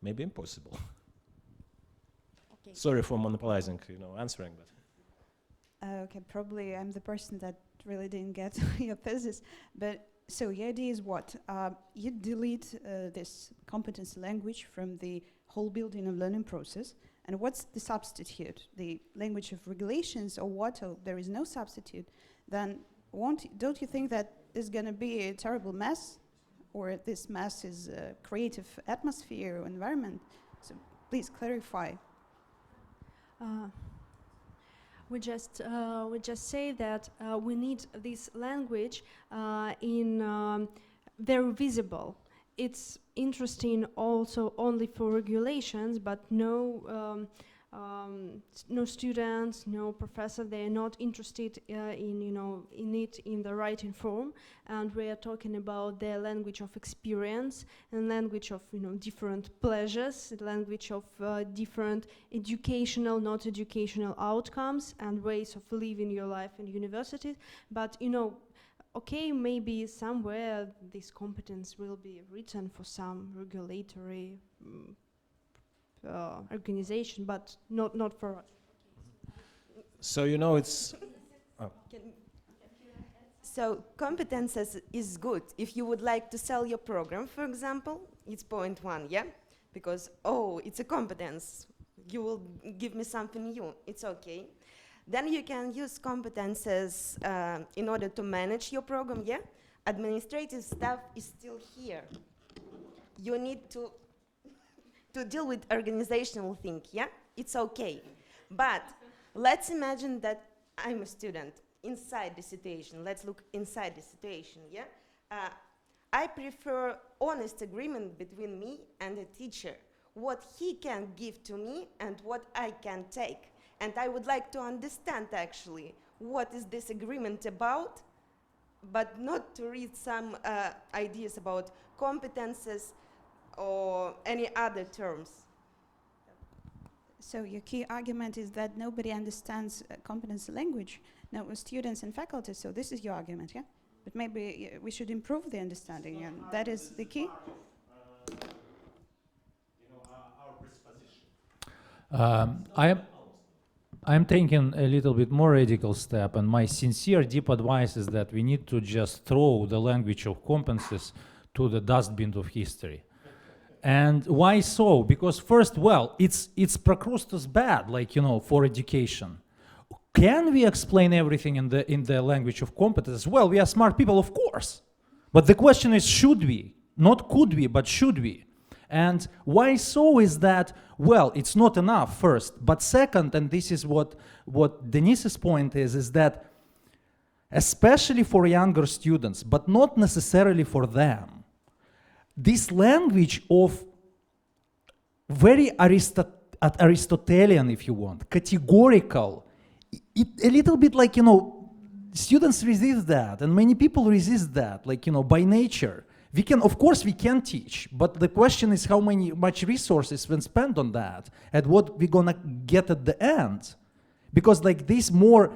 maybe impossible. Sorry for monopolizing, answering, but. Okay, probably I'm the person that really didn't get your thesis. But so the idea is what? You delete this competence language from the whole building of learning process. And what's the substitute? The language of regulations or what? Or there is no substitute. Then don't you think that there's going to be a terrible mess? Or this mess is a creative atmosphere or environment? So please clarify. We just say that we need this language in very visible. It's interesting also only for regulations, but no students, no professor, they are not interested in it in the writing form. And we are talking about the language of experience and language of different pleasures, the language of different educational, not educational outcomes and ways of living your life in university. But okay, maybe somewhere this competence will be written for some regulatory organization, but not for us. So it's. Oh. So competences is good. If you would like to sell your program, for example, it's point one, yeah? Because, it's a competence. You will give me something new. It's okay. Then you can use competences in order to manage your program, yeah? Administrative stuff is still here. You need to deal with organizational thing, yeah? It's okay. But let's imagine that I'm a student inside the situation. Let's look inside the situation, yeah? I prefer honest agreement between me and the teacher. What he can give to me and what I can take. And I would like to understand actually what is this agreement about, but not to read some ideas about competences or any other terms. So your key argument is that nobody understands competence language, no students and faculty, so this is your argument, yeah? But maybe we should improve the understanding, and that is the key? I'm taking a little bit more radical step, and my sincere deep advice is that we need to just throw the language of competences to the dustbin of history. And why so? Because first, it's Procrustes bad, for education. Can we explain everything in the language of competence? Well, we are smart people, of course. But the question is, should we? Not could we, but should we? And why so is that, it's not enough, first. But second, and this is what Denise's point is that especially for younger students, but not necessarily for them, this language of very Aristotelian, if you want, categorical, a little bit students resist that, and many people resist that, by nature. Of course we can teach, but the question is how much resources we spend on that, and what we're gonna get at the end. Because this more,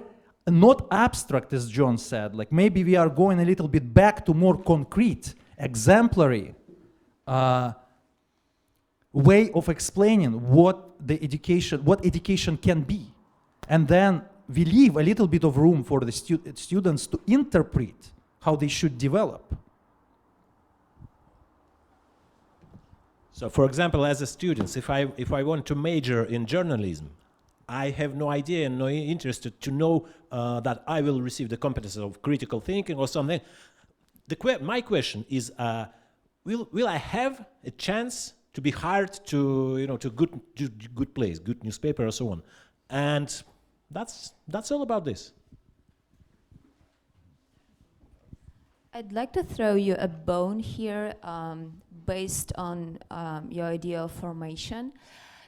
not abstract, as John said, maybe we are going a little bit back to more concrete, exemplary way of explaining what education can be. And then we leave a little bit of room for the students to interpret how they should develop. So, for example, as a student, if I want to major in journalism, I have no idea and no interest to know that I will receive the competences of critical thinking or something. My question is, will I have a chance to be hired to good place, good newspaper, or so on? And that's all about this. I'd like to throw you a bone here based on your idea of formation.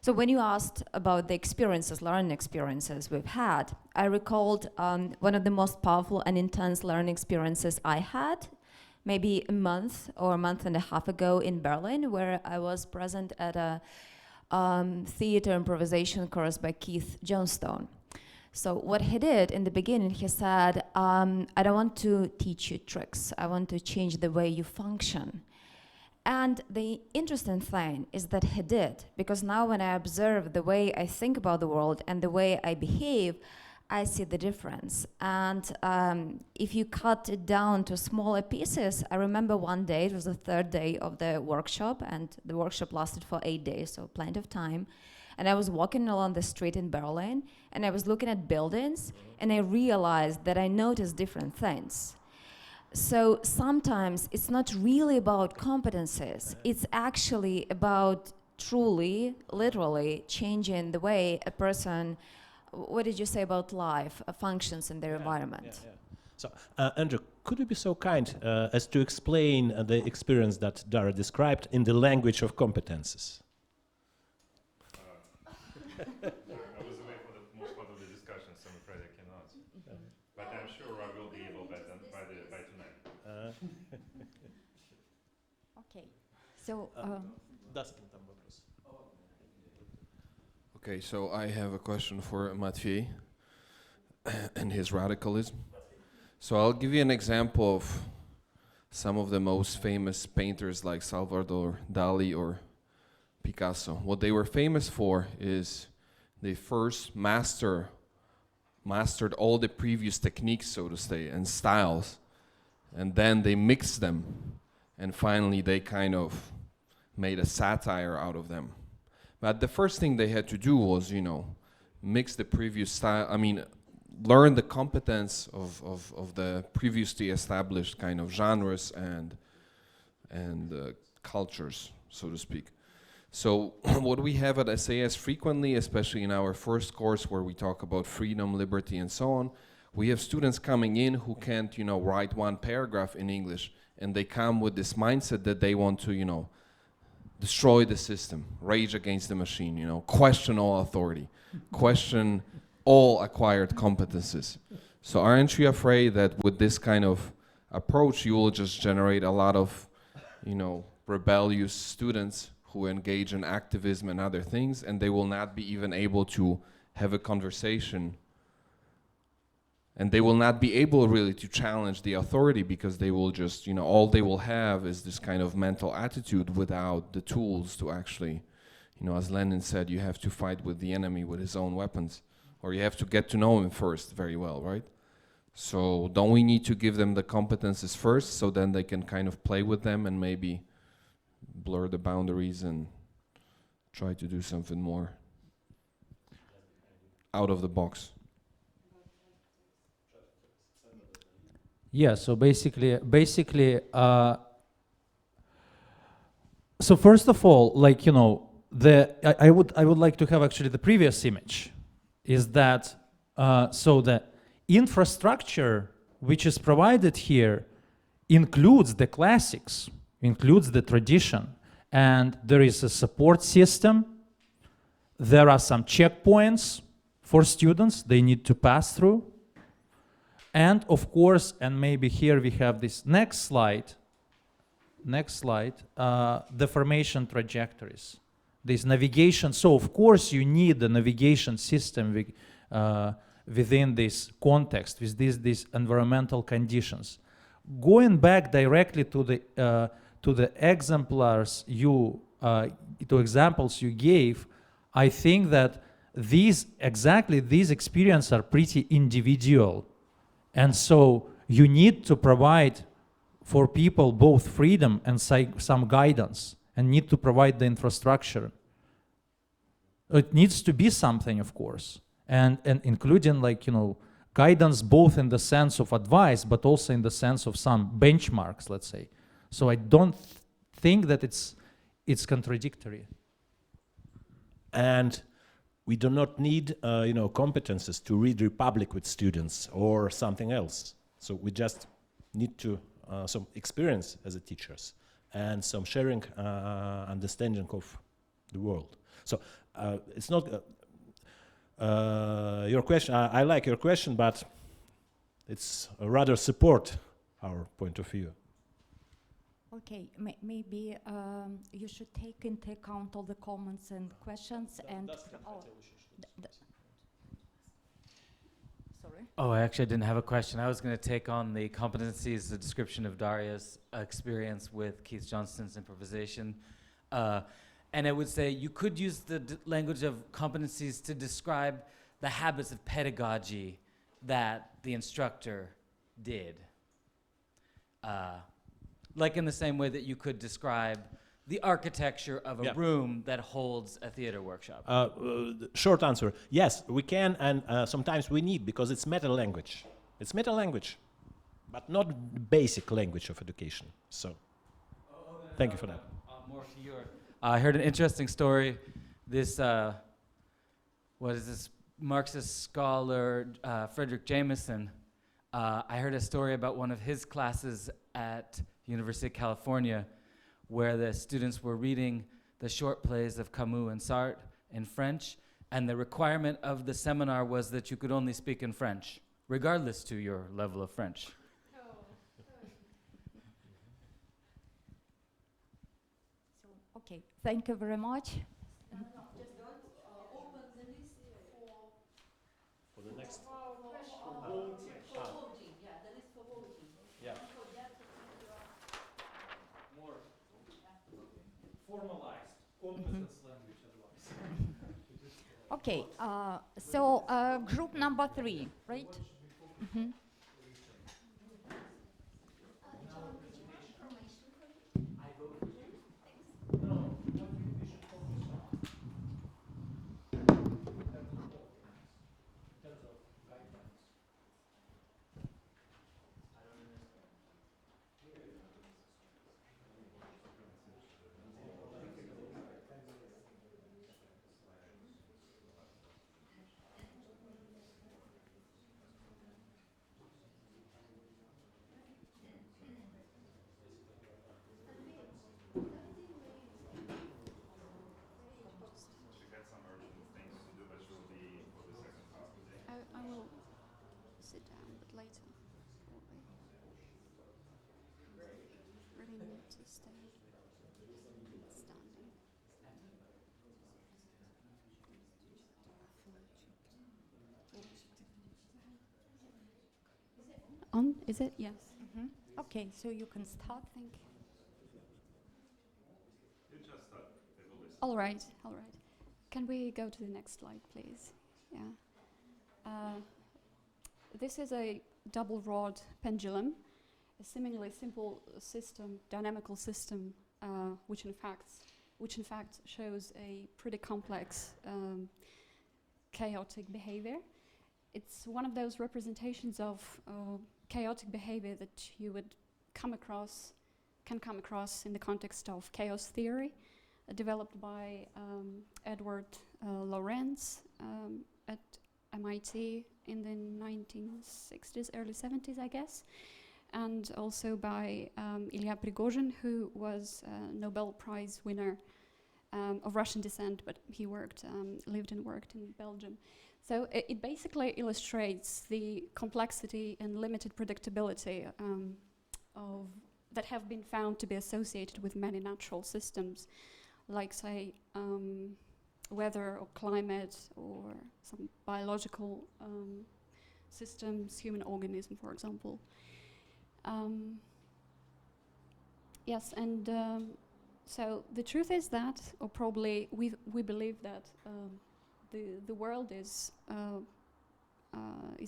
So when you asked about the experiences, learning experiences we've had, I recalled one of the most powerful and intense learning experiences I had maybe a month or a month and a half ago in Berlin, where I was present at a theater improvisation course by Keith Johnstone. So what he did in the beginning, he said, I don't want to teach you tricks. I want to change the way you function. And the interesting thing is that he did, because now when I observe the way I think about the world and the way I behave, I see the difference. And if you cut it down to smaller pieces, I remember one day, it was the third day of the workshop, and the workshop lasted for 8 days, so plenty of time. And I was walking along the street in Berlin, and I was looking at buildings, and I realized that I noticed different things. So sometimes it's not really about competences, it's actually about truly, literally changing the way a person, what did you say about life, functions in their environment. So, Andrew, could you be so kind as to explain the experience that Dara described in the language of competences? I was away for the most part of the discussion, so I'm afraid I cannot. But I'm sure I will be able by tonight. Okay, so Okay, so I have a question for Mathieu and his radicalism. So I'll give you an example of some of the most famous painters like Salvador Dali or Picasso. What they were famous for is they first mastered all the previous techniques, so to say, and styles, and then they mixed them, and finally they kind of made a satire out of them. But the first thing they had to do was, mix the previous style, learn the competence of the previously established kind of genres and cultures, so to speak. So what we have at SAS frequently, especially in our first course where we talk about freedom, liberty, and so on, we have students coming in who can't, write one paragraph in English, and they come with this mindset that they want to, destroy the system, rage against the machine, question all authority, question all acquired competences. So aren't you afraid that with this kind of approach, you will just generate a lot of, rebellious students who engage in activism and other things, and they will not be even able to have a conversation, and they will not be able really to challenge the authority because they will just, all they will have is this kind of mental attitude without the tools to actually, as Lenin said, you have to fight with the enemy with his own weapons, or you have to get to know him first very well, right? So don't we need to give them the competences first so then they can kind of play with them and maybe blur the boundaries and try to do something more out of the box? Yeah, so basically, so first of all, I would like to have actually the previous image, is that so the infrastructure which is provided here includes the classics, includes the tradition, and there is a support system. There are some checkpoints for students they need to pass through. And of course, and maybe here we have this next slide, the formation trajectories, this navigation. So of course you need the navigation system within this context, with these environmental conditions. Going back directly to the exemplars to examples you gave, I think that these experiences are pretty individual. And so you need to provide for people both freedom and some guidance, and need to provide the infrastructure. It needs to be something, of course, and including guidance both in the sense of advice, but also in the sense of some benchmarks, let's say. So I don't think that it's contradictory. And we do not need, competences to read Republic with students or something else. So we just need to some experience as a teachers and some sharing understanding of the world. So it's not your question. I like your question, but it's rather support our point of view. Okay, maybe you should take into account all the comments and questions and. Sorry. Oh, I actually didn't have a question. I was going to take on the competencies, the description of Daria's experience with Keith Johnston's improvisation. And I would say you could use the language of competencies to describe the habits of pedagogy that the instructor did. Like in the same way that you could describe the architecture of a room that holds a theater workshop. Short answer, yes, we can, and sometimes we need, because it's meta language. It's meta language, but not basic language of education. So, thank you for that. More to your. I heard an interesting story. This, what is this, Marxist scholar, Frederick Jameson. I heard a story about one of his classes at University of California, where the students were reading the short plays of Camus and Sartre in French, and the requirement of the seminar was that you could only speak in French, regardless to your level of French. Okay, thank you very much. Just don't open the list For the next. for voting. Yeah, the list for voting. Yeah. For that particular More formalized competence language advice. Okay, so group number 3, right? Mhm. I will sit down, but later, probably. Really need to stay standing. On? Is it? Yes. Mhm. Okay, so you can start. Thank you. You just start. They will listen. All right, all right. Can we go to the next slide, please? Yeah. This is a double rod pendulum, a seemingly simple system, dynamical system, which in fact shows a pretty complex, chaotic behavior. It's one of those representations of chaotic behavior that you would can come across in the context of chaos theory, developed by Edward Lorenz at MIT in the 1960s, early 70s, I guess, and also by Ilya Prigozhin, who was a Nobel Prize winner of Russian descent, but he lived and worked in Belgium. So it basically illustrates the complexity and limited predictability that have been found to be associated with many natural systems, like, say, weather or climate or some biological systems, human organism, for example. Yes, and so the truth is that, or probably we believe that the world is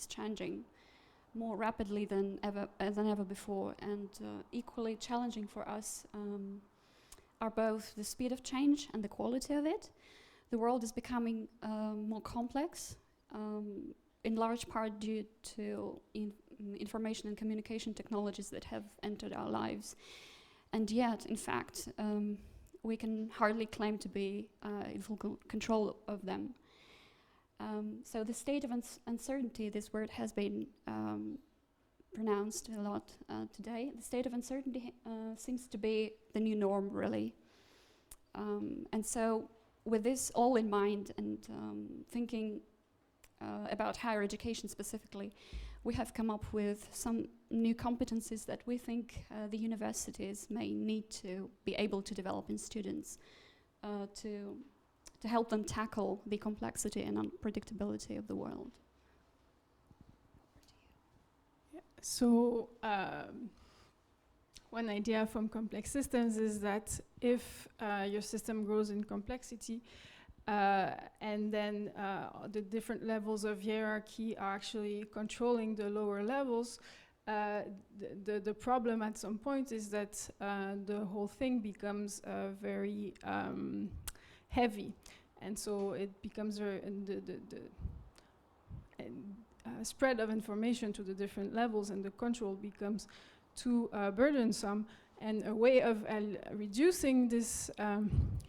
changing more rapidly than ever before, and equally challenging for us are both the speed of change and the quality of it. The world is becoming more complex, in large part due to information and communication technologies that have entered our lives. And yet, in fact, we can hardly claim to be in full control of them. So the state of uncertainty, this word has been pronounced a lot today. The state of uncertainty seems to be the new norm, really. And so with this all in mind, and thinking about higher education specifically, we have come up with some new competencies that we think the universities may need to be able to develop in students to help them tackle the complexity and unpredictability of the world. So one idea from complex systems is that if your system grows in complexity, and then the different levels of hierarchy are actually controlling the lower levels, the problem at some point is that the whole thing becomes very heavy, and so it becomes spread of information to the different levels, and the control becomes too burdensome. And a way of reducing this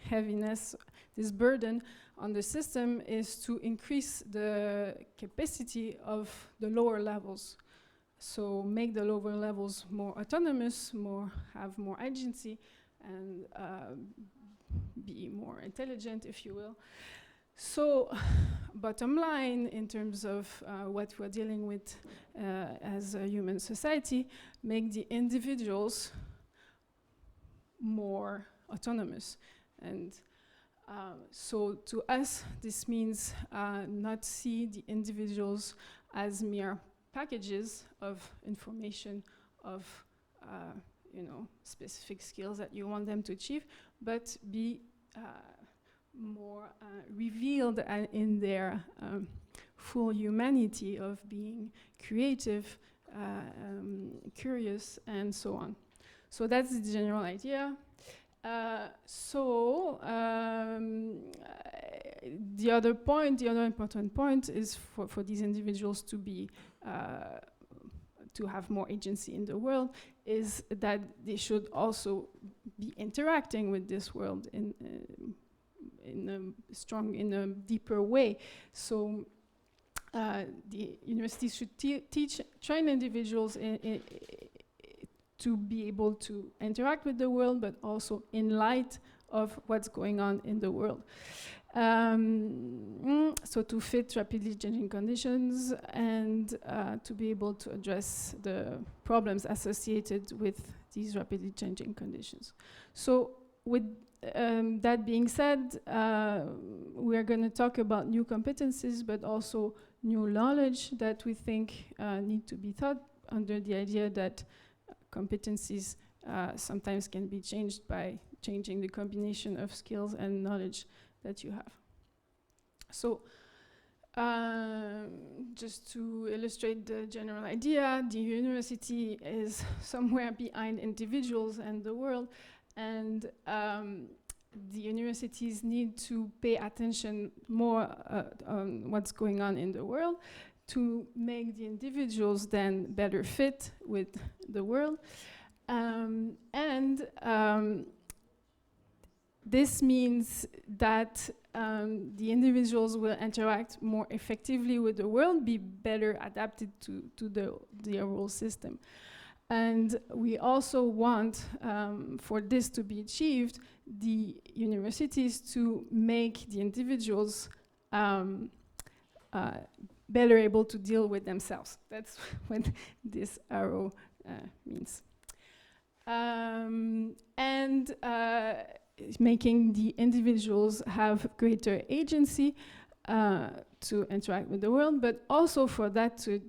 heaviness, this burden on the system, is to increase the capacity of the lower levels. So make the lower levels more autonomous, have more agency, and be more intelligent, if you will. So, bottom line, in terms of what we're dealing with as a human society, make the individuals more autonomous. And so to us, this means not see the individuals as mere packages of information, of specific skills that you want them to achieve, but be more revealed in their full humanity of being creative, curious, and so on. So that's the general idea. The other important point is for these individuals to be to have more agency in the world, is that they should also be interacting with this world in a deeper way. So the universities should train individuals to be able to interact with the world, but also in light of what's going on in the world. So to fit rapidly changing conditions, and to be able to address the problems associated with these rapidly changing conditions. So with that being said, we are going to talk about new competencies, but also new knowledge that we think need to be taught, under the idea that competencies sometimes can be changed by changing the combination of skills and knowledge that you have. So just to illustrate the general idea, the university is somewhere behind individuals and the world, and the universities need to pay attention more on what's going on in the world, to make the individuals then better fit with the world. This means that the individuals will interact more effectively with the world, be better adapted to the overall system. And we also want, for this to be achieved, the universities to make the individuals better able to deal with themselves. That's what this arrow means. Making the individuals have greater agency to interact with the world, but also for that to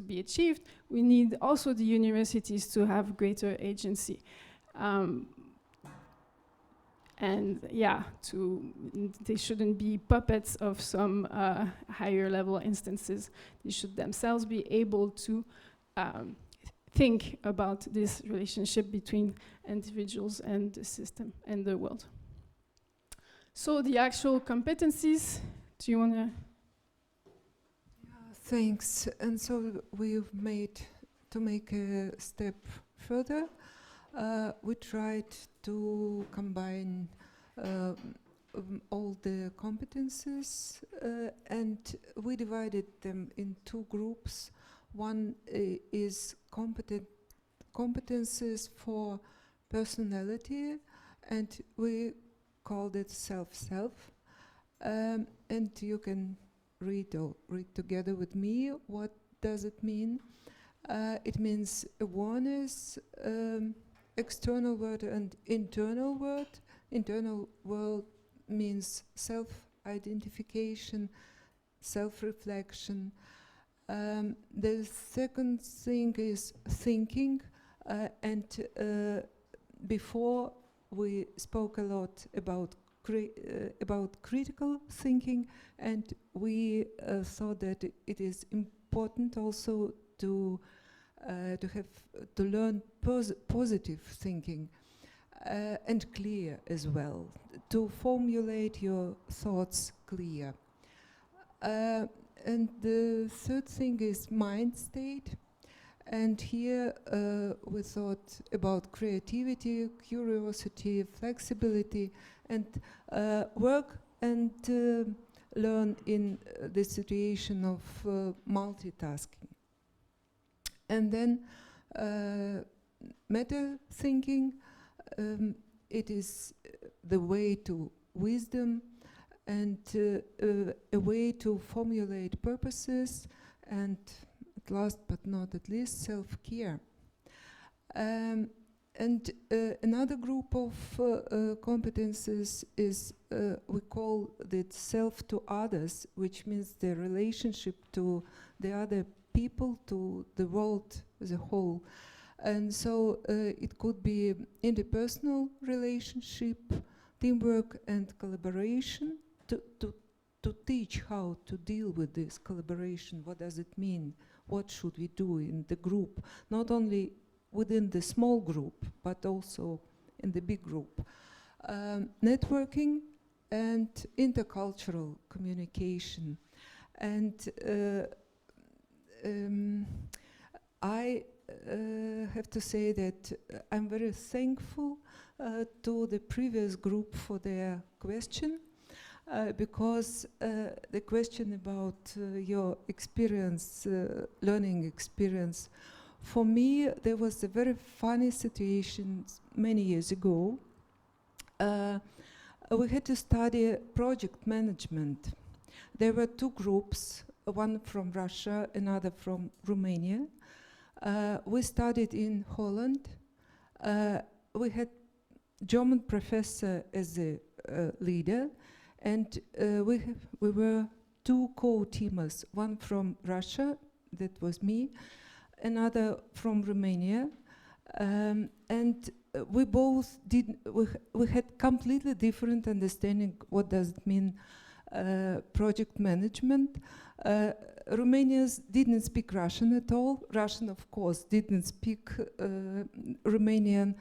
be achieved, we need also the universities to have greater agency. They shouldn't be puppets of some higher level instances. They should themselves be able to think about this relationship between individuals and the system and the world. So the actual competencies, do you want to? Thanks. And so we've made, to make a step further, we tried to combine all the competences, and we divided them in two groups. One is competences for personality, and we called it self-self. And you can read together with me. What does it mean? It means awareness, external world and internal world. Internal world means self-identification, self-reflection, The second thing is thinking, and before we spoke a lot about critical thinking, and we thought that it is important also to learn positive thinking, and clear as well, to formulate your thoughts clear. And the third thing is mind state. And here we thought about creativity, curiosity, flexibility, and work and learn in the situation of multitasking. And then meta thinking, it is the way to wisdom and a way to formulate purposes, and last but not at least, self-care. And another group of competences is, we call it self to others, which means the relationship to the other people, to the world as a whole. And so it could be interpersonal relationship, teamwork and collaboration, to teach how to deal with this collaboration. What does it mean? What should we do in the group? Not only within the small group, but also in the big group. Networking and intercultural communication. And I have to say that I'm very thankful to the previous group for their question. Because the question about your experience, learning experience, for me there was a very funny situation many years ago. We had to study project management. There were two groups, one from Russia, another from Romania. We studied in Holland. We had German professor as a leader. And we were two co-teamers, one from Russia, that was me, another from Romania. And we both we had completely different understanding what does it mean project management. Romanians didn't speak Russian at all. Russian, of course, didn't speak Romanian,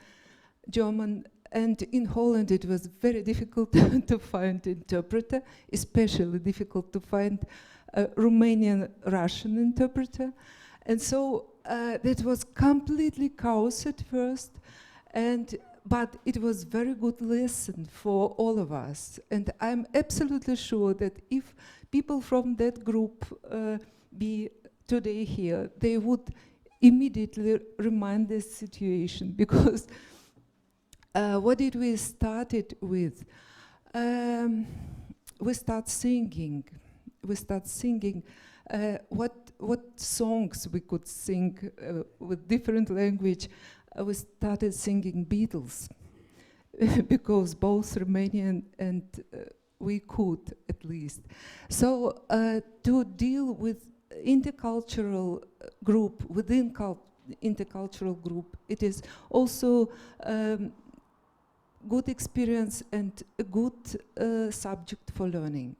German. And in Holland, it was very difficult to find interpreter, especially difficult to find a Romanian-Russian interpreter. And so that was completely chaos at first, but it was very good lesson for all of us. And I'm absolutely sure that if people from that group be today here, they would immediately remind this situation, because what did we started with? We start singing. We start singing what songs we could sing with different language. We started singing Beatles because both Romanian and we could at least. So to deal with intercultural group within intercultural group, it is also good experience and a good subject for learning.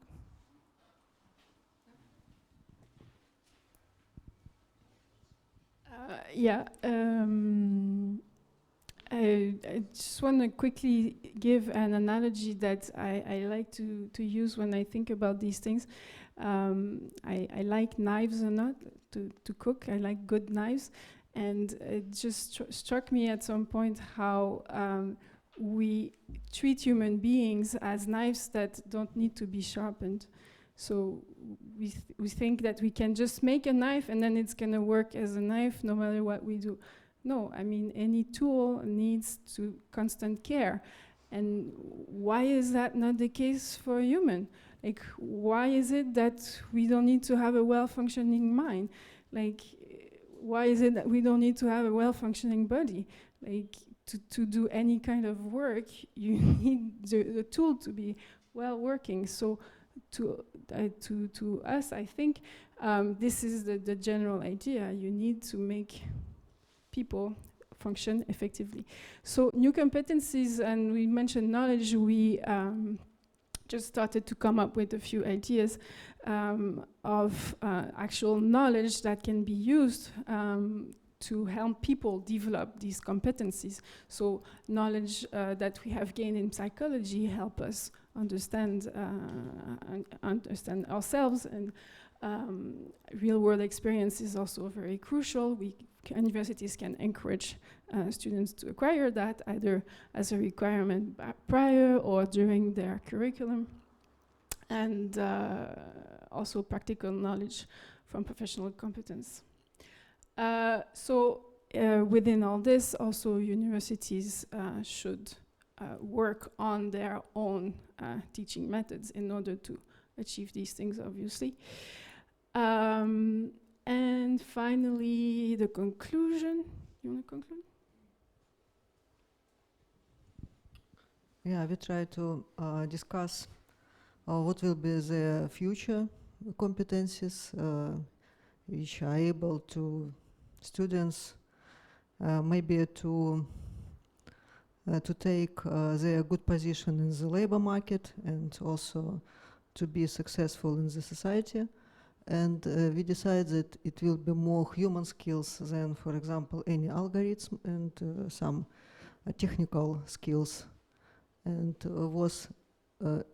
I just want to quickly give an analogy that I like to use when I think about these things. I like knives a lot to cook. I like good knives. And it just struck me at some point how we treat human beings as knives that don't need to be sharpened. So we think that we can just make a knife and then it's going to work as a knife no matter what we do. No, I mean, any tool needs to constant care. And why is that not the case for a human? Like, why is it that we don't need to have a well-functioning mind? Like, why is it that we don't need to have a well-functioning body? Like, to do any kind of work, you need the tool to be well working. So to us, I think this is the general idea. You need to make people function effectively. So new competencies, and we mentioned knowledge, we just started to come up with a few ideas of actual knowledge that can be used to help people develop these competencies. So knowledge that we have gained in psychology help us understand ourselves, and real-world experience is also very crucial. Universities can encourage students to acquire that either as a requirement prior or during their curriculum, and also practical knowledge from professional competence. Within all this, also universities should work on their own teaching methods in order to achieve these things, obviously. And finally, the conclusion. You want to conclude? Yeah, we try to discuss what will be the future competencies which are able to students maybe to take their good position in the labor market and also to be successful in the society. And we decided that it will be more human skills than, for example, any algorithm and some technical skills. And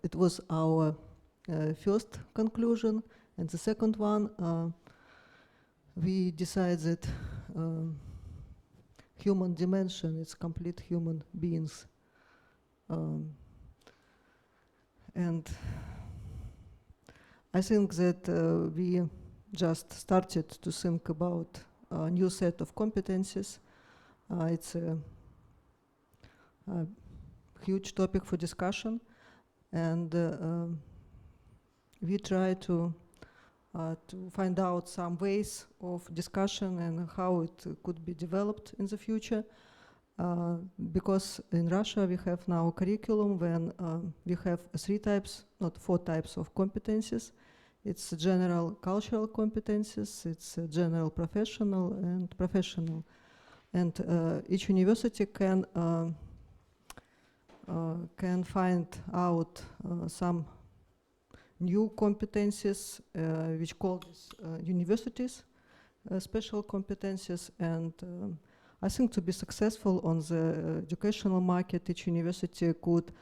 it was our first conclusion. And the second one, we decided that human dimension is complete human beings. And I think that we just started to think about a new set of competencies. It's a huge topic for discussion, and we try to find out some ways of discussion and how it could be developed in the future. Because in Russia we have now a curriculum when we have 3 types, not 4 types of competencies. It's general cultural competencies, it's general professional and professional. And each university can find out some new competencies, which call this universities, special competencies. And I think to be successful on the educational market, each university could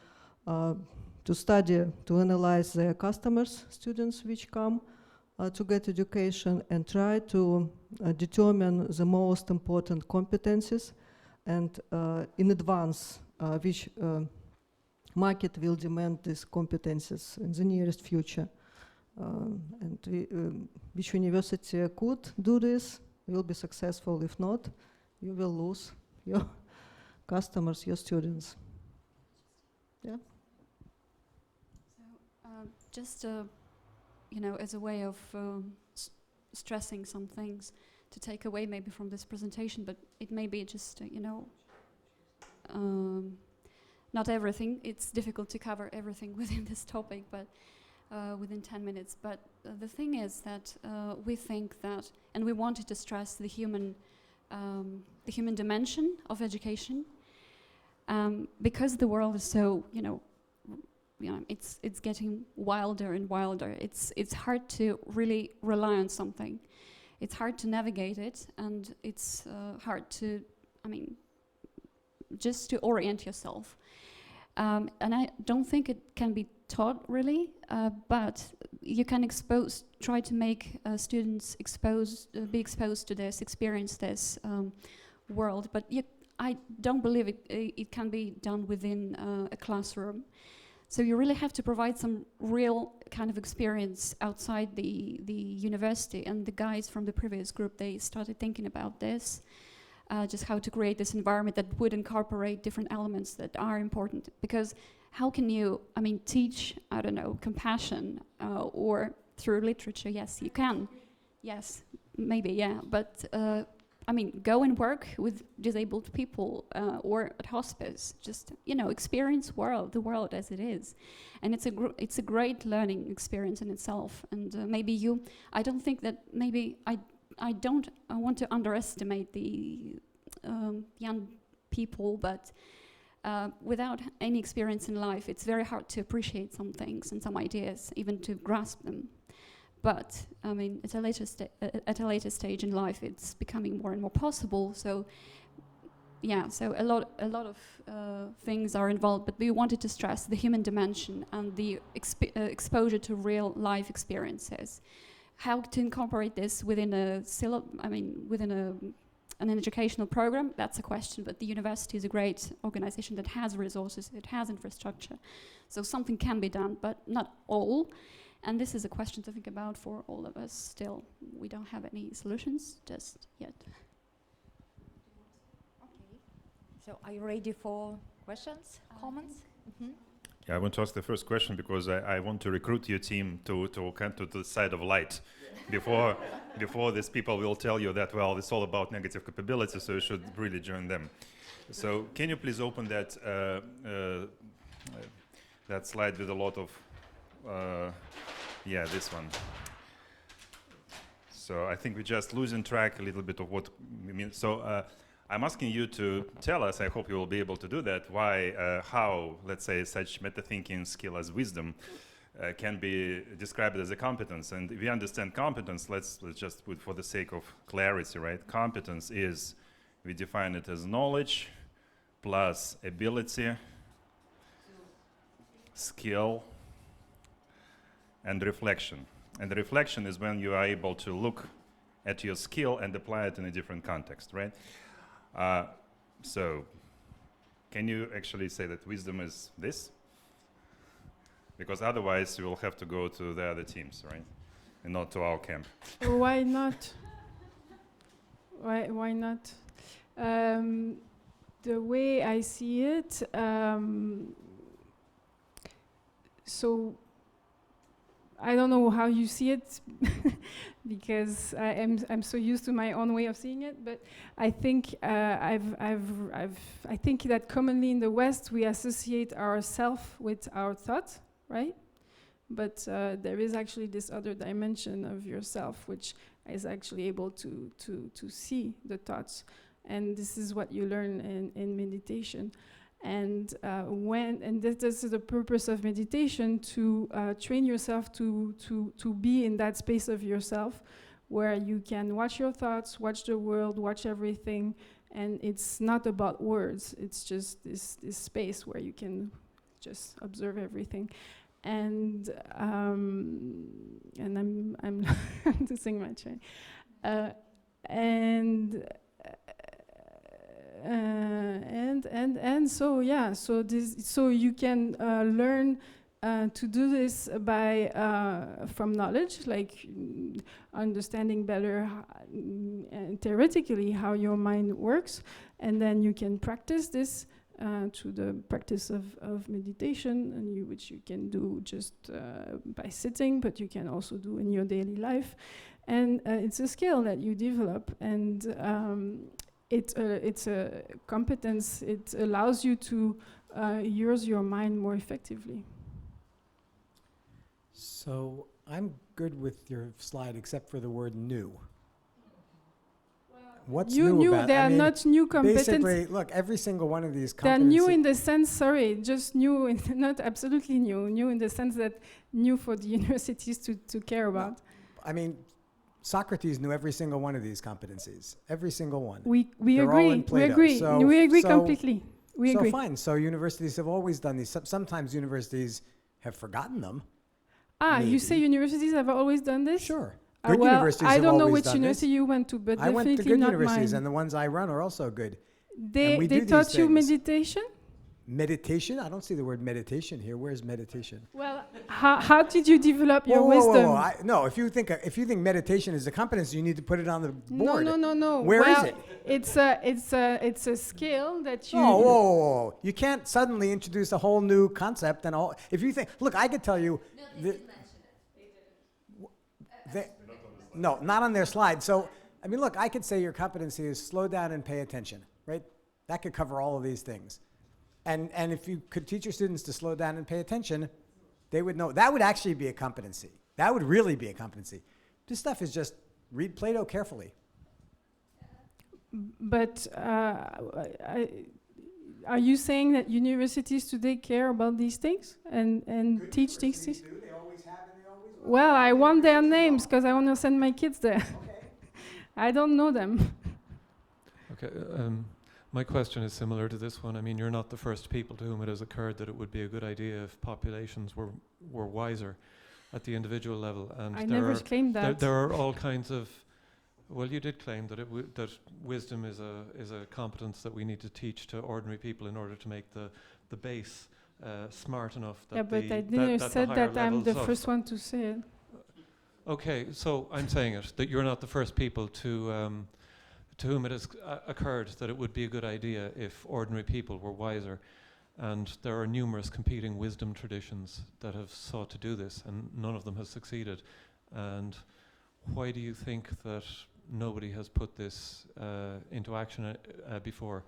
to study, to analyze their customers, students which come to get education, and try to determine the most important competencies and in advance which market will demand these competencies in the nearest future. And which university could do this will be successful. If not, you will lose your customers, your students. Yeah. Just, as a way of stressing some things to take away maybe from this presentation, but it may be just, not everything. It's difficult to cover everything within this topic, but within 10 minutes. But the thing is that we think that, and we wanted to stress the human dimension of education, because the world is so, it's getting wilder and wilder. It's hard to really rely on something. It's hard to navigate it, and it's hard to, just to orient yourself. And I don't think it can be taught really, but you can try to make students be exposed to this, experience this world. But I don't believe it can be done within a classroom. So you really have to provide some real kind of experience outside the university. And the guys from the previous group, they started thinking about this, just how to create this environment that would incorporate different elements that are important. Because how can you, teach, compassion, or through literature? Yes, you can. Yes, maybe, yeah. But I mean, go and work with disabled people or at hospice. Just, you know, experience the world as it is. And it's a great learning experience in itself. And maybe I don't think that maybe I want to underestimate the young people, but without any experience in life, it's very hard to appreciate some things and some ideas, even to grasp them. But I mean, at a later stage in life, it's becoming more and more possible. So, yeah, so a lot of things are involved. But we wanted to stress the human dimension and the exposure to real life experiences. How to incorporate this within an educational program? That's a question. But the university is a great organization that has resources, it has infrastructure, so something can be done, but not all. And this is a question to think about for all of us still. We don't have any solutions just yet. Okay. So are you ready for questions, comments? Mm-hmm. Yeah, I want to ask the first question because I want to recruit your team to come to the side of light. Before these people will tell you that, well, it's all about negative capability, so you should really join them. So can you please open that slide with a lot of... yeah, this one. So I think we're just losing track a little bit of what we mean. So I'm asking you to tell us, I hope you will be able to do that, how, let's say, such meta-thinking skill as wisdom can be described as a competence. And if we understand competence, let's just put for the sake of clarity, right? Competence is, we define it as knowledge plus ability, skill, and reflection. And the reflection is when you are able to look at your skill and apply it in a different context, right? So, can you actually say that wisdom is this? Because otherwise you will have to go to the other teams, right? And not to our camp. Why not? Why not? The way I see it, so I don't know how you see it because I'm so used to my own way of seeing it. But I think I think that commonly in the West we associate ourselves with our thought, right? But there is actually this other dimension of yourself which is actually able to see the thoughts, and this is what you learn in meditation. And this is the purpose of meditation, to train yourself to be in that space of yourself where you can watch your thoughts, watch the world, watch everything, and it's not about words. It's just this space where you can just observe everything. And I'm losing my train. And so yeah, so you can learn to do this by from knowledge, like understanding better theoretically how your mind works, and then you can practice this through the practice of meditation, and which you can do just by sitting, but you can also do in your daily life, and it's a skill that you develop, and it's a competence. It allows you to use your mind more effectively. So I'm good with your slide, except for the word "new." What's new about? They are not new competences. Basically, look, every single one of these competencies. They're new in the sense, just new, not absolutely new. New in the sense that new for the universities to care about. I mean, Socrates knew every single one of these competencies. Every single one. We They're agree. all in Plato. We agree completely. We agree. So fine. So universities have always done these. Sometimes universities have forgotten them. Maybe. You say universities have always done this? Sure. Good universities I don't know which university you went to, but I definitely went to good not universities, mine. and the ones I run are also good. They taught you meditation? Meditation? I don't see the word meditation here. Where's meditation? Well, how did you develop your wisdom? No, if you think meditation is a competence, you need to put it on the board. No. Where is it? It's a skill that you. Whoa. You can't suddenly introduce a whole new concept and all. If you think, look, I could tell you. No, they didn't mention it. No, not on their slide. So I mean, look, I could say your competency is slow down and pay attention, right? That could cover all of these things. And if you could teach your students to slow down and pay attention, they would know. That would actually be a competency. That would really be a competency. This stuff is just read Plato carefully. But are you saying that universities today care about these things and teach these things? They always have and they always will. Well, I want their names because I want to send my kids there. Okay. I don't know them. Okay, my question is similar to this one. I mean, you're not the first people to whom it has occurred that it would be a good idea if populations were wiser at the individual level. And I never claimed that. There are all kinds of. Well, you did claim that that wisdom is a competence that we need to teach to ordinary people in order to make the base smart enough. That Yeah, but I never said that I'm the first one to say it. Okay, so I'm saying it, that you're not the first people to whom it has occurred that it would be a good idea if ordinary people were wiser. And there are numerous competing wisdom traditions that have sought to do this, and none of them has succeeded. And why do you think that nobody has put this into action before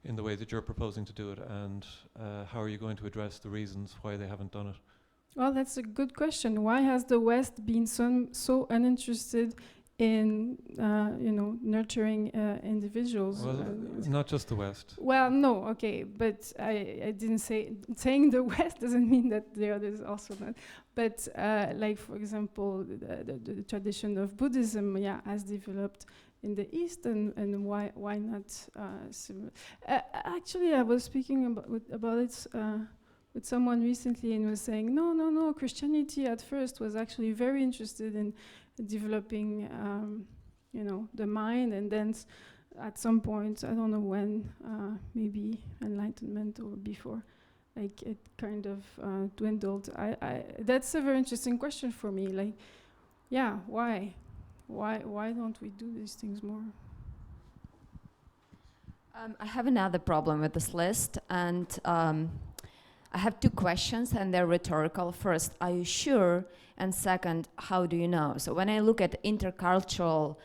in the way that you're proposing to do it? And how are you going to address the reasons why they haven't done it? Well, that's a good question. Why has the West been so uninterested in, nurturing individuals? Well, not just the West. Well, no, okay, but I didn't say, saying the West doesn't mean that the others also not. But like, for example, the tradition of Buddhism, has developed in the East, and why not similar? Actually, I was speaking about it with someone recently and was saying, no, Christianity at first was actually very interested in developing, the mind, and then at some point, I don't know when, maybe Enlightenment or before, like it kind of dwindled. That's a very interesting question for me. Like, why don't we do these things more? I have another problem with this list, and I have two questions, and they're rhetorical. First, are you sure? And second, how do you know? So when I look at intercultural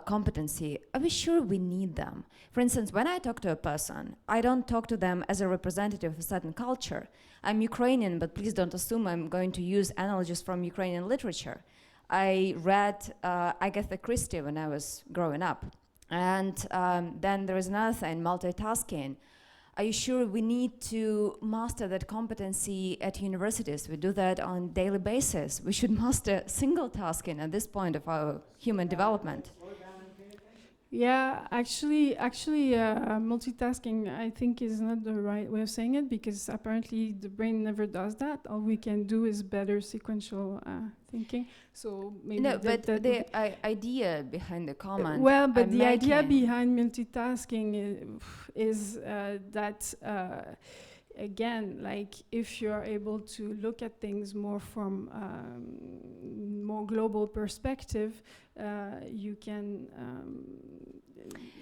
competency, are we sure we need them? For instance, when I talk to a person, I don't talk to them as a representative of a certain culture. I'm Ukrainian, but please don't assume I'm going to use analogies from Ukrainian literature. I read Agatha Christie when I was growing up. And then there is another thing, multitasking. Are you sure we need to master that competency at universities? We do that on a daily basis. We should master single tasking at this point of our human development. Yeah, actually, multitasking, I think, is not the right way of saying it, because apparently the brain never does that. All we can do is better sequential thinking. So maybe no, but the idea behind the comment. Well, but I'm the idea making behind multitasking is that. Again, like if you're able to look at things more from more global perspective, you can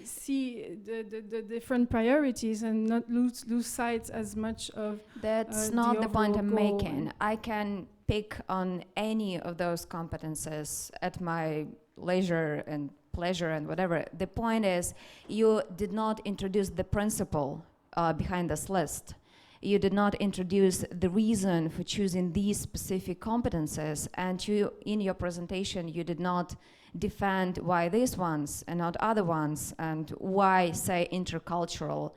see the different priorities and not lose sight as much of. That's not the point I'm goal. making. I can pick on any of those competences at my leisure and pleasure and whatever. The point is, you did not introduce the principle behind this list. You did not introduce the reason for choosing these specific competences, and you, in your presentation, you did not defend why these ones and not other ones, and why, say, intercultural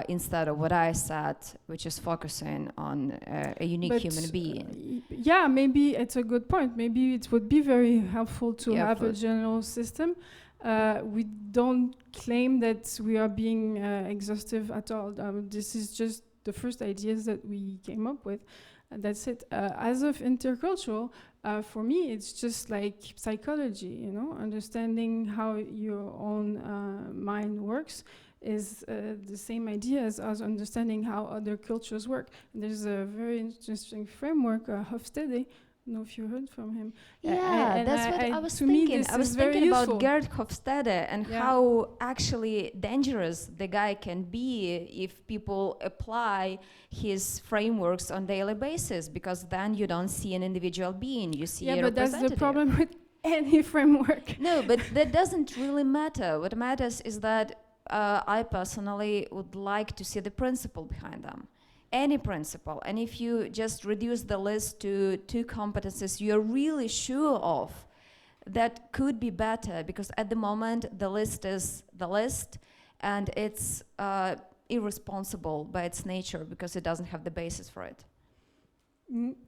instead of what I said, which is focusing on a unique human being. Yeah, maybe it's a good point. Maybe it would be very helpful to have a general system. We don't claim that we are being exhaustive at all. This is just the first ideas that we came up with. That's it. As of intercultural, for me, it's just like psychology, understanding how your own mind works is the same idea as us understanding how other cultures work. And there's a very interesting framework, Hofstede. I don't know if you heard from him. Yeah, that's what I was thinking. I was thinking about Gerd Hofstede and how actually dangerous the guy can be if people apply his frameworks on daily basis, because then you don't see an individual being, you see a but that's representative. the problem with any framework. No, but that doesn't really matter. What matters is that I personally would like to see the principle behind them. Any principle. And if you just reduce the list to 2 competencies you're really sure of, that could be better, because at the moment the list is the list, and it's irresponsible by its nature because it doesn't have the basis for it.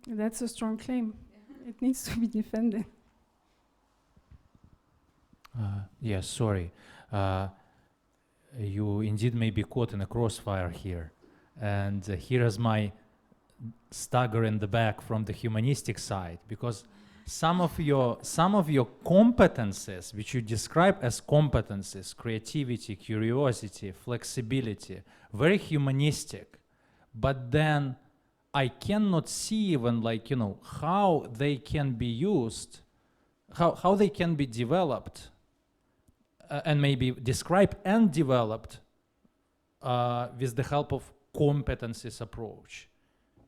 That's a strong claim. It needs to be defended. Yes, sorry. You indeed may be caught in a crossfire here. And here is my stagger in the back from the humanistic side, because some of your competences, which you describe as competences, creativity, curiosity, flexibility, very humanistic, but then I cannot see even, like, how they can be used, how they can be developed, and maybe described and developed with the help of competencies approach.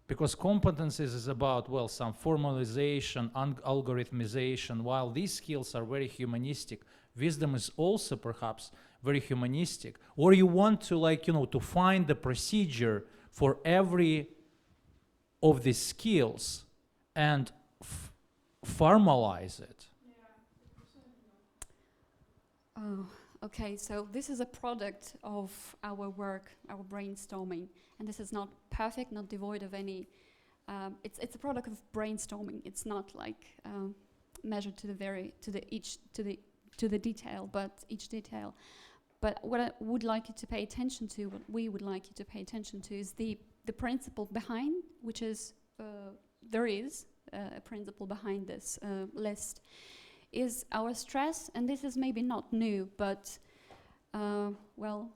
Because competencies is about, well, some formalization, algorithmization, while these skills are very humanistic. Wisdom is also perhaps very humanistic. Or you want to, like, to find the procedure for every of these skills and formalize it. Oh, okay, so this is a product of our work, our brainstorming, and this is not perfect, not devoid of any. It's a product of brainstorming. It's not like measured to the detail, but each detail. But what I would like you to pay attention to, what we would like you to pay attention to, is the principle behind, which is there is a principle behind this list. Is our stress, and this is maybe not new, but well,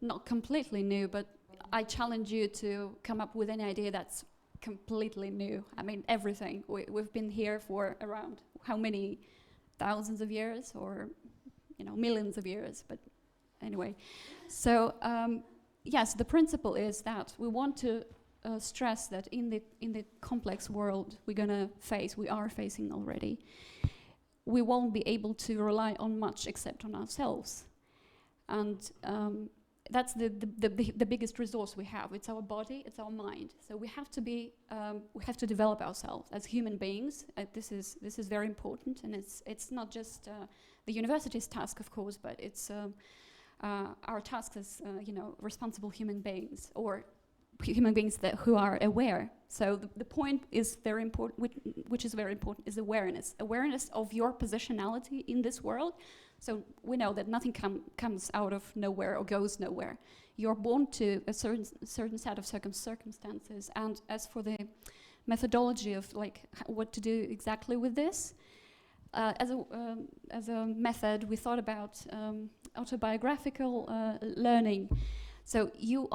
not completely new, but I challenge you to come up with any idea that's completely new. I mean, everything. We've been here for around how many thousands of years, or millions of years, but anyway. So yes, the principle is that we want to stress that in the complex world we are facing already, we won't be able to rely on much except on ourselves, and that's the biggest resource we have. It's our body, it's our mind. So we have to develop ourselves as human beings. This is very important, and it's not just the university's task, of course, but it's our task as responsible human beings, or human beings who are aware. So the point is very important, which is very important, is awareness of your positionality in this world. So we know that nothing comes out of nowhere or goes nowhere. You're born to a certain set of circumstances. And as for the methodology of what to do exactly with this, as a method, we thought about autobiographical learning. So you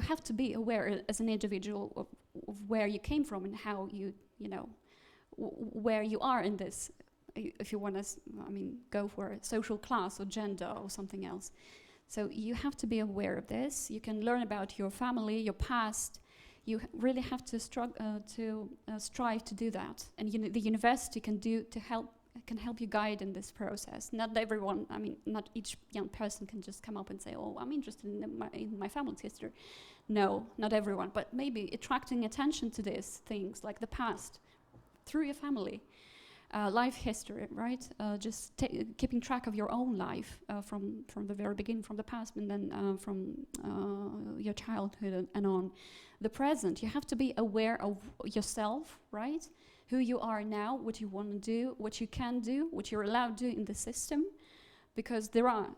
have to be aware as an individual of where you came from and how where you are in this. If you want to, go for a social class or gender or something else. So you have to be aware of this. You can learn about your family, your past. You really have to strive to do that. And the university can help you guide in this process. Not everyone, not each young person can just come up and say, oh, I'm interested in my family's history. No, not everyone, but maybe attracting attention to these things, like the past, through your family. Life history, right? Just keeping track of your own life from the very beginning, from the past, and then from your childhood and on. The present, you have to be aware of yourself, right? Who you are now, what you want to do, what you can do, what you're allowed to do in the system, because there are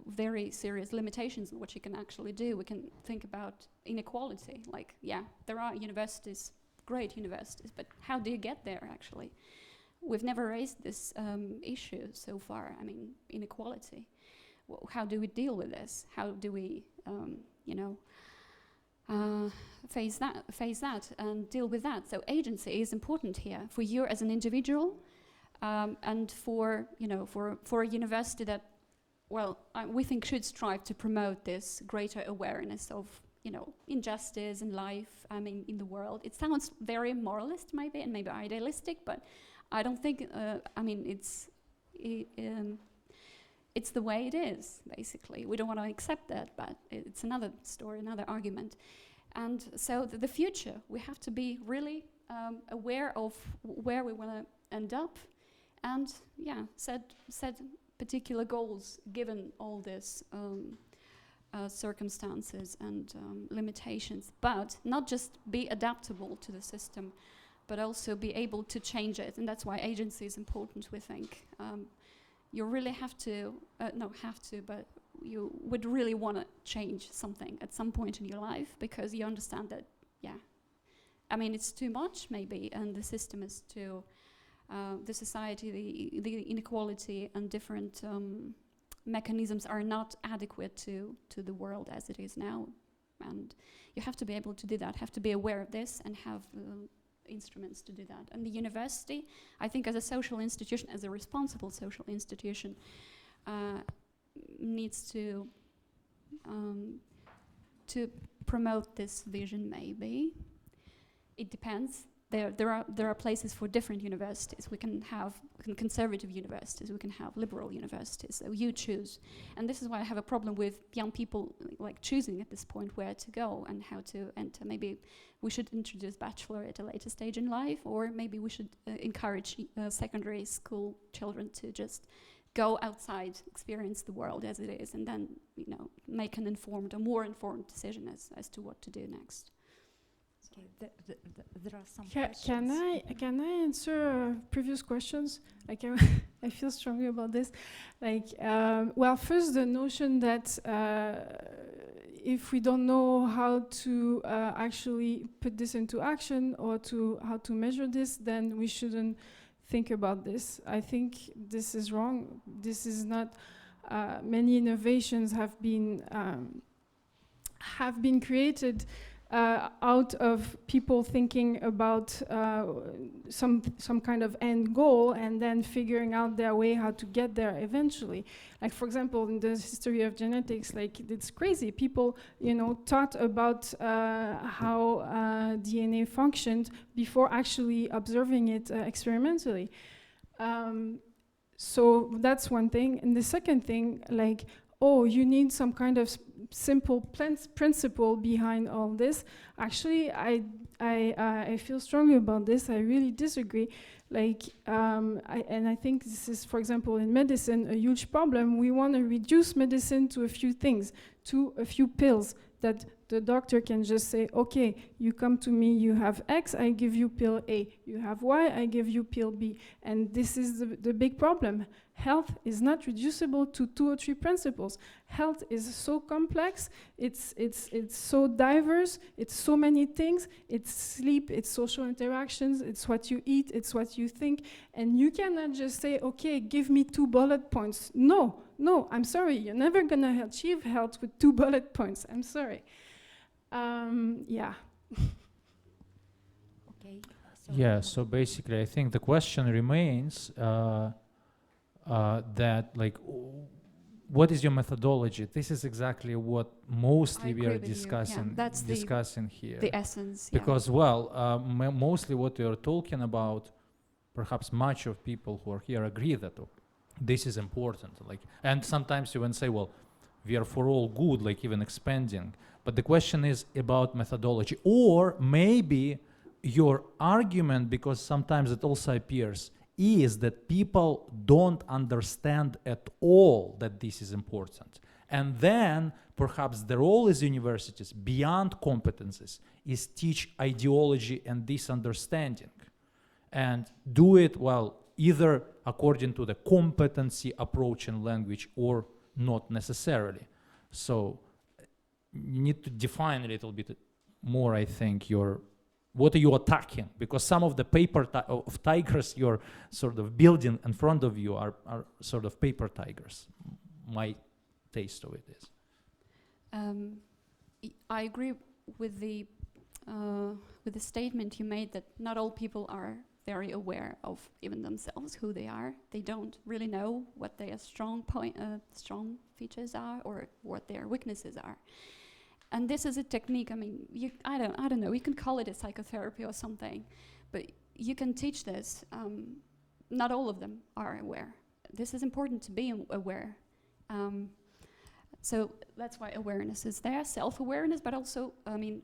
very serious limitations on what you can actually do. We can think about inequality, there are universities, great universities, but how do you get there actually? We've never raised this issue so far, inequality. How do we deal with this? How do we, face that and deal with that? So agency is important here for you as an individual, and for a university that, we think should strive to promote this greater awareness of injustice in life, in the world. It sounds very moralist maybe, and maybe idealistic, but I don't think, I mean, it's the way it is, basically. We don't want to accept that, but it's another story, another argument. And so the future, we have to be really aware of where we want to end up, and set particular goals given all this circumstances and limitations, but not just be adaptable to the system, but also be able to change it. And that's why agency is important, we think. You really have to, but you would really want to change something at some point in your life, because you understand that, I mean, it's too much maybe, and the system is too, the society, the inequality and different mechanisms are not adequate to the world as it is now. And you have to be able to do that, have to be aware of this, and have instruments to do that. And the university, I think, as a social institution, as a responsible social institution, needs to promote this vision. Maybe it depends. There are places for different universities. We can have conservative universities. We can have liberal universities. So you choose. And this is why I have a problem with young people like choosing at this point where to go and how to enter. Maybe we should introduce bachelor at a later stage in life, or maybe we should encourage secondary school children to just go outside, experience the world as it is, and then make an informed, a more informed decision as to what to do next. Okay, there are some questions. Can I answer previous questions? Like I feel strongly about this. Like, well, first the notion that if we don't know how to actually put this into action, or how to measure this, then we shouldn't think about this. I think this is wrong. This is not. Many innovations have been created out of people thinking about some kind of end goal, and then figuring out their way how to get there eventually. Like, for example, in the history of genetics, like, it's crazy. People, thought about how DNA functioned before actually observing it experimentally. So that's one thing. And the second thing, like, you need some kind of simple principle behind all this. Actually, I feel strongly about this. I really disagree. Like, and I think this is, for example, in medicine, a huge problem. We want to reduce medicine to a few things, to a few pills that the doctor can just say, okay, you come to me, you have X, I give you pill A. You have Y, I give you pill B. And this is the big problem. Health is not reducible to 2 or 3 principles. Health is so complex, it's so diverse, it's so many things. It's sleep, it's social interactions, it's what you eat, it's what you think. And you cannot just say, okay, give me 2 bullet points. No, I'm sorry, you're never gonna achieve health with 2 bullet points. I'm sorry. Yeah. Okay. So basically, I think the question remains that, like, what is your methodology? This is exactly what mostly we are discussing. That's discussing here. The essence. Because mostly what we are talking about, perhaps much of people who are here agree that this is important. Like, and sometimes you even say, well, we are for all good, like even expanding. But the question is about methodology, or maybe your argument, because sometimes it also appears, is that people don't understand at all that this is important. And then perhaps the role as universities, beyond competences, is teach ideology and this understanding. And do it, well, either according to the competency approach in language or not necessarily. So you need to define a little bit more, I think, what are you attacking? Because some of the paper of tigers you're sort of building in front of you are sort of paper tigers. My taste of it is. I agree with the statement you made that not all people are very aware of even themselves, who they are. They don't really know what their strong features are or what their weaknesses are. And this is a technique. I mean, I don't know. You can call it a psychotherapy or something, but you can teach this not all of them are aware. This is important to be aware. So that's why awareness is there, self-awareness, but also,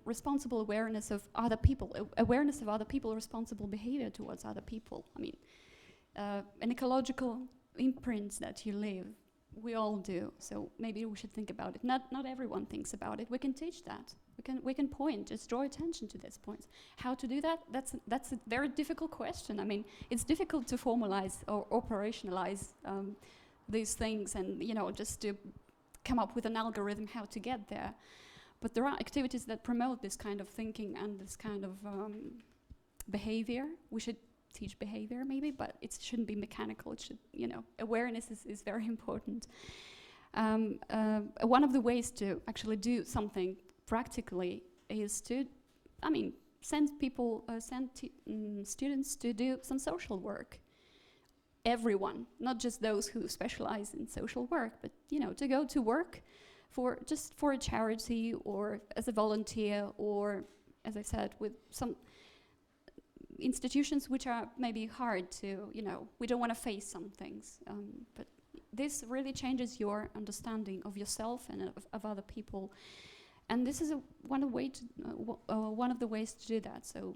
responsible awareness of other people, awareness of other people, responsible behavior towards other people. An ecological imprint that you leave, we all do. So maybe we should think about it. Not everyone thinks about it. We can teach that. We can point, just draw attention to these points. How to do that? That's a very difficult question. It's difficult to formalize or operationalize these things, and just to come up with an algorithm how to get there. But there are activities that promote this kind of thinking and this kind of behavior. We should teach behavior maybe, but it shouldn't be mechanical. It should, awareness is very important. One of the ways to actually do something practically is to, send students to do some social work. Everyone, not just those who specialize in social work, but to go to work for a charity or as a volunteer, or as I said, with some institutions which are maybe hard to, we don't want to face some things, but this really changes your understanding of yourself and of other people, and this is one of the ways to do that. So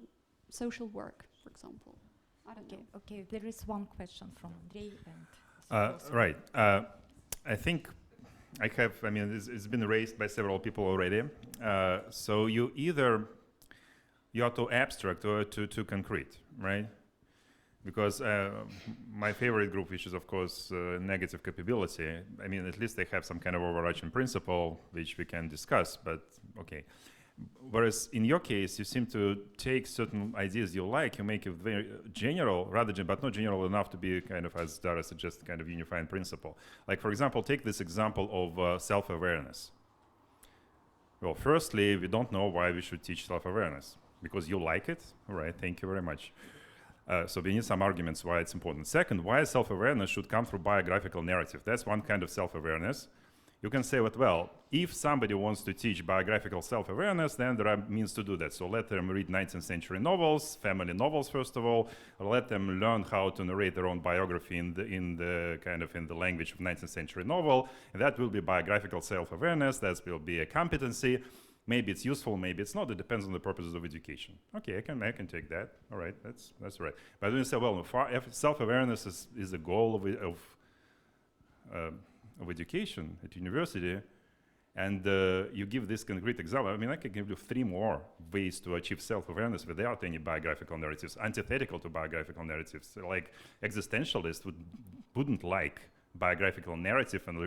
social work, for example. I don't know. Okay, there is one question from Andrei. Right. I think I have, it's been raised by several people already. So you are too abstract or too concrete, right? Because my favorite group, which is of course negative capability, at least they have some kind of overarching principle which we can discuss, but okay. Whereas in your case, you seem to take certain ideas you like, you make it very general, but not general enough to be kind of, as Dara suggests, kind of unifying principle. Like, for example, take this example of self-awareness. Well, firstly, we don't know why we should teach self-awareness. Because you like it? All right, thank you very much. So we need some arguments why it's important. Second, why self-awareness should come through biographical narrative. That's one kind of self-awareness. You can say that, well, if somebody wants to teach biographical self-awareness, then there are means to do that. So let them read 19th century novels, family novels, first of all, or let them learn how to narrate their own biography in the language of 19th century novel. And that will be biographical self-awareness. That will be a competency. Maybe it's useful, maybe it's not. It depends on the purposes of education. Okay, I can take that. All right, that's right. But when you say, well, self-awareness is a goal of education at university, and you give this concrete example. I can give you 3 more ways to achieve self-awareness without any biographical narratives, antithetical to biographical narratives. So, like, existentialists wouldn't like biographical narrative, and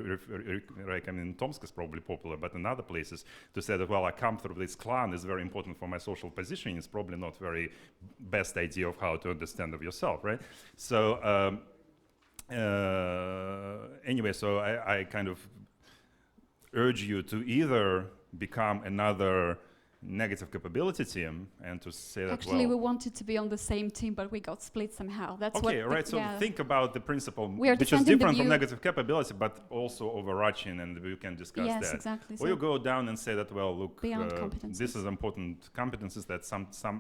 in Tomsk is probably popular, but in other places, to say that, well, I come through this clan is very important for my social positioning, is probably not very best idea of how to understand of yourself, right? So anyway, so I kind of urge you to either become another negative capability team and to say that, actually, we wanted to be on the same team, but we got split somehow. That's okay, right. So think about the principle, which is different from negative capability, but also overarching, and we can discuss that. Yes, exactly. Or you go down and say that, well, look, competences. This is important competences that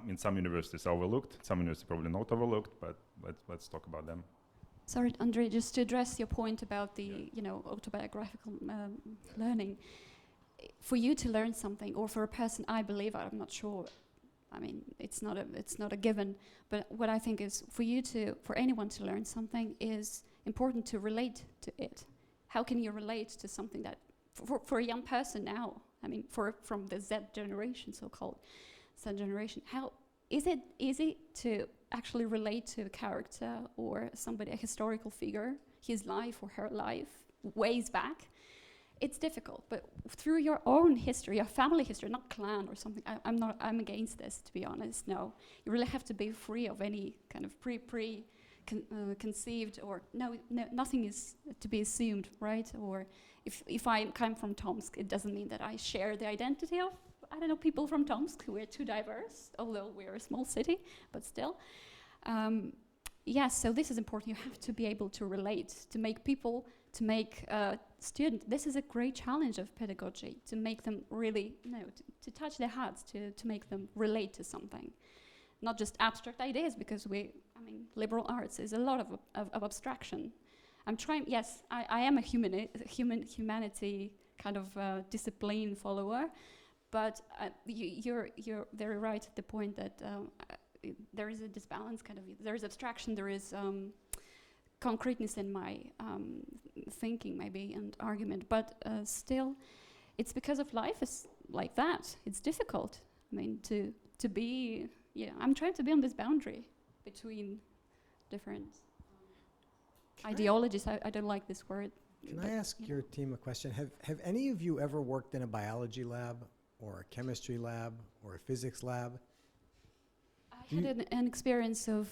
in some universities are overlooked, some universities probably not overlooked, but let's talk about them. Sorry, Andrei, just to address your point about the autobiographical learning. For you to learn something, or for a person, I believe, I'm not sure, it's not a given, but what I think is for anyone to learn something is important to relate to it. How can you relate to something that, for a young person now, from the Z generation, so-called Z generation, how is it easy to actually relate to a character or somebody, a historical figure, his life or her life, ways back? It's difficult, but through your own history, your family history, not clan or something. I'm against this, to be honest. No, you really have to be free of any kind of conceived or nothing is to be assumed, right? Or if I come from Tomsk, it doesn't mean that I share the identity of people from Tomsk who are too diverse, although we're a small city, but still. Yes, so this is important. You have to be able to relate, to make people. To make students, this is a great challenge of pedagogy, to make them really, to touch their hearts, to make them relate to something. not just abstract ideas, because liberal arts is a lot of abstraction. I'm trying, yes, I am a humanity kind of discipline follower, but you're very right at the point that there is a disbalance, kind of. There is abstraction, there is concreteness in my thinking, maybe, and argument, but still, it's because of life is like that. It's difficult. To be, I'm trying to be on this boundary between different ideologies. I don't like this word. Can I ask your team a question? Have any of you ever worked in a biology lab or a chemistry lab or a physics lab? I had an experience of.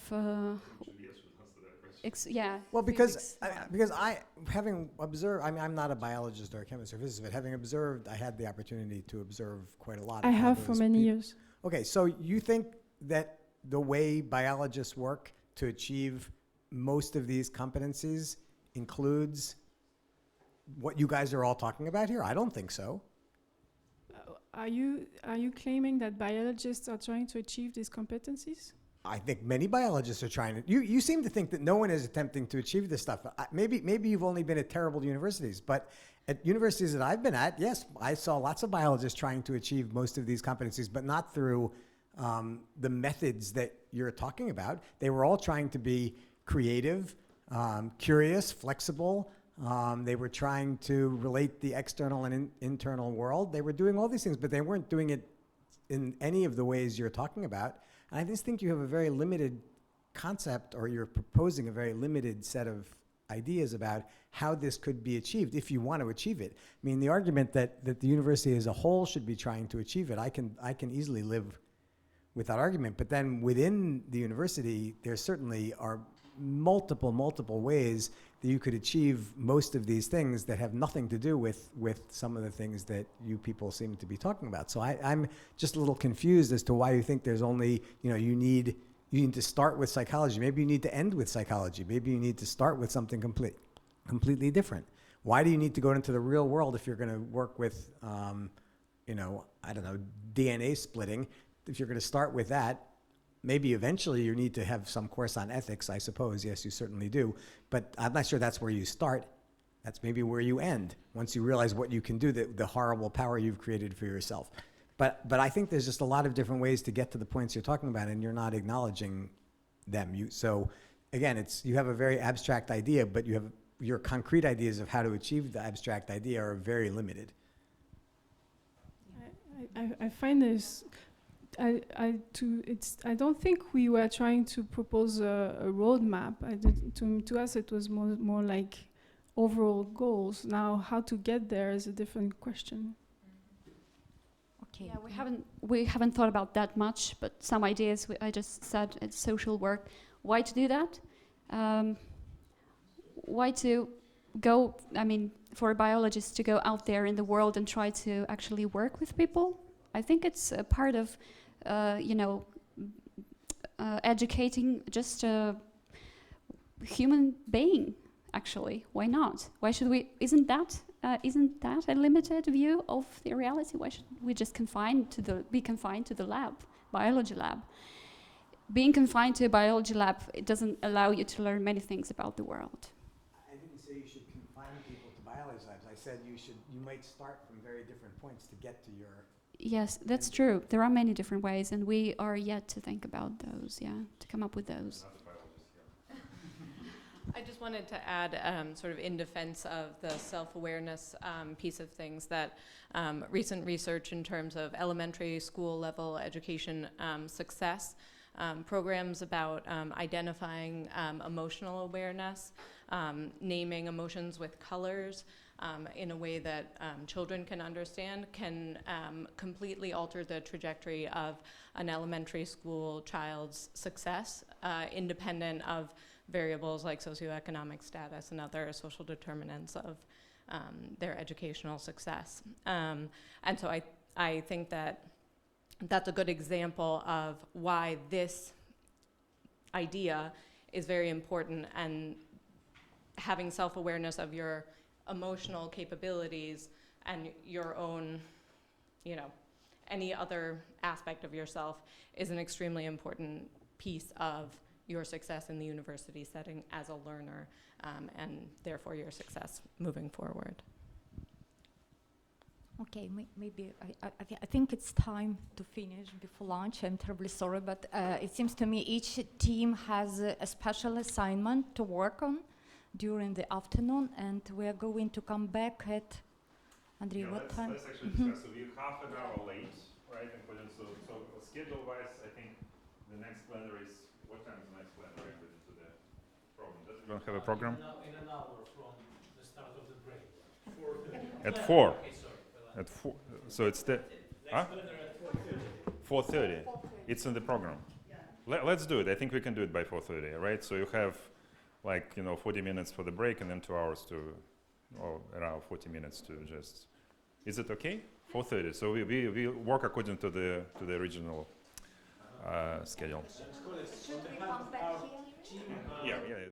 Well, because I, having observed, I'm not a biologist or a chemist or physicist, but having observed, I had the opportunity to observe quite a lot. I have for many years. Okay, so you think that the way biologists work to achieve most of these competencies includes what you guys are all talking about here? I don't think so. Are you claiming that biologists are trying to achieve these competencies? I think many biologists are trying to. You seem to think that no one is attempting to achieve this stuff. Maybe you've only been at terrible universities, but at universities that I've been at, yes, I saw lots of biologists trying to achieve most of these competencies, but not through the methods that you're talking about. They were all trying to be creative, curious, flexible. They were trying to relate the external and internal world. They were doing all these things, but they weren't doing it in any of the ways you're talking about. And I just think you have a very limited concept, or you're proposing a very limited set of ideas about how this could be achieved if you want to achieve it. I mean, the argument that the university as a whole should be trying to achieve it, I can easily live with that argument. But then within the university, there certainly are multiple ways that you could achieve most of these things that have nothing to do with some of the things that you people seem to be talking about. So I'm just a little confused as to why you think there's only, you need to start with psychology. Maybe you need to end with psychology. Maybe you need to start with something completely different. Why do you need to go into the real world if you're going to work with, I don't know, DNA splitting? If you're going to start with that, maybe eventually you need to have some course on ethics, I suppose. Yes, you certainly do. But I'm not sure that's where you start. That's maybe where you end, once you realize what you can do, the horrible power you've created for yourself. But I think there's just a lot of different ways to get to the points you're talking about, and you're not acknowledging them. So again, you have a very abstract idea, but your concrete ideas of how to achieve the abstract idea are very limited. I find this. I don't think we were trying to propose a roadmap. To us, it was more like overall goals. Now, how to get there is a different question. Okay. Yeah, we haven't thought about that much, but some ideas I just said. It's social work. Why to do that? Why to go? For a biologist to go out there in the world and try to actually work with people. I think it's a part of. Educating just a human being, actually. Why not? Why should we? Isn't that a limited view of the reality? Why should we just be confined to the lab, biology lab? Being confined to a biology lab, it doesn't allow you to learn many things about the world. I didn't say you should confine people to biology labs. I said you might start from very different points to get to your. Yes, that's true. There are many different ways, and we are yet to think about those, to come up with those. I just wanted to add, sort of in defense of the self-awareness piece of things, that recent research in terms of elementary school level education success, programs about identifying emotional awareness, naming emotions with colors, in a way that children can understand, can completely alter the trajectory of an elementary school child's success, independent of variables like socioeconomic status and other social determinants of their educational success. And so I think that that's a good example of why this idea is very important, and having self-awareness of your emotional capabilities and your own, any other aspect of yourself is an extremely important piece of your success in the university setting as a learner, and therefore your success moving forward. Okay, maybe I think it's time to finish before lunch. I'm terribly sorry, but it seems to me each team has a special assignment to work on during the afternoon, and we are going to come back at, Andrei, what time? Let's actually discuss. So we're half an hour late, right? According so schedule-wise, I think the next plenary is, what time is the next plenary according to the program? Does everyone have a program? In an hour from the start of the break. 4:30. At 4. Okay, sorry. At 4. So it's the. Huh? 4:30. It's in the program. Let's do it. I think we can do it by 4:30, right? So you have, 40 minutes for the break and then 2 hours to, or around 40 minutes to just. Is it okay? 4:30. So we work according to the original schedule. Should we come back here? Yeah.